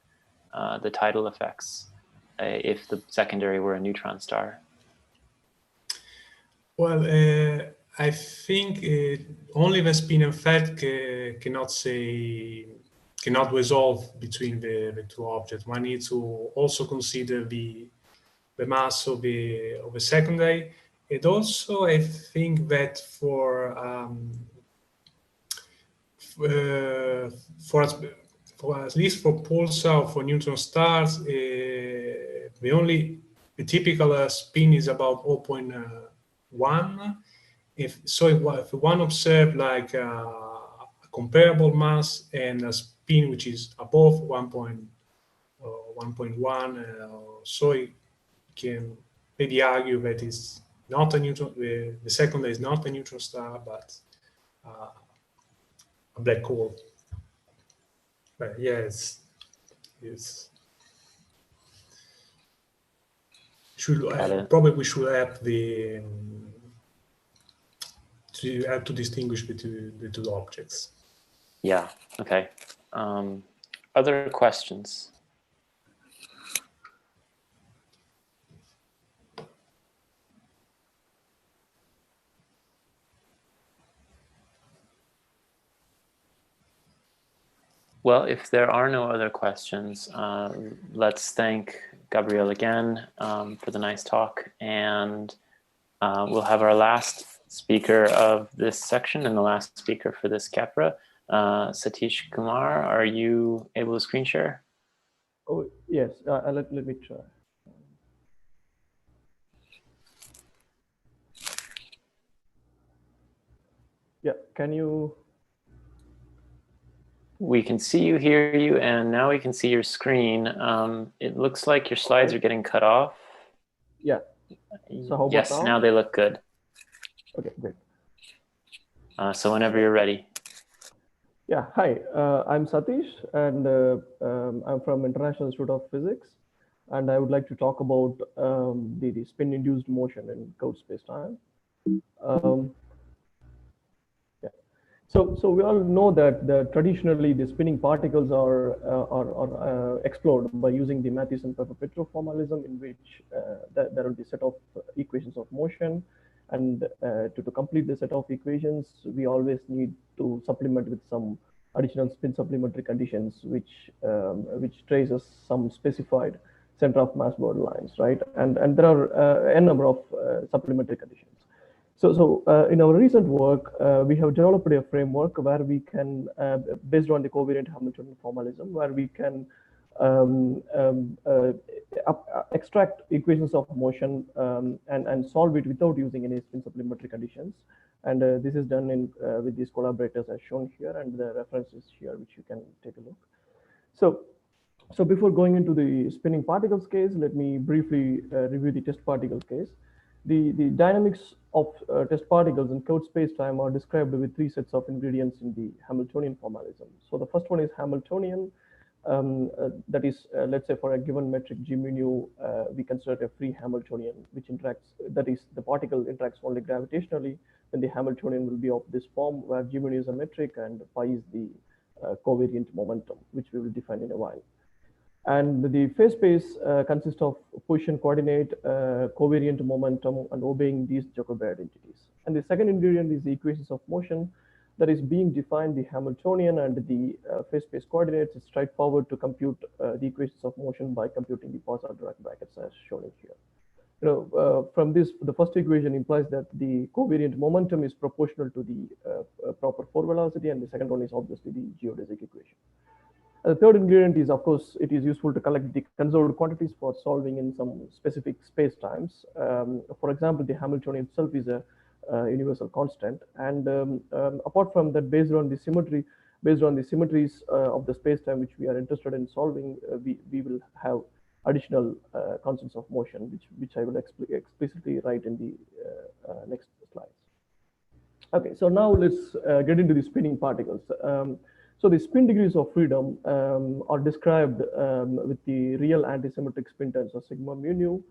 the tidal effects if the secondary were a neutron star? Well, I think only the spin effect cannot resolve between the two objects. One needs to also consider the mass of the secondary. And also, I think that for at least for pulsar, for neutron stars, the typical spin is about 0.1. If one observes like a comparable mass and a spin which is above 1.1, so it can maybe argue that it's not a neutron. The secondary is not a neutron star, but a black hole. But yes, probably we should have to distinguish between the two objects. Yeah. Okay. Other questions? Well, if there are no other questions, let's thank Gabriel again for the nice talk. And we'll have our last speaker of this section and the last speaker for this Capra. Satish Kumar, are you able to screen share? Oh, yes. Let me try. Yeah, can you? We can see you, hear you, and now we can see your screen. It looks like your slides are getting cut off. Yeah. So how about yes, now they look good. Okay, great. So whenever you're ready. Yeah, hi, I'm Satish, and I'm from International Institute of Physics, and I would like to talk about the spin-induced motion in curved space-time. Yeah. So we all know that traditionally the spinning particles are explored by using the Mathews and Perturbations formalism, in which there will be a set of equations of motion, and to complete the set of equations, we always need to supplement with some additional spin supplementary conditions, which traces some specified center of mass borderlines, right? And there are n number of supplementary conditions. So in our recent work, we have developed a framework where we can, based on the covariant Hamiltonian formalism, where we can extract equations of motion and solve it without using any spin supplementary conditions. And this is done in with these collaborators as shown here, and the references here, which you can take a look. So before going into the spinning particles case, let me briefly review the test particles case. The dynamics of test particles in curved spacetime are described with three sets of ingredients in the Hamiltonian formalism. So the first one is Hamiltonian. That is, let's say for a given metric G mu nu, we consider a free Hamiltonian, which interacts, that is, the particle interacts only gravitationally, then the Hamiltonian will be of this form, where G mu nu is a metric and pi is the covariant momentum, which we will define in a while. And the phase space consists of position coordinate, covariant momentum, and obeying these Jacobi identities. And the second ingredient is the equations of motion, that is being defined the Hamiltonian and the phase space coordinates. It's straightforward to compute the equations of motion by computing the Poisson-Dirac brackets as shown in here. You know, from this, the first equation implies that the covariant momentum is proportional to the proper force velocity, and the second one is obviously the geodesic equation. The third ingredient is, of course, it is useful to collect the conserved quantities for solving in some specific space-times. For example, the Hamiltonian itself is a universal constant, and apart from that, based on the symmetries of the space-time which we are interested in solving, we will have additional constants of motion, which I will explicitly write in the next slides. Okay, so now let's get into the spinning particles. So the spin degrees of freedom are described with the real antisymmetric spin tensor sigma mu nu,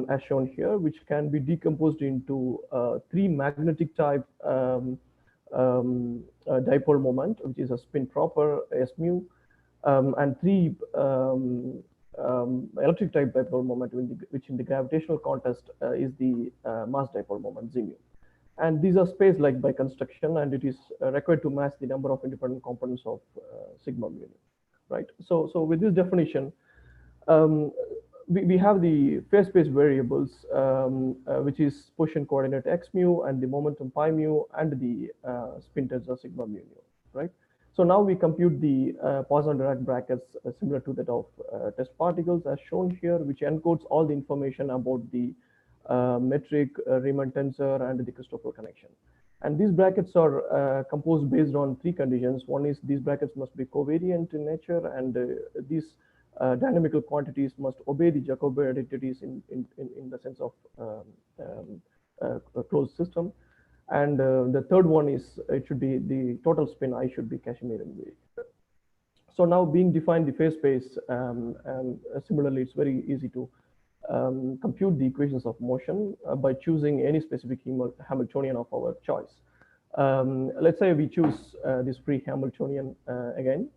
as shown here, which can be decomposed into three magnetic type dipole moment, which is a spin proper S mu, and three electric type dipole moment, which in the gravitational context is the mass dipole moment Z mu. And these are spaced like by construction, and it is required to match the number of independent components of sigma mu, right? So with this definition, we have the phase space variables, which is position coordinate x mu and the momentum pi mu and the spin tensor sigma mu, right? So now we compute the Poisson-Dirac brackets similar to that of test particles as shown here, which encodes all the information about the metric, Riemann tensor, and the Christoffel connection. And these brackets are composed based on three conditions. One is these brackets must be covariant in nature, and these dynamical quantities must obey the Jacobi identities in the sense of a closed system. And the third one is it should be the total spin I should be Cashmere wave. So now being defined the phase space, similarly, it's very easy to compute the equations of motion by choosing any specific Hamiltonian of our choice. Let's say we choose this free Hamiltonian again,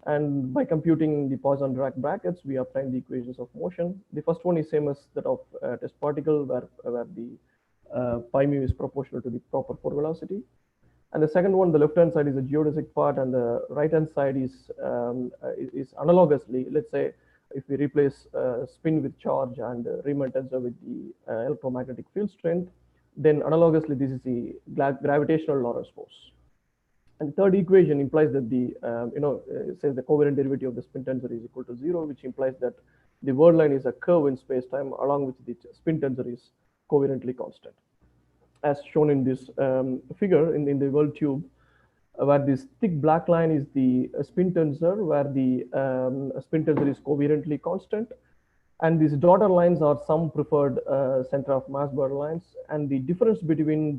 and by computing the Poisson-Dirac brackets, we obtain the equations of motion. The first one is same as that of test particle, where the pi mu is proportional to the proper force velocity. And the second one, the left-hand side is the geodesic part, and the right-hand side is analogously, let's say, if we replace spin with charge and Riemann tensor with the electromagnetic field strength, then analogously, this is the gravitational Lorentz force. And the third equation implies that the, says the covariant derivative of the spin tensor is equal to 0, which implies that the word line is a curve in space-time along with the spin tensor is covariantly constant. as shown in this figure in the world tube, where this thick black line is the spin tensor, where the spin tensor is covariantly constant. And these dotted lines are some preferred center of mass world lines. And the difference between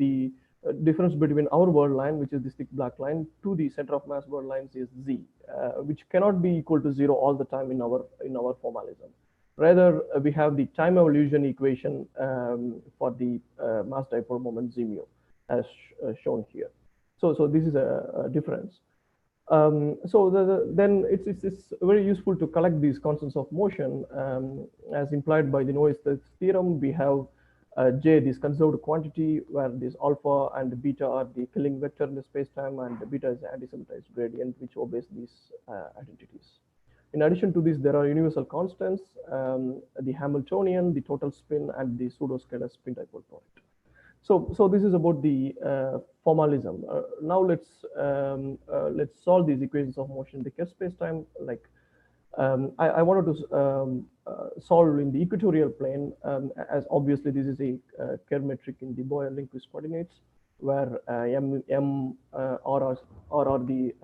our world line, which is this thick black line, to the center of mass world lines is z, which cannot be equal to 0 all the time in our formalism. Rather, we have the time evolution equation for the mass dipole moment z mu, as shown here. So this is a difference. Then it's very useful to collect these constants of motion, as implied by the Noether's theorem. We have J, this conserved quantity, where this alpha and beta are the killing vector in the spacetime, and beta is the anti-symmetrized gradient, which obeys these identities. In addition to this, there are universal constants, the Hamiltonian, the total spin, and the pseudo-scalar spin dipole point. So this is about the formalism. Now let's solve these equations of motion in the Kerr spacetime. Like I wanted to solve in the equatorial plane, as obviously this is a Kerr metric in the Boyer-Lindquist coordinates, where m r are the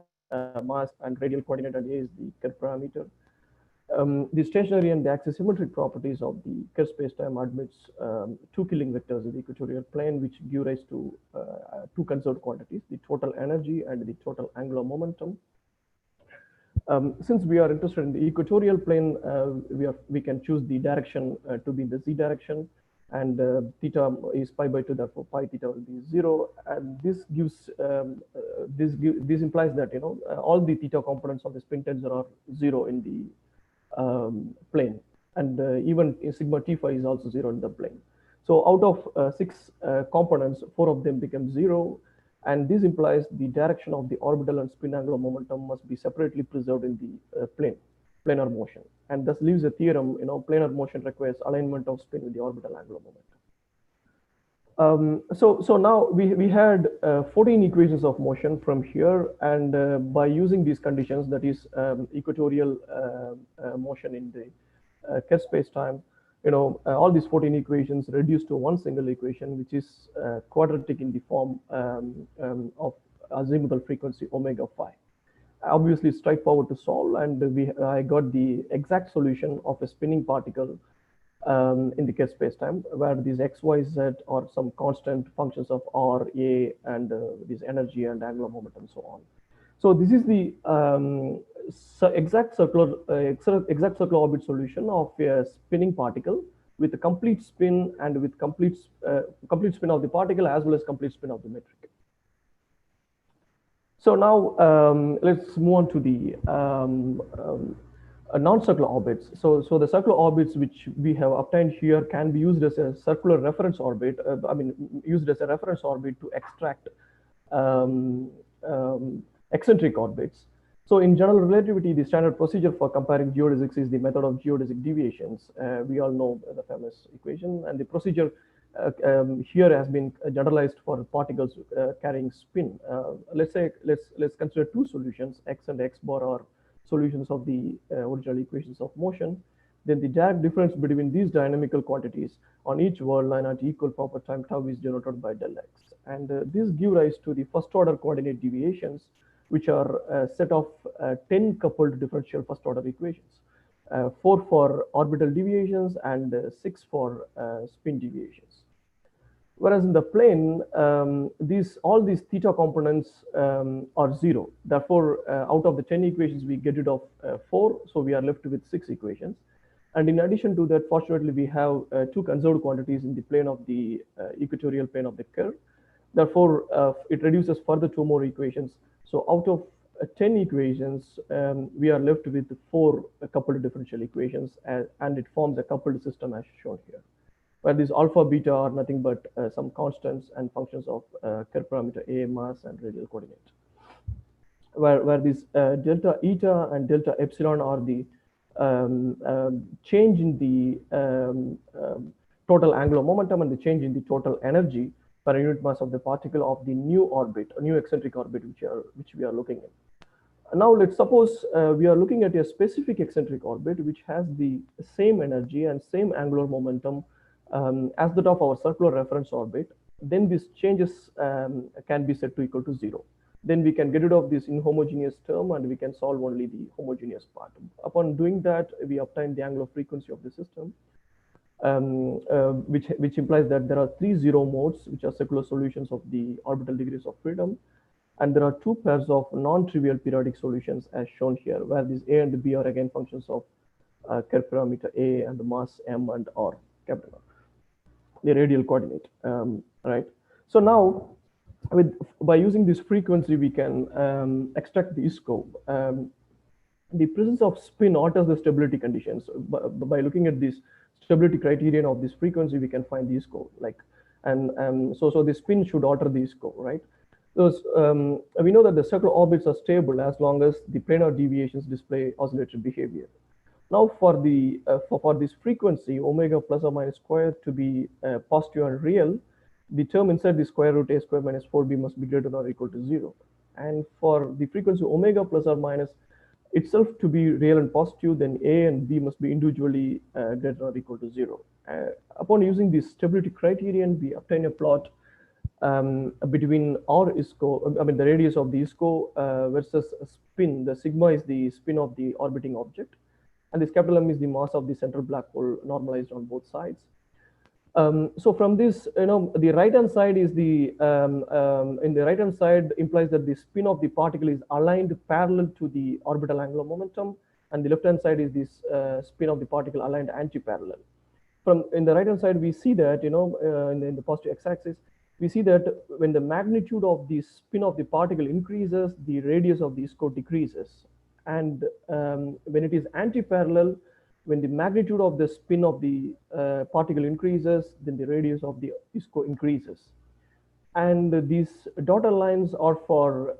mass and radial coordinate, and a is the Kerr parameter. The stationary and the axisymmetric properties of the Kerr spacetime admits two killing vectors in the equatorial plane, which give rise to two conserved quantities, the total energy and the total angular momentum. Since we are interested in the equatorial plane, we can choose the direction to be the z direction, and theta is pi by 2, therefore pi theta will be 0. And this gives this implies that all the theta components of the spin tensor are 0 in the plane, and even sigma t phi is also 0 in the plane. So out of 6 components, 4 of them become 0, and this implies the direction of the orbital and spin angular momentum must be separately preserved in the planar motion, and thus leaves a theorem. Planar motion requires alignment of spin with the orbital angular momentum. So now we had 14 equations of motion from here, and by using these conditions, that is equatorial motion in the Kerr spacetime, all these 14 equations reduce to one single equation, which is quadratic in the form of azimuthal frequency omega phi. Obviously, it's straightforward to solve, and I got the exact solution of a spinning particle in the Kerr spacetime, where these x, y, z are some constant functions of r, a, and this energy and angular momentum, and so on. So this is the exact circular orbit solution of a spinning particle with a complete spin, and with complete spin of the particle as well as complete spin of the metric. So now let's move on to the non-circular orbits. So the circular orbits which we have obtained here can be used as a circular reference orbit. Used as a reference orbit to extract eccentric orbits. So in general relativity, the standard procedure for comparing geodesics is the method of geodesic deviations. We all know the famous equation, and the procedure here has been generalized for particles carrying spin. Let's consider two solutions, x and x bar are solutions of the original equations of motion. Then the direct difference between these dynamical quantities on each world line at equal proper time tau is denoted by del x. And this gives rise to the first order coordinate deviations, which are a set of 10 coupled differential first order equations, 4 for orbital deviations and 6 for spin deviations. Whereas in the plane, all these theta components are 0. Therefore, out of the 10 equations, we get rid of 4. So we are left with 6 equations. And in addition to that, fortunately, we have 2 conserved quantities in the plane of the equatorial plane of the Kerr. Therefore, it reduces further 2 more equations. So out of 10 equations, we are left with 4 coupled differential equations, and it forms a coupled system as shown here, where these alpha, beta are nothing but some constants and functions of Kerr parameter A, mass, and radial coordinate. Where these delta eta and delta epsilon are the change in the total angular momentum and the change in the total energy per unit mass of the particle of the new orbit, a new eccentric orbit, which we are looking at. Now let's suppose we are looking at a specific eccentric orbit which has the same energy and same angular momentum as that of our circular reference orbit, then these changes can be set to equal to 0. Then we can get rid of this inhomogeneous term and we can solve only the homogeneous part. Upon doing that, we obtain the angular frequency of the system, which implies that there are 3 zero modes, which are secular solutions of the orbital degrees of freedom. And there are 2 pairs of non-trivial periodic solutions as shown here, where these A and B are again functions of Kerr parameter A and the mass M and R, capital R, the radial coordinate, right? So now, by using this frequency, we can extract the ISCO. The presence of spin alters the stability conditions. By looking at this stability criterion of this frequency, we can find the ISCO. So the spin should alter the ISCO, right? We know that the circular orbits are stable as long as the planar deviations display oscillatory behavior. Now, for this frequency, omega plus or minus square to be positive and real, the term inside the square root a square minus 4b must be greater than or equal to 0. And for the frequency omega plus or minus itself to be real and positive, then a and b must be individually greater than or equal to 0. Upon using this stability criterion, we obtain a plot between r ISCO, I mean the radius of the ISCO versus spin. The sigma is the spin of the orbiting object, and this capital M is the mass of the central black hole normalized on both sides. So from this, the right-hand side is the, in the right-hand side implies that the spin of the particle is aligned parallel to the orbital angular momentum, and the left-hand side is this spin of the particle aligned anti-parallel. In the right-hand side, we see that, in the positive x-axis, we see that when the magnitude of the spin of the particle increases, the radius of the ISCO decreases. And when it is anti-parallel, when the magnitude of the spin of the particle increases, then the radius of the ISCO increases. And these dotted lines are for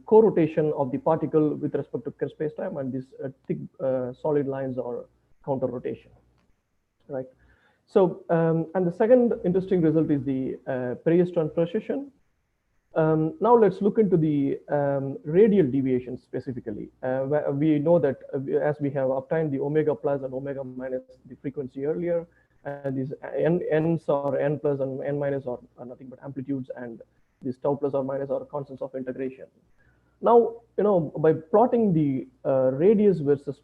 co-rotation of the particle with respect to Kerr spacetime, and these thick solid lines are counter-rotation, right? So, and the second interesting result is the peristron precession. Now let's look into the radial deviation specifically. We know that as we have obtained the omega plus and omega minus the frequency earlier, and these n's or n plus and n minus are nothing but amplitudes, and these tau plus or minus are constants of integration. Now, by plotting the radius versus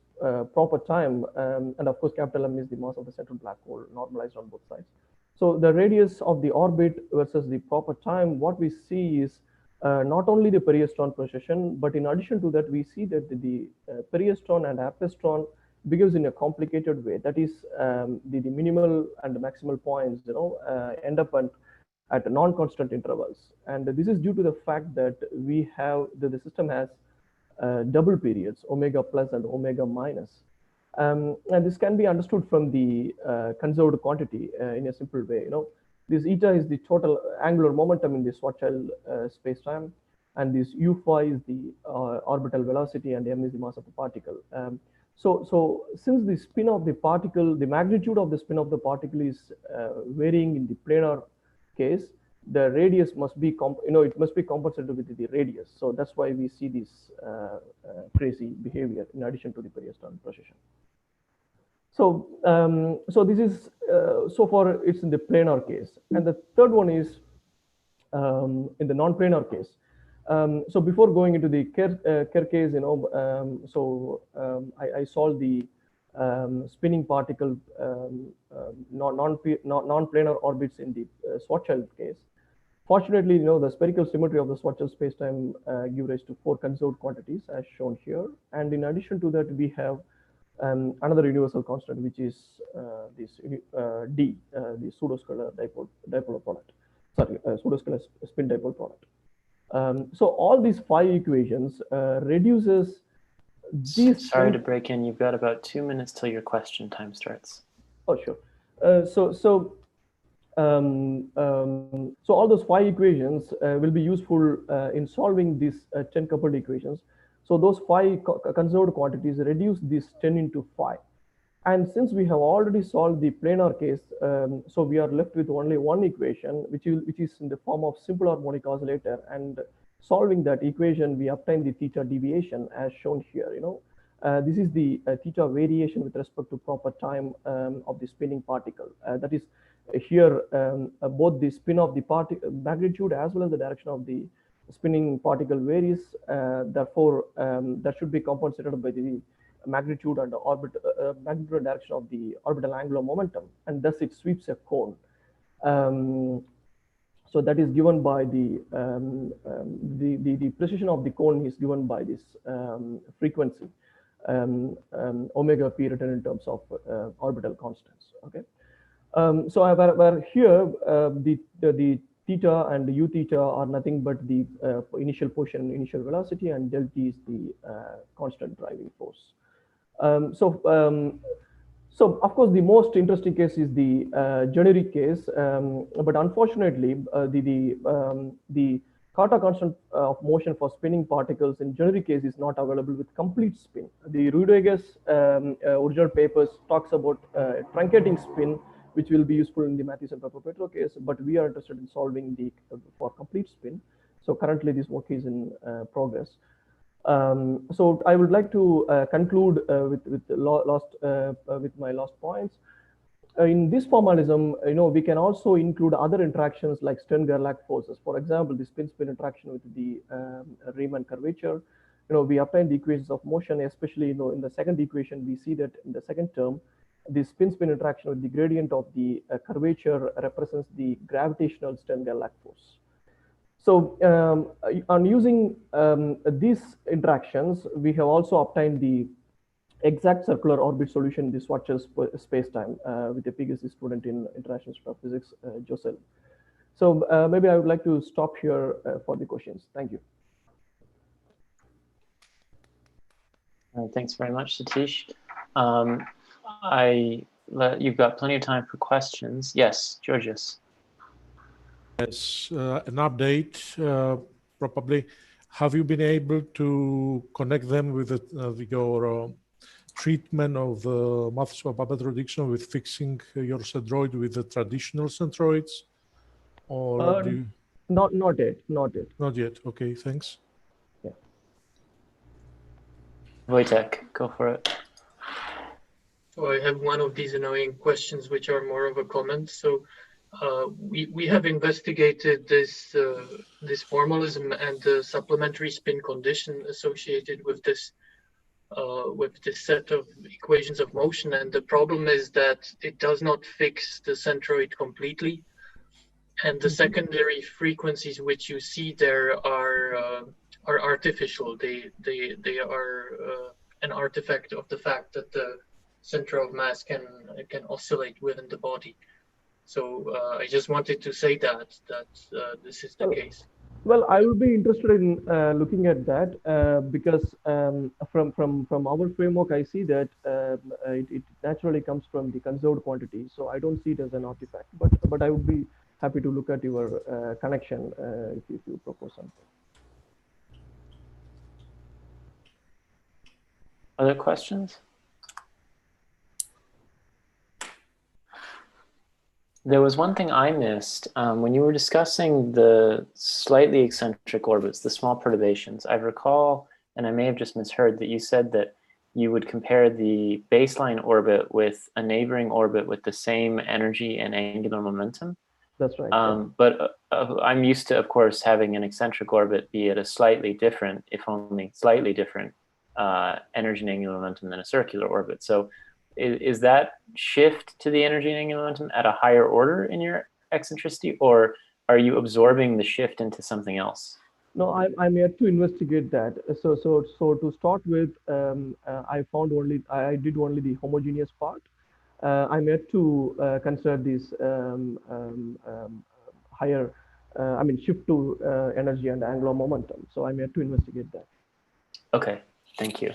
proper time, and of course capital M is the mass of the central black hole normalized on both sides. So the radius of the orbit versus the proper time, what we see is not only the peristron precession, but in addition to that, we see that the peristron and apistron behaves in a complicated way. That is, the minimal and the maximal points, end up at non-constant intervals. And this is due to the fact that we have, the system has double periods, omega plus and omega minus. And this can be understood from the conserved quantity in a simple way. This eta is the total angular momentum in the Schwarzschild spacetime, and this u phi is the orbital velocity, and m is the mass of the particle. So since the spin of the particle, the magnitude of the spin of the particle is varying in the planar case, the radius must be, it must be compensated with the radius. So that's why we see this crazy behavior in addition to the peristron precession. So, so this is, so far it's in the planar case. And the third one is in the non-planar case. So before going into the Kerr case, I solved the spinning particle non-planar orbits in the Schwarzschild case. Fortunately, the spherical symmetry of the Schwarzschild spacetime give rise to 4 conserved quantities as shown here. And in addition to that, we have another universal constant, which is this D, the pseudoscalar dipole product. Sorry, pseudoscalar spin dipole product. So all these 5 equations reduces these. Sorry to break in. You've got about 2 minutes till your question time starts. Oh, sure. So all those 5 equations will be useful in solving these 10 coupled equations. So those 5 conserved quantities reduce this 10 into 5. And since we have already solved the planar case, so we are left with only one equation, which is in the form of simple harmonic oscillator. And solving that equation, we obtain the theta deviation as shown here. This is the theta variation with respect to proper time of the spinning particle. That is, here both the spin of the magnitude as well as the direction of the spinning particle varies. Therefore, that should be compensated by the magnitude and the magnitude and direction of the orbital angular momentum, and thus it sweeps a cone. So that is given by the precision of the cone is given by this frequency, omega p written in terms of orbital constants. Okay. So where here the theta and the u theta are nothing but the initial position, initial velocity, and del t is the constant driving force. So of course the most interesting case is the generic case, but unfortunately the Carter constant of motion for spinning particles in generic case is not available with complete spin. The Rodriguez original papers talks about truncating spin, which will be useful in the Mathews and Petro case, but we are interested in solving the for complete spin. So currently this work is in progress. So I would like to conclude with my last points. In this formalism, we can also include other interactions like Stern-Gerlach forces. For example, the spin-spin interaction with the Riemann curvature. We obtain the equations of motion, especially in the second equation, we see that in the second term, the spin-spin interaction with the gradient of the curvature represents the gravitational Stern-Gerlach force. So on using these interactions, we have also obtained the exact circular orbit solution in the Schwarzschild spacetime with a PhD student in International Institute of Physics, Josel. So maybe I would like to stop here for the questions. Thank you. Thanks very much, Satish. You've got plenty of time for questions. Yes, Georgios. Yes, an update, probably. Have you been able to connect them with your treatment of the Mathews prediction with fixing your centroid with the traditional centroids? Or do you... Not yet. Not yet. Okay, thanks. Yeah. Vojtech, go for it. So I have one of these annoying questions, which are more of a comment. So we have investigated this formalism and the supplementary spin condition associated with this set of equations of motion, and the problem is that it does not fix the centroid completely, and the secondary frequencies which you see there are artificial. They are an artifact of the fact that the center of mass can oscillate within the body. So I just wanted to say that this is the case. Well, I would be interested in looking at that because from our framework, I see that it naturally comes from the conserved quantity. So I don't see it as an artifact. But I would be happy to look at your connection if you propose something. Other questions? There was one thing I missed when you were discussing the slightly eccentric orbits, the small perturbations. I recall, and I may have just misheard, that you said that you would compare the baseline orbit with a neighboring orbit with the same energy and angular momentum. That's right. But I'm used to, of course, having an eccentric orbit be at a slightly different, if only slightly different, energy and angular momentum than a circular orbit. So is that shift to the energy and angular momentum at a higher order in your eccentricity, or are you absorbing the shift into something else? No, I'm yet to investigate that. So to start with, I did only the homogeneous part. I'm yet to consider this higher, shift to energy and angular momentum. So I'm yet to investigate that. Okay, thank you.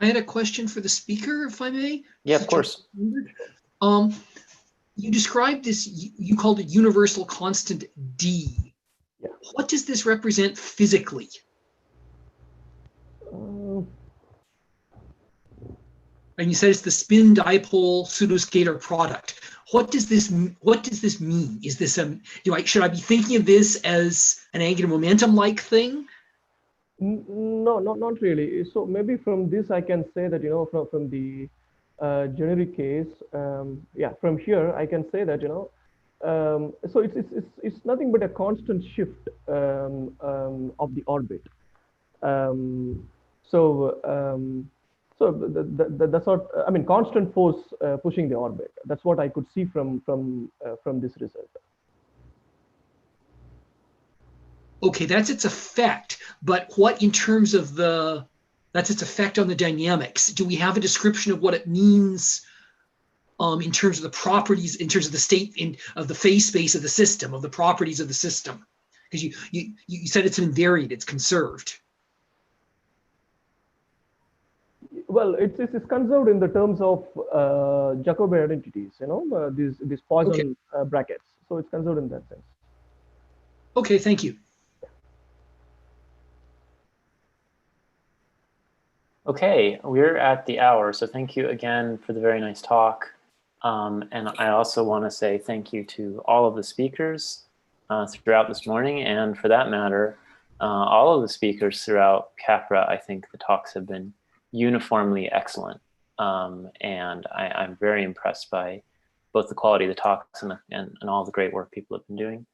I had a question for the speaker, if I may. Yeah, of course. You described this, you called it universal constant D. Yeah. What does this represent physically? And you said it's the spin dipole pseudoscalar product. What does this mean? Is this should I be thinking of this as an angular momentum like thing? No, not really. So maybe from this I can say that from the generic case, yeah, from here I can say that, you know, so it's nothing but a constant shift of the orbit. So that's what I mean. Constant force pushing the orbit. That's what I could see from this result. Okay, that's its effect. But what in terms of that's its effect on the dynamics? Do we have a description of what it means in terms of the properties, in terms of the state of the phase space of the system, of the properties of the system? Because you said it's invariant, it's conserved. Well, it's conserved in the terms of Jacobi identities, you know, these Poisson brackets. So it's conserved in that sense. Okay, thank you. Okay, we're at the hour, so thank you again for the very nice talk. And I also want to say thank you to all of the speakers throughout this morning, and for that matter, all of the speakers throughout Capra. I think the talks have been uniformly excellent, and I'm very impressed by both the quality of the talks and all the great work people have been doing.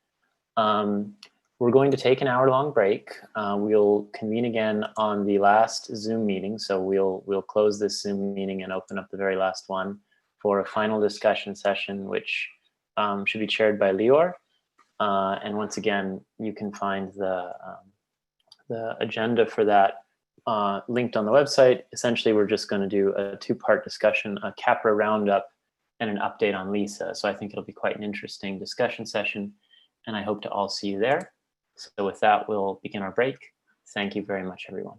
We're going to take an hour-long break. We'll convene again on the last Zoom meeting, so we'll close this Zoom meeting and open up the very last one for a final discussion session, which should be chaired by Lior. And once again, you can find the agenda for that linked on the website. Essentially, we're just going to do a two-part discussion, a Capra roundup and an update on Lisa. So I think it'll be quite an interesting discussion session, and I hope to all see you there. So with that, we'll begin our break. Thank you very much, everyone.